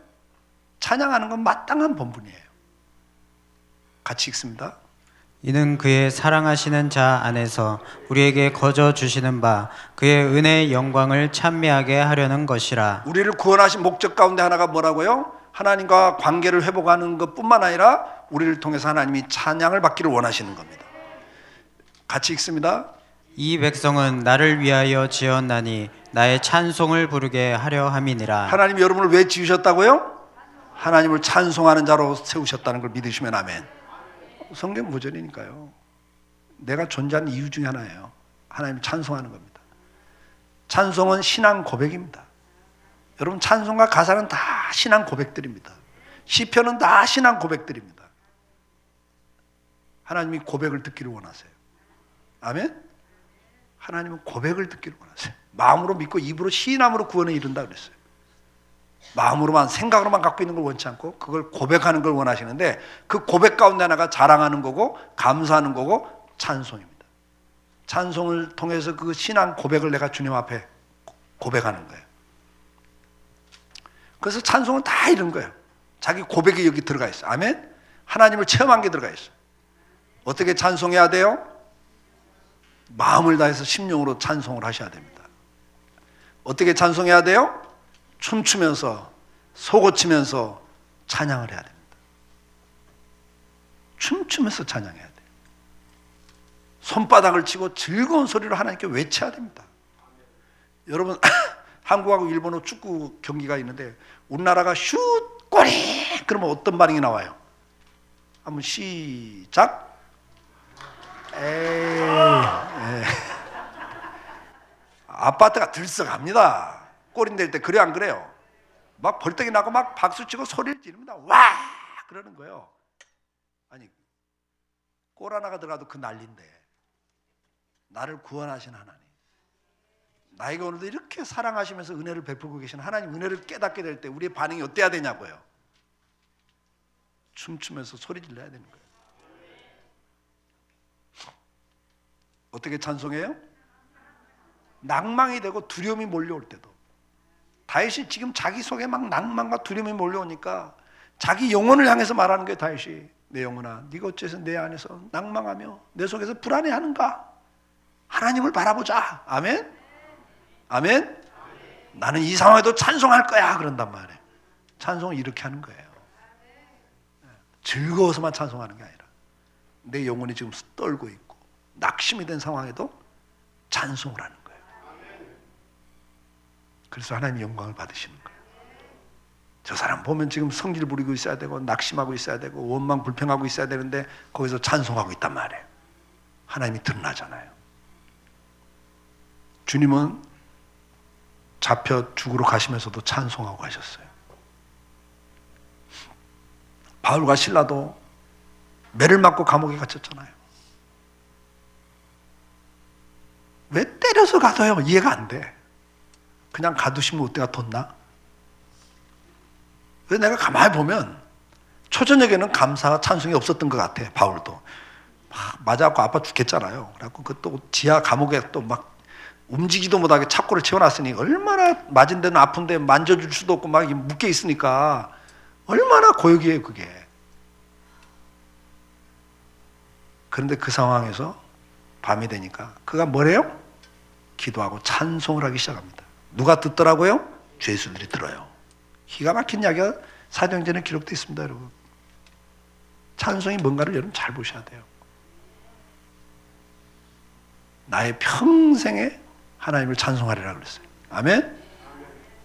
[SPEAKER 3] 찬양하는 건 마땅한 본분이에요. 같이 읽습니다.
[SPEAKER 2] 이는 그의 사랑하시는 자 안에서 우리에게 거저 주시는 바 그의 은혜의 영광을 찬미하게 하려는 것이라.
[SPEAKER 3] 우리를 구원하신 목적 가운데 하나가 뭐라고요? 하나님과 관계를 회복하는 것뿐만 아니라 우리를 통해서 하나님이 찬양을 받기를 원하시는 겁니다. 같이 읽습니다.
[SPEAKER 2] 이 백성은 나를 위하여 지었나니 나의 찬송을 부르게 하려 함이니라.
[SPEAKER 3] 하나님이 여러분을 왜 지으셨다고요? 하나님을 찬송하는 자로 세우셨다는 걸 믿으시면 아멘. 성경 구절이니까요. 내가 존재하는 이유 중에 하나예요. 하나님을 찬송하는 겁니다. 찬송은 신앙 고백입니다. 여러분, 찬송과 가사는 다 신앙 고백들입니다. 시편은 다 신앙 고백들입니다. 하나님이 고백을 듣기를 원하세요. 아멘? 하나님은 고백을 듣기를 원하세요. 마음으로 믿고 입으로 시인함으로 구원에 이른다 그랬어요. 마음으로만, 생각으로만 갖고 있는 걸 원치 않고 그걸 고백하는 걸 원하시는데, 그 고백 가운데 하나가 자랑하는 거고 감사하는 거고 찬송입니다. 찬송을 통해서 그 신앙 고백을 내가 주님 앞에 고백하는 거예요. 그래서 찬송은 다 이런 거예요. 자기 고백이 여기 들어가 있어요. 아멘? 하나님을 체험한 게 들어가 있어요. 어떻게 찬송해야 돼요? 마음을 다해서 심령으로 찬송을 하셔야 됩니다. 어떻게 찬송해야 돼요? 춤추면서, 속옷치면서 찬양을 해야 됩니다. 춤추면서 찬양해야 돼요. 손바닥을 치고 즐거운 소리로 하나님께 외쳐야 됩니다. 여러분, 한국하고 일본어 축구 경기가 있는데 우리나라가 슛 골이 그러면 어떤 반응이 나와요? 한번 시작. 에이. 아파트가 들썩합니다. 골인 될 때 그래 안 그래요? 막 벌떡이 나고 막 박수치고 소리를 지릅니다. 와! 그러는 거예요. 아니, 골 하나가 들어가도 그 난리인데 나를 구원하신 하나님, 나에게 오늘도 이렇게 사랑하시면서 은혜를 베풀고 계신 하나님 은혜를 깨닫게 될 때 우리의 반응이 어때야 되냐고요? 춤추면서 소리 질러야 되는 거예요. 어떻게 찬송해요? 낭망이 되고 두려움이 몰려올 때도. 다윗이 지금 자기 속에 막 낭만과 두려움이 몰려오니까 자기 영혼을 향해서 말하는 게 다윗이, 내 영혼아 네가 어째서 내 안에서 낭망하며 내 속에서 불안해하는가? 하나님을 바라보자. 아멘? 아멘? 나는 이 상황에도 찬송할 거야 그런단 말이에요. 찬송을 이렇게 하는 거예요. 즐거워서만 찬송하는 게 아니라 내 영혼이 지금 떨고 있고 낙심이 된 상황에도 찬송을 하는 거예요. 그래서 하나님 영광을 받으시는 거예요. 저 사람 보면 지금 성질 부리고 있어야 되고 낙심하고 있어야 되고 원망 불평하고 있어야 되는데 거기서 찬송하고 있단 말이에요. 하나님이 드러나잖아요. 주님은 잡혀 죽으러 가시면서도 찬송하고 가셨어요. 바울과 실라도 매를 맞고 감옥에 갇혔잖아요. 왜 때려서 가둬요? 이해가 안 돼. 그냥 가두시면 어때가 덧나? 왜 내가 가만히 보면 초저녁에는 감사와 찬송이 없었던 것 같아. 바울도 막 맞아갖고 아파 죽겠잖아요. 그래갖고 그 또 지하 감옥에 또 막 움직이도 못하게 착고를 채워놨으니 얼마나 맞은 데는 아픈데 만져줄 수도 없고 막 묶여 있으니까 얼마나 고역이에요 그게. 그런데 그 상황에서 밤이 되니까 그가 뭐래요? 기도하고 찬송을 하기 시작합니다. 누가 듣더라고요? 죄수들이 들어요. 기가 막힌 이야기가 사도행전에 기록되어 있습니다. 여러분, 찬송이 뭔가를 여러분 잘 보셔야 돼요. 나의 평생에 하나님을 찬송하리라 그랬어요. 아멘?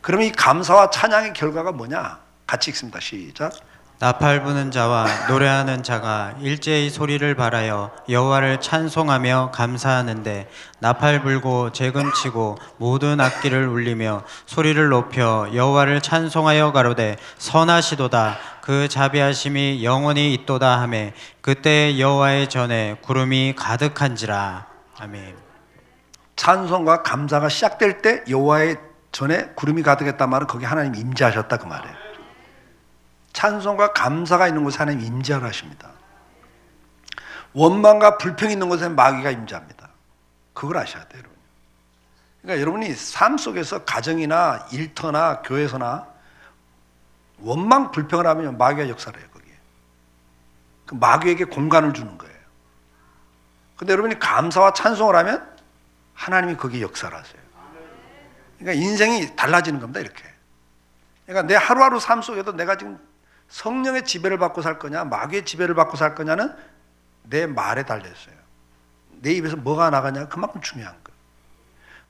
[SPEAKER 3] 그러면 이 감사와 찬양의 결과가 뭐냐? 같이 읽습니다. 시작.
[SPEAKER 2] 나팔 부는 자와 노래하는 자가 일제히 소리를 발하여 여호와를 찬송하며 감사하는데, 나팔 불고 재금치고 모든 악기를 울리며 소리를 높여 여호와를 찬송하여 가로되 선하시도다, 그 자비하심이 영원히 있도다 하매 그때 여호와의 전에 구름이 가득한지라. 아멘.
[SPEAKER 3] 찬송과 감사가 시작될 때 여호와의 전에 구름이 가득했단 말은 거기 하나님 임재하셨다 그 말이에요. 찬송과 감사가 있는 곳에 하나님 임재하라 하십니다. 원망과 불평이 있는 곳에 마귀가 임재합니다. 그걸 아셔야 돼요, 여러분. 그러니까 여러분이 삶 속에서 가정이나 일터나 교회에서나 원망 불평을 하면 마귀가 역사를 해요, 거기에. 그 마귀에게 공간을 주는 거예요. 근데 여러분이 감사와 찬송을 하면 하나님이 거기에 역사를 하세요. 그러니까 인생이 달라지는 겁니다, 이렇게. 그러니까 내 하루하루 삶 속에도 내가 지금 성령의 지배를 받고 살 거냐, 마귀의 지배를 받고 살 거냐는 내 말에 달려있어요. 내 입에서 뭐가 나가냐, 그만큼 중요한 거예요.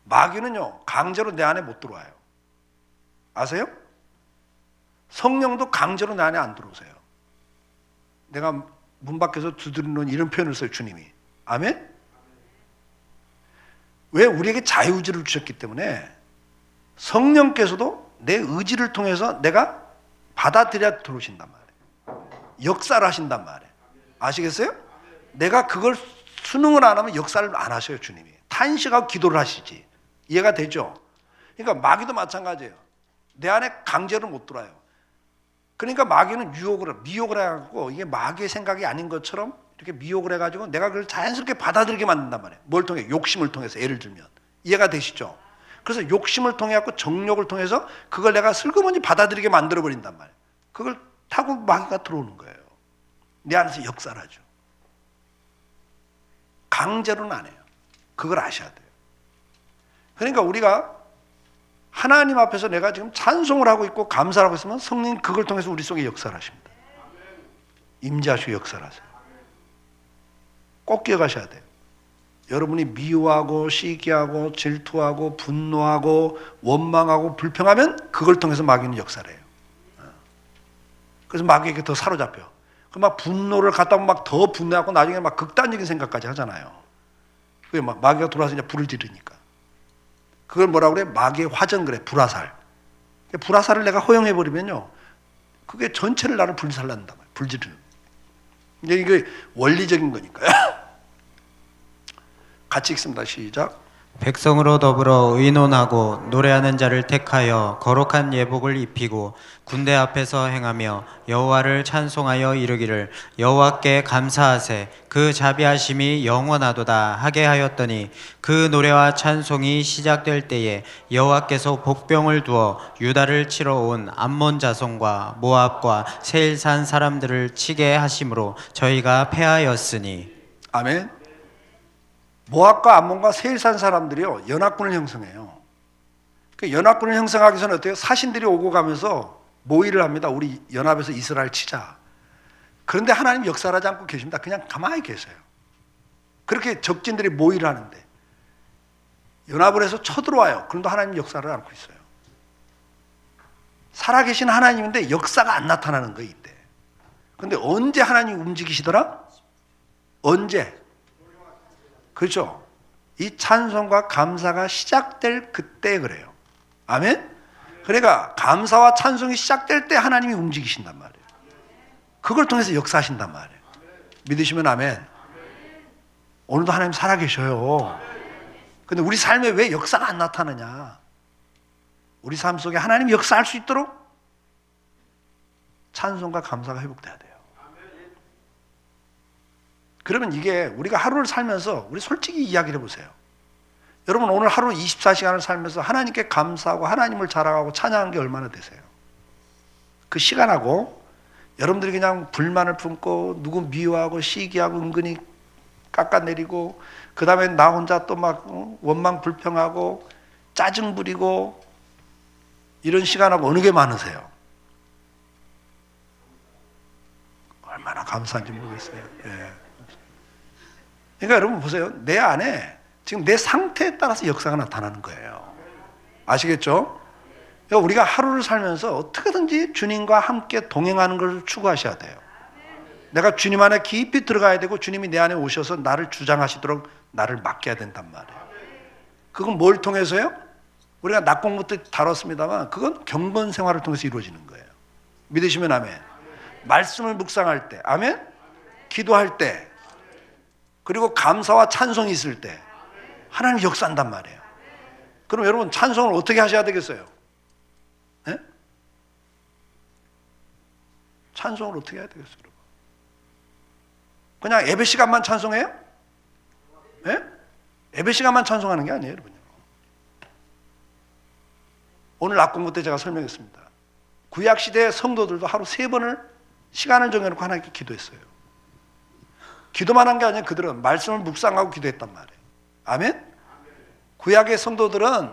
[SPEAKER 3] 마귀는요, 강제로 내 안에 못 들어와요. 아세요? 성령도 강제로 내 안에 안 들어오세요. 내가 문 밖에서 두드리는 이런 표현을 써요, 주님이. 아멘? 왜? 우리에게 자유의지를 주셨기 때문에 성령께서도 내 의지를 통해서 내가 받아들여야 들어오신단 말이에요. 역사를 하신단 말이에요. 아시겠어요? 내가 그걸 순응을 안 하면 역사를 안 하셔요, 주님이. 탄식하고 기도를 하시지. 이해가 되죠? 그러니까 마귀도 마찬가지예요. 내 안에 강제로 못 들어와요. 그러니까 마귀는 미혹을 해가지고 이게 마귀의 생각이 아닌 것처럼 이렇게 미혹을 해가지고 내가 그걸 자연스럽게 받아들이게 만든단 말이에요. 뭘 통해? 욕심을 통해서. 예를 들면 이해가 되시죠? 그래서 욕심을 통해 갖고 정욕을 통해서 그걸 내가 슬그머니 받아들이게 만들어 버린단 말이에요. 그걸 타고 마귀가 들어오는 거예요. 내 안에서 역사를 하죠. 강제로는 안 해요. 그걸 아셔야 돼요. 그러니까 우리가 하나님 앞에서 내가 지금 찬송을 하고 있고 감사를 하고 있으면 성령 그걸 통해서 우리 속에 역사를 하십니다. 임재하시고 역사를 하세요. 꼭 기억하셔야 돼요. 여러분이 미워하고 시기하고 질투하고 분노하고 원망하고 불평하면 그걸 통해서 마귀는 역사를 해요. 그래서 마귀에게 더 사로잡혀. 그 막 분노를 갖다 보면 막 더 분노하고 나중에 막 극단적인 생각까지 하잖아요. 그게 막 마귀가 들어와서 이제 불을 지르니까. 그걸 뭐라고 그래? 마귀의 화전 그래. 불화살. 불화살을 내가 허용해 버리면요, 그게 전체를 나를 불살난다 말이야. 불지르는. 이게 원리적인 거니까요. 같이 읽습니다. 시작.
[SPEAKER 2] 백성으로 더불어 의논하고 노래하는 자를 택하여 거룩한 예복을 입히고 군대 앞에서 행하며 여호와를 찬송하여 이르기를 여호와께 감사하세 그 자비하심이 영원하도다 하게 하였더니 그 노래와 찬송이 시작될 때에 여호와께서 복병을 두어 유다를 치러 온 암몬 자손과 모압과 세일산 사람들을 치게 하심으로 저희가 패하였으니.
[SPEAKER 3] 아멘. 모압과 암몬과 세일산 사람들이요, 연합군을 형성해요. 그 연합군을 형성하기 전에 어때요? 사신들이 오고 가면서 모의를 합니다. 우리 연합해서 이스라엘 치자. 그런데 하나님 역사하지 않고 계십니다. 그냥 가만히 계세요. 그렇게 적진들이 모의를 하는데 연합을 해서 쳐들어와요. 그런데 하나님 역사를 않고 있어요. 살아계신 하나님인데 역사가 안 나타나는 거예요, 이때. 그런데 언제 하나님이 움직이시더라? 언제? 그렇죠? 이 찬송과 감사가 시작될 그때 그래요. 아멘? 그러니까 감사와 찬송이 시작될 때 하나님이 움직이신단 말이에요. 그걸 통해서 역사하신단 말이에요. 믿으시면 아멘. 오늘도 하나님 살아계셔요. 근데 우리 삶에 왜 역사가 안 나타나냐? 우리 삶 속에 하나님이 역사할 수 있도록 찬송과 감사가 회복돼야 돼요. 그러면 이게 우리가 하루를 살면서 우리 솔직히 이야기를 해보세요. 여러분 오늘 하루 24시간을 살면서 하나님께 감사하고 하나님을 자랑하고 찬양한 게 얼마나 되세요? 그 시간하고 여러분들이 그냥 불만을 품고 누구 미워하고 시기하고 은근히 깎아내리고 그 다음에 나 혼자 또 막 원망 불평하고 짜증 부리고 이런 시간하고 어느 게 많으세요? 얼마나 감사한지 모르겠어요. 예. 그러니까 여러분 보세요. 내 안에 지금 내 상태에 따라서 역사가 나타나는 거예요. 아시겠죠? 그러니까 우리가 하루를 살면서 어떻게든지 주님과 함께 동행하는 것을 추구하셔야 돼요. 내가 주님 안에 깊이 들어가야 되고 주님이 내 안에 오셔서 나를 주장하시도록 나를 맡겨야 된단 말이에요. 그건 뭘 통해서요? 우리가 낮 공부 때 다뤘습니다만 그건 경건 생활을 통해서 이루어지는 거예요. 믿으시면 아멘. 말씀을 묵상할 때, 아멘. 기도할 때, 그리고 감사와 찬송이 있을 때 하나님 역사한단 말이에요. 그럼 여러분 찬송을 어떻게 하셔야 되겠어요? 네? 찬송을 어떻게 해야 되겠어요? 여러분? 그냥 예배 시간만 찬송해요? 예? 예배 시간만 찬송하는 게 아니에요, 여러분. 오늘 낮 공부 때 제가 설명했습니다. 구약 시대의 성도들도 하루 3번을 시간을 정해놓고 하나님께 기도했어요. 기도만 한 게 아니라 그들은 말씀을 묵상하고 기도했단 말이에요. 아멘? 구약의 성도들은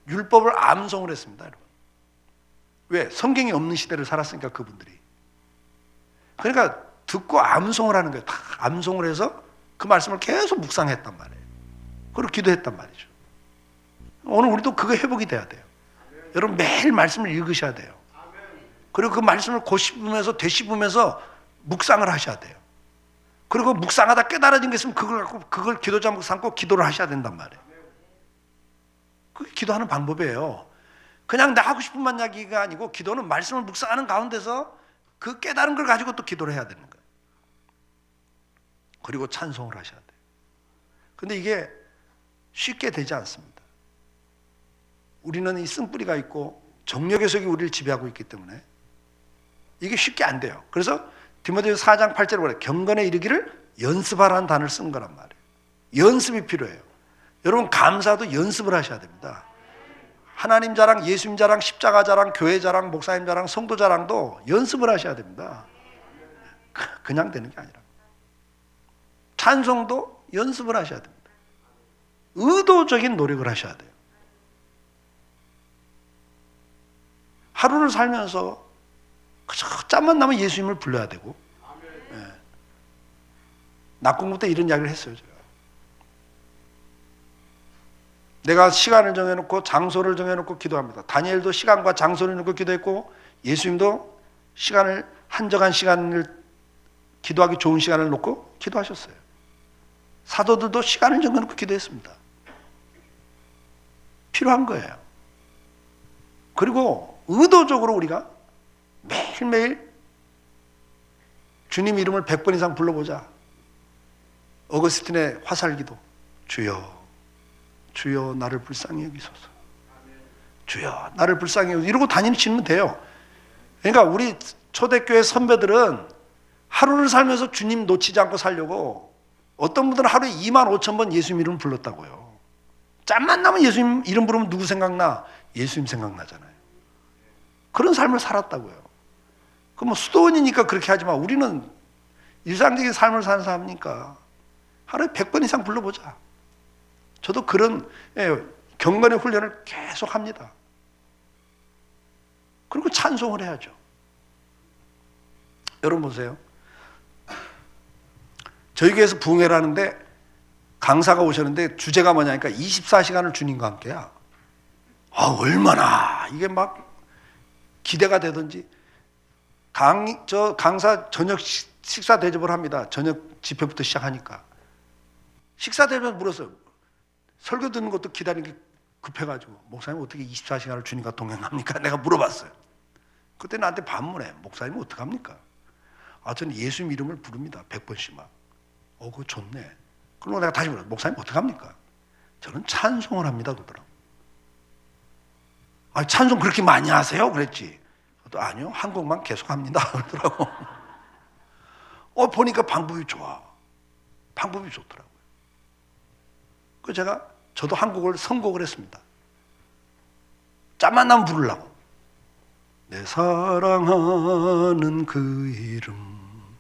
[SPEAKER 3] 율법을 암송을 했습니다, 여러분. 왜? 성경이 없는 시대를 살았으니까 그분들이. 그러니까 듣고 암송을 하는 거예요. 다 암송을 해서 그 말씀을 계속 묵상했단 말이에요. 그리고 기도했단 말이죠. 오늘 우리도 그거 회복이 돼야 돼요. 여러분 매일 말씀을 읽으셔야 돼요. 그리고 그 말씀을 고씹으면서 되씹으면서 묵상을 하셔야 돼요. 그리고 묵상하다 깨달아진 게 있으면 그걸 갖고 그걸 기도 제목 삼고 기도를 하셔야 된단 말이에요. 그게 기도하는 방법이에요. 그냥 나 하고 싶은 만 이야기가 아니고 기도는 말씀을 묵상하는 가운데서 그 깨달은 걸 가지고 또 기도를 해야 되는 거예요. 그리고 찬송을 하셔야 돼요. 근데 이게 쉽게 되지 않습니다. 우리는 이 쓴뿌리가 있고 정력의 속이 우리를 지배하고 있기 때문에 이게 쉽게 안 돼요. 그래서 디모데후서 4장 8절에 뭐래요? 경건에 이르기를 연습하라는 단어를 쓴 거란 말이에요. 연습이 필요해요. 여러분 감사도 연습을 하셔야 됩니다. 하나님 자랑, 예수님 자랑, 십자가 자랑, 교회 자랑, 목사님 자랑, 성도 자랑도 연습을 하셔야 됩니다. 그냥 되는 게 아니라. 찬송도 연습을 하셔야 됩니다. 의도적인 노력을 하셔야 돼요. 하루를 살면서 그저 짬만 나면 예수님을 불러야 되고, 예. 낮 공부 때 이런 이야기를 했어요. 제가. 내가 시간을 정해놓고 장소를 정해놓고 기도합니다. 다니엘도 시간과 장소를 놓고 기도했고 예수님도 시간을 한정한 시간을 기도하기 좋은 시간을 놓고 기도하셨어요. 사도들도 시간을 정해놓고 기도했습니다. 필요한 거예요. 그리고 의도적으로 우리가 매일매일 주님 이름을 100번 이상 불러보자. 어거스틴의 화살기도 주여 주여 나를 불쌍히 여기소서. 주여 나를 불쌍히 여기소서. 이러고 다니시면 돼요. 그러니까 우리 초대교회 선배들은 하루를 살면서 주님 놓치지 않고 살려고 어떤 분들은 하루에 25,000번 예수님 이름 불렀다고요. 짬만 나면 예수님 이름 부르면 누구 생각나? 예수님 생각나잖아요. 그런 삶을 살았다고요. 그 뭐 수도원이니까 그렇게 하지만 우리는 일상적인 삶을 사는 사람이니까 하루에 100번 이상 불러보자. 저도 그런 경건의 훈련을 계속 합니다. 그리고 찬송을 해야죠. 여러분 보세요. 저희 교회에서 부흥회를 하는데 강사가 오셨는데 주제가 뭐냐니까 24시간을 주님과 함께야. 얼마나 이게 막 기대가 되든지 강사 저녁 식사 대접을 합니다. 저녁 집회부터 시작하니까. 식사 대접을 물었어요. 설교 듣는 것도 기다리는 게 급해가지고 목사님 어떻게 24시간을 주님과 동행합니까? 내가 물어봤어요. 그때 나한테 반문해. 목사님은 어떡합니까? 저는 예수님 이름을 부릅니다. 100번씩만. 그거 좋네. 그러고 내가 다시 물어요. 목사님 어떡합니까? 저는 찬송을 합니다. 그러더라고. 찬송 그렇게 많이 하세요? 그랬지. 또 아니요. 한 곡만 계속 합니다. 그러더라고. 보니까 방법이 좋아. 방법이 좋더라고요. 그래서 저도 한 곡을 선곡을 했습니다. 짬만 나면 부르려고. 내 사랑하는 그 이름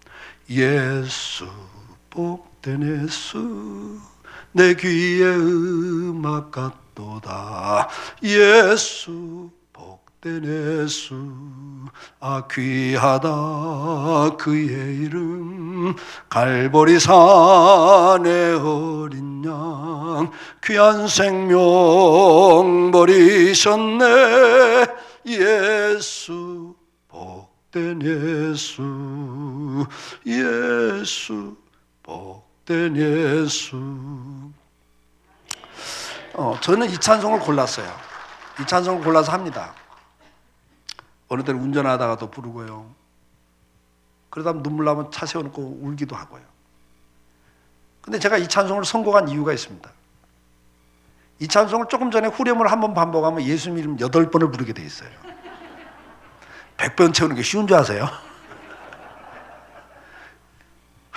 [SPEAKER 3] 예수 복된 예수 내 귀에 음악 같도다 예수 복된 예수 귀하다 그의 이름 갈보리 산의 어린 양 귀한 생명 버리셨네 예수 복된 예수 예수 복된 예수. 저는 이 찬송을 골랐어요. 이 찬송을 골라서 합니다. 어느 때는 운전하다가도 부르고요. 그러다 눈물 나면 차 세워놓고 울기도 하고요. 근데 제가 이 찬송을 선곡한 이유가 있습니다. 이 찬송을 조금 전에 후렴을 한번 반복하면 예수님 이름 8번을 부르게 돼 있어요. 100번 채우는 게 쉬운 줄 아세요?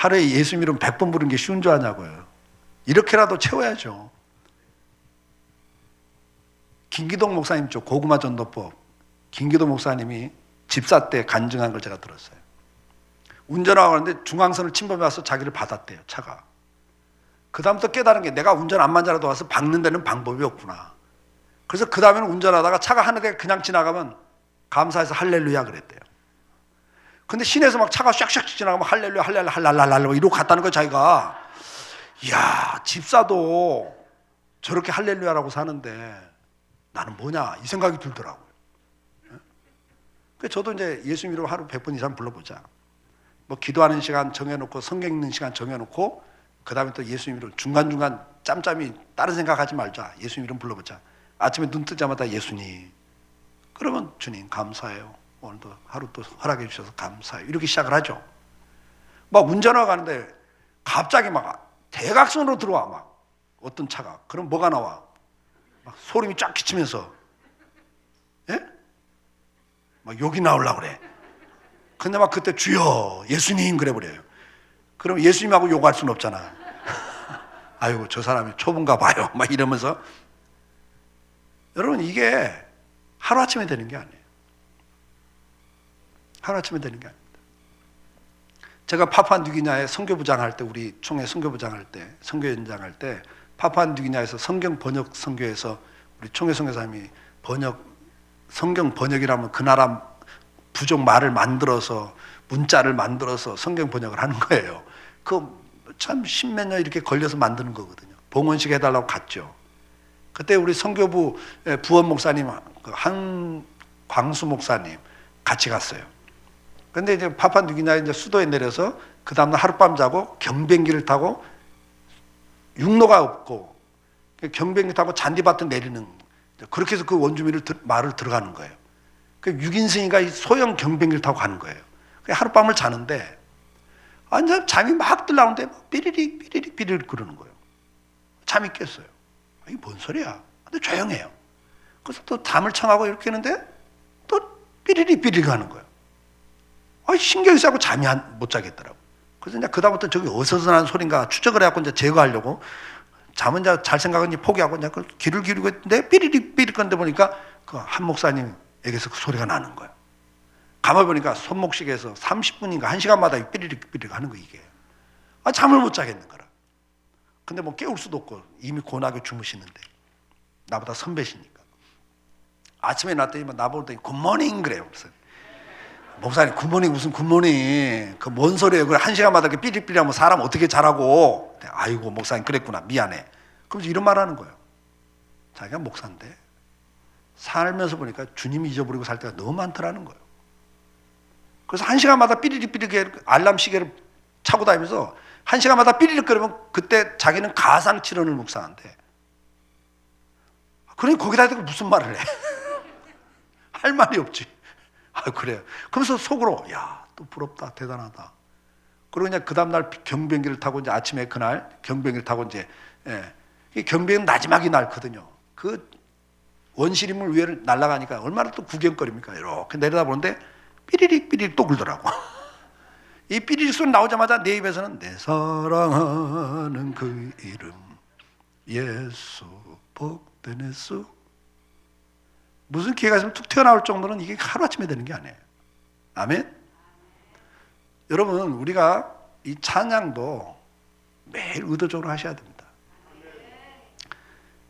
[SPEAKER 3] 하루에 예수 이름 100번 부르는 게 쉬운 줄 아냐고요. 이렇게라도 채워야죠. 김기동 목사님 쪽 고구마 전도법, 김기동 목사님이 집사 때 간증한 걸 제가 들었어요. 운전하고 가는데 중앙선을 침범해 와서 자기를 받았대요, 차가. 그 다음부터 깨달은 게 내가 운전 안 만져라도 와서 박는 데는 방법이 없구나. 그래서 그 다음에는 운전하다가 차가 하늘에 그냥 지나가면 감사해서 할렐루야 그랬대요. 근데 시내에서 막 차가 샥샥 지나가면 할렐루야 할렐루야 할랄랄랄 이러고 갔다는 거예요, 자기가. 이야, 집사도 저렇게 할렐루야라고 사는데 나는 뭐냐 이 생각이 들더라고요. 그래서 저도 이제 예수님 이름 하루 100번 이상 불러보자. 뭐 기도하는 시간 정해놓고 성경 읽는 시간 정해놓고 그 다음에 또 예수님 이름 중간중간 짬짬이 다른 생각하지 말자. 예수님 이름 불러보자. 아침에 눈 뜨자마자 예수님. 그러면 주님 감사해요. 오늘도 하루 또 허락해 주셔서 감사해요. 이렇게 시작을 하죠. 막 운전하고 가는데 갑자기 막 대각선으로 들어와 막 어떤 차가. 그럼 뭐가 나와? 막 소름이 쫙 끼치면서 예? 막 욕이 나오려고 그래. 근데 막 그때 주여 예수님 그래 버려요. 그럼 예수님하고 욕할 수는 없잖아. 아이고 저 사람이 초보인가 봐요. 막 이러면서. 여러분 이게 하루아침에 되는 게 아니에요. 하루아침에 되는 게 아닙니다. 제가 파푸아뉴기니아에 선교부장 할 때, 우리 총회 선교부장 할 때, 선교연장 할 때 파푸아뉴기니아에서 성경 번역 선교에서 우리 총회 선교사님이 성경 번역이라면 그 나라 부족 말을 만들어서 문자를 만들어서 성경 번역을 하는 거예요. 그 참 십몇 년 이렇게 걸려서 만드는 거거든요. 봉헌식 해달라고 갔죠. 그때 우리 선교부 부원 목사님, 한광수 목사님 같이 갔어요. 근데 이제 파푸아뉴기니아 이제 수도에 내려서 그 다음날 하룻밤 자고 경비행기를 타고 육로가 없고 경비행기 타고 잔디밭에 내리는, 그렇게 해서 그 원주민을 마을을 들어가는 거예요. 그 6인승이가 소형 경비행기를 타고 가는 거예요. 하룻밤을 자는데 완전 잠이 막 들라오는데 삐리릭 삐리릭 삐리릭 그러는 거예요. 잠이 깼어요. 이게 뭔 소리야? 근데 조용해요. 그래서 또 잠을 청하고 이렇게 했는데 또 삐리릭 삐리릭 하는 거예요. 신경이 쓰고 잠이 못 자겠더라고. 그래서 이제 그다음부터 저기 어디서 나는 소린가 추적을 해갖고 이제 제거하려고 잠은 이제 잘 생각은 포기하고 이제 그 귀를 기울이고 있는데 삐리릭 삐리릭 건데 보니까 그 한 목사님에게서 그 소리가 나는 거예요. 가만 보니까 손목시계에서 30분인가 1시간마다 삐리릭 삐리릭 하는 거 이게. 잠을 못 자겠는 거라. 근데 뭐 깨울 수도 없고 이미 고나게 주무시는데 나보다 선배시니까. 아침에 났더니 나보더니 굿모닝 그래요. 그래서 목사님 굿모닝 무슨 굿모닝 그 뭔 소리예요? 그 1시간마다 이렇게 삐리삐리 하면 사람 어떻게 자라고. 아이고 목사님 그랬구나 미안해. 그러면서 이런 말 하는 거예요. 자기가 목사인데 살면서 보니까 주님 잊어버리고 살 때가 너무 많더라는 거예요. 그래서 1시간마다 삐리릭 알람 시계를 차고 다니면서 1시간마다 삐리릭 거리면 그때 자기는 가상칠언을 묵상한대. 그러니 거기다 대고 무슨 말을 해? 할 말이 없지. 그래요. 그러면서 속으로 또 부럽다 대단하다. 그리고 그냥 그 다음날 경비행기를 타고 이제 아침에 그날 경비행기를 타고 이제 이 경비행은 마지막이 날거든요. 그 원시림을 위에를 날아가니까 얼마나 또 구경거리입니까? 이렇게 내려다보는데 삐리릭 삐리릭 또 굴더라고. 이 삐리릭 소리 나오자마자 내 입에서는 내 사랑하는 그 이름 예수 복된 예수. 무슨 기회가 있으면 툭 튀어나올 정도는 이게 하루아침에 되는 게 아니에요. 아멘? 여러분 우리가 이 찬양도 매일 의도적으로 하셔야 됩니다.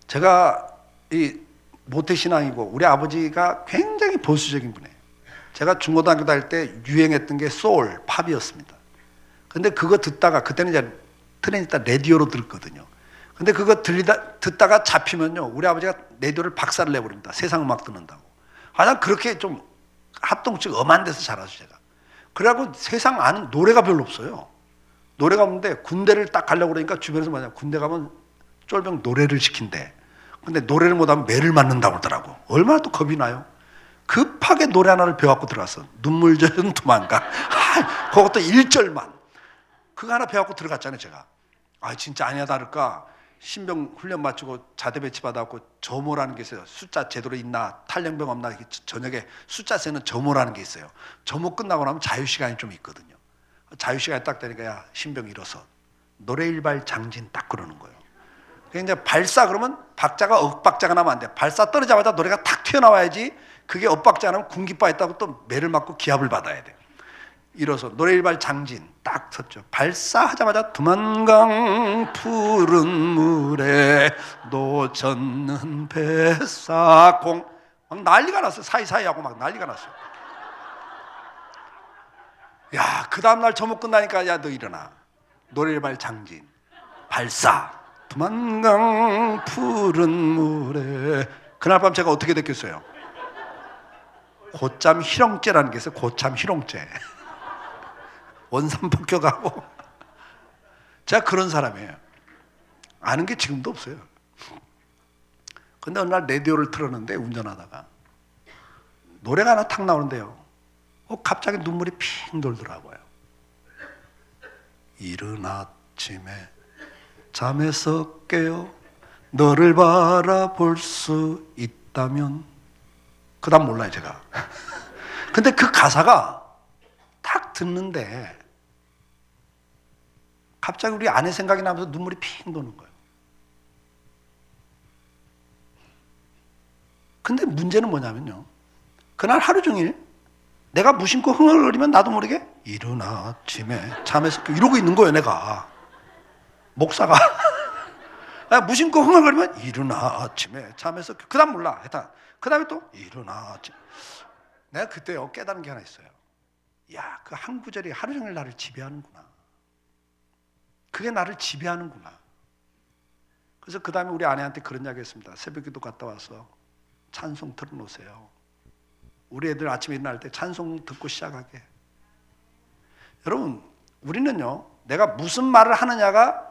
[SPEAKER 3] 제가 이 모태신앙이고 우리 아버지가 굉장히 보수적인 분이에요. 제가 중고등학교 다닐 때 유행했던 게 소울, 팝이었습니다. 근데 그거 듣다가 그때는 이제 트렌이 있다 라디오로 들었거든요. 근데 그거 듣다가 잡히면요 우리 아버지가 라디오를 박살을 내버립니다. 세상 음악 듣는다고. 난 그렇게 좀 합동적 엄한 데서 자라서 제가. 그래갖고 세상 아는 노래가 별로 없어요. 노래가 없는데 군대를 딱 가려고 그러니까 주변에서 뭐냐 군대 가면 쫄병 노래를 시킨대. 근데 노래를 못하면 매를 맞는다고 그러더라고. 얼마나 또 겁이 나요. 급하게 노래 하나를 배워갖고 들어갔어. 눈물 젖은 도망가. 그것도 1절만. 그거 하나 배워갖고 들어갔잖아요 제가. 진짜 아니야 다를까. 신병 훈련 마치고 자대 배치 받아갖고 점호라는 게 있어요. 숫자 제대로 있나 탈영병 없나 저녁에 숫자 세는 점호라는 게 있어요. 점호 끝나고 나면 자유시간이 좀 있거든요. 자유시간에 딱 되니까 야 신병 일어서 노래일발 장진 딱 그러는 거예요. 그러니까 이제 발사 그러면 박자가 엇박자가 나면 안 돼. 발사 떨어지자마자 노래가 탁 튀어나와야지. 그게 엇박자가 나면 군기빠 있다고 또 매를 맞고 기합을 받아야 돼. 일어서 노래일발 장진 딱 섰죠. 발사하자마자 두만강 푸른 물에 노젓는 뱃사공 막 난리가 났어요. 사이사이 하고 막 난리가 났어요. 야, 그 다음날 점호 끝나니까 야 너 일어나. 노래일발 장진 발사 두만강 푸른 물에. 그날 밤 제가 어떻게 됐겠어요? 고참 희롱죄라는 게 있어요. 고참 희롱죄. 원산 폭격하고. 제가 그런 사람이에요. 아는 게 지금도 없어요. 근데 어느 날 라디오를 틀었는데 운전하다가 노래가 하나 탁 나오는데요. 갑자기 눈물이 핑 돌더라고요. 이른 아침에 잠에서 깨어 너를 바라볼 수 있다면. 그 다음 몰라요 제가. 근데 그 가사가 딱 듣는데 갑자기 우리 아내 생각이 나면서 눈물이 핑 도는 거예요. 근데 문제는 뭐냐면요, 그날 하루 종일 내가 무심코 흥얼거리면 나도 모르게 이른 아침에 잠에서 깨 이러고 있는 거예요. 내가 목사가 무심코 흥얼거리면 이른 아침에 잠에서 깨. 그 다음 몰라. 하여튼 그 다음에 또 이른 아침. 내가 그때요 깨달은 게 하나 있어요. 야, 그 한 구절이 하루 종일 나를 지배하는구나. 그게 나를 지배하는구나. 그래서 그 다음에 우리 아내한테 그런 이야기 했습니다. 새벽기도 갔다 와서 찬송 틀어놓으세요. 우리 애들 아침에 일어날 때 찬송 듣고 시작하게. 여러분, 우리는요 내가 무슨 말을 하느냐가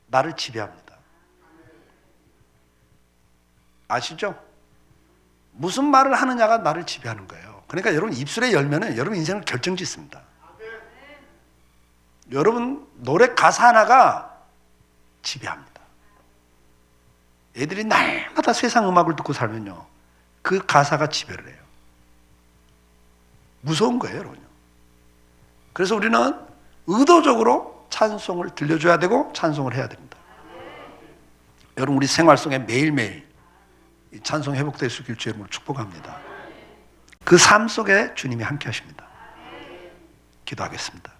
[SPEAKER 3] 나를 지배합니다. 아시죠? 무슨 말을 하느냐가 나를 지배하는 거예요. 그러니까 여러분 입술에 열면은 여러분 인생을 결정짓습니다. 여러분 노래 가사 하나가 지배합니다. 애들이 날마다 세상 음악을 듣고 살면요 그 가사가 지배를 해요. 무서운 거예요, 여러분요. 그래서 우리는 의도적으로 찬송을 들려줘야 되고 찬송을 해야 됩니다. 여러분 우리 생활 속에 매일매일 이 찬송 회복될 수 있길 주의 이름으로 축복합니다. 그 삶 속에 주님이 함께 하십니다. 기도하겠습니다.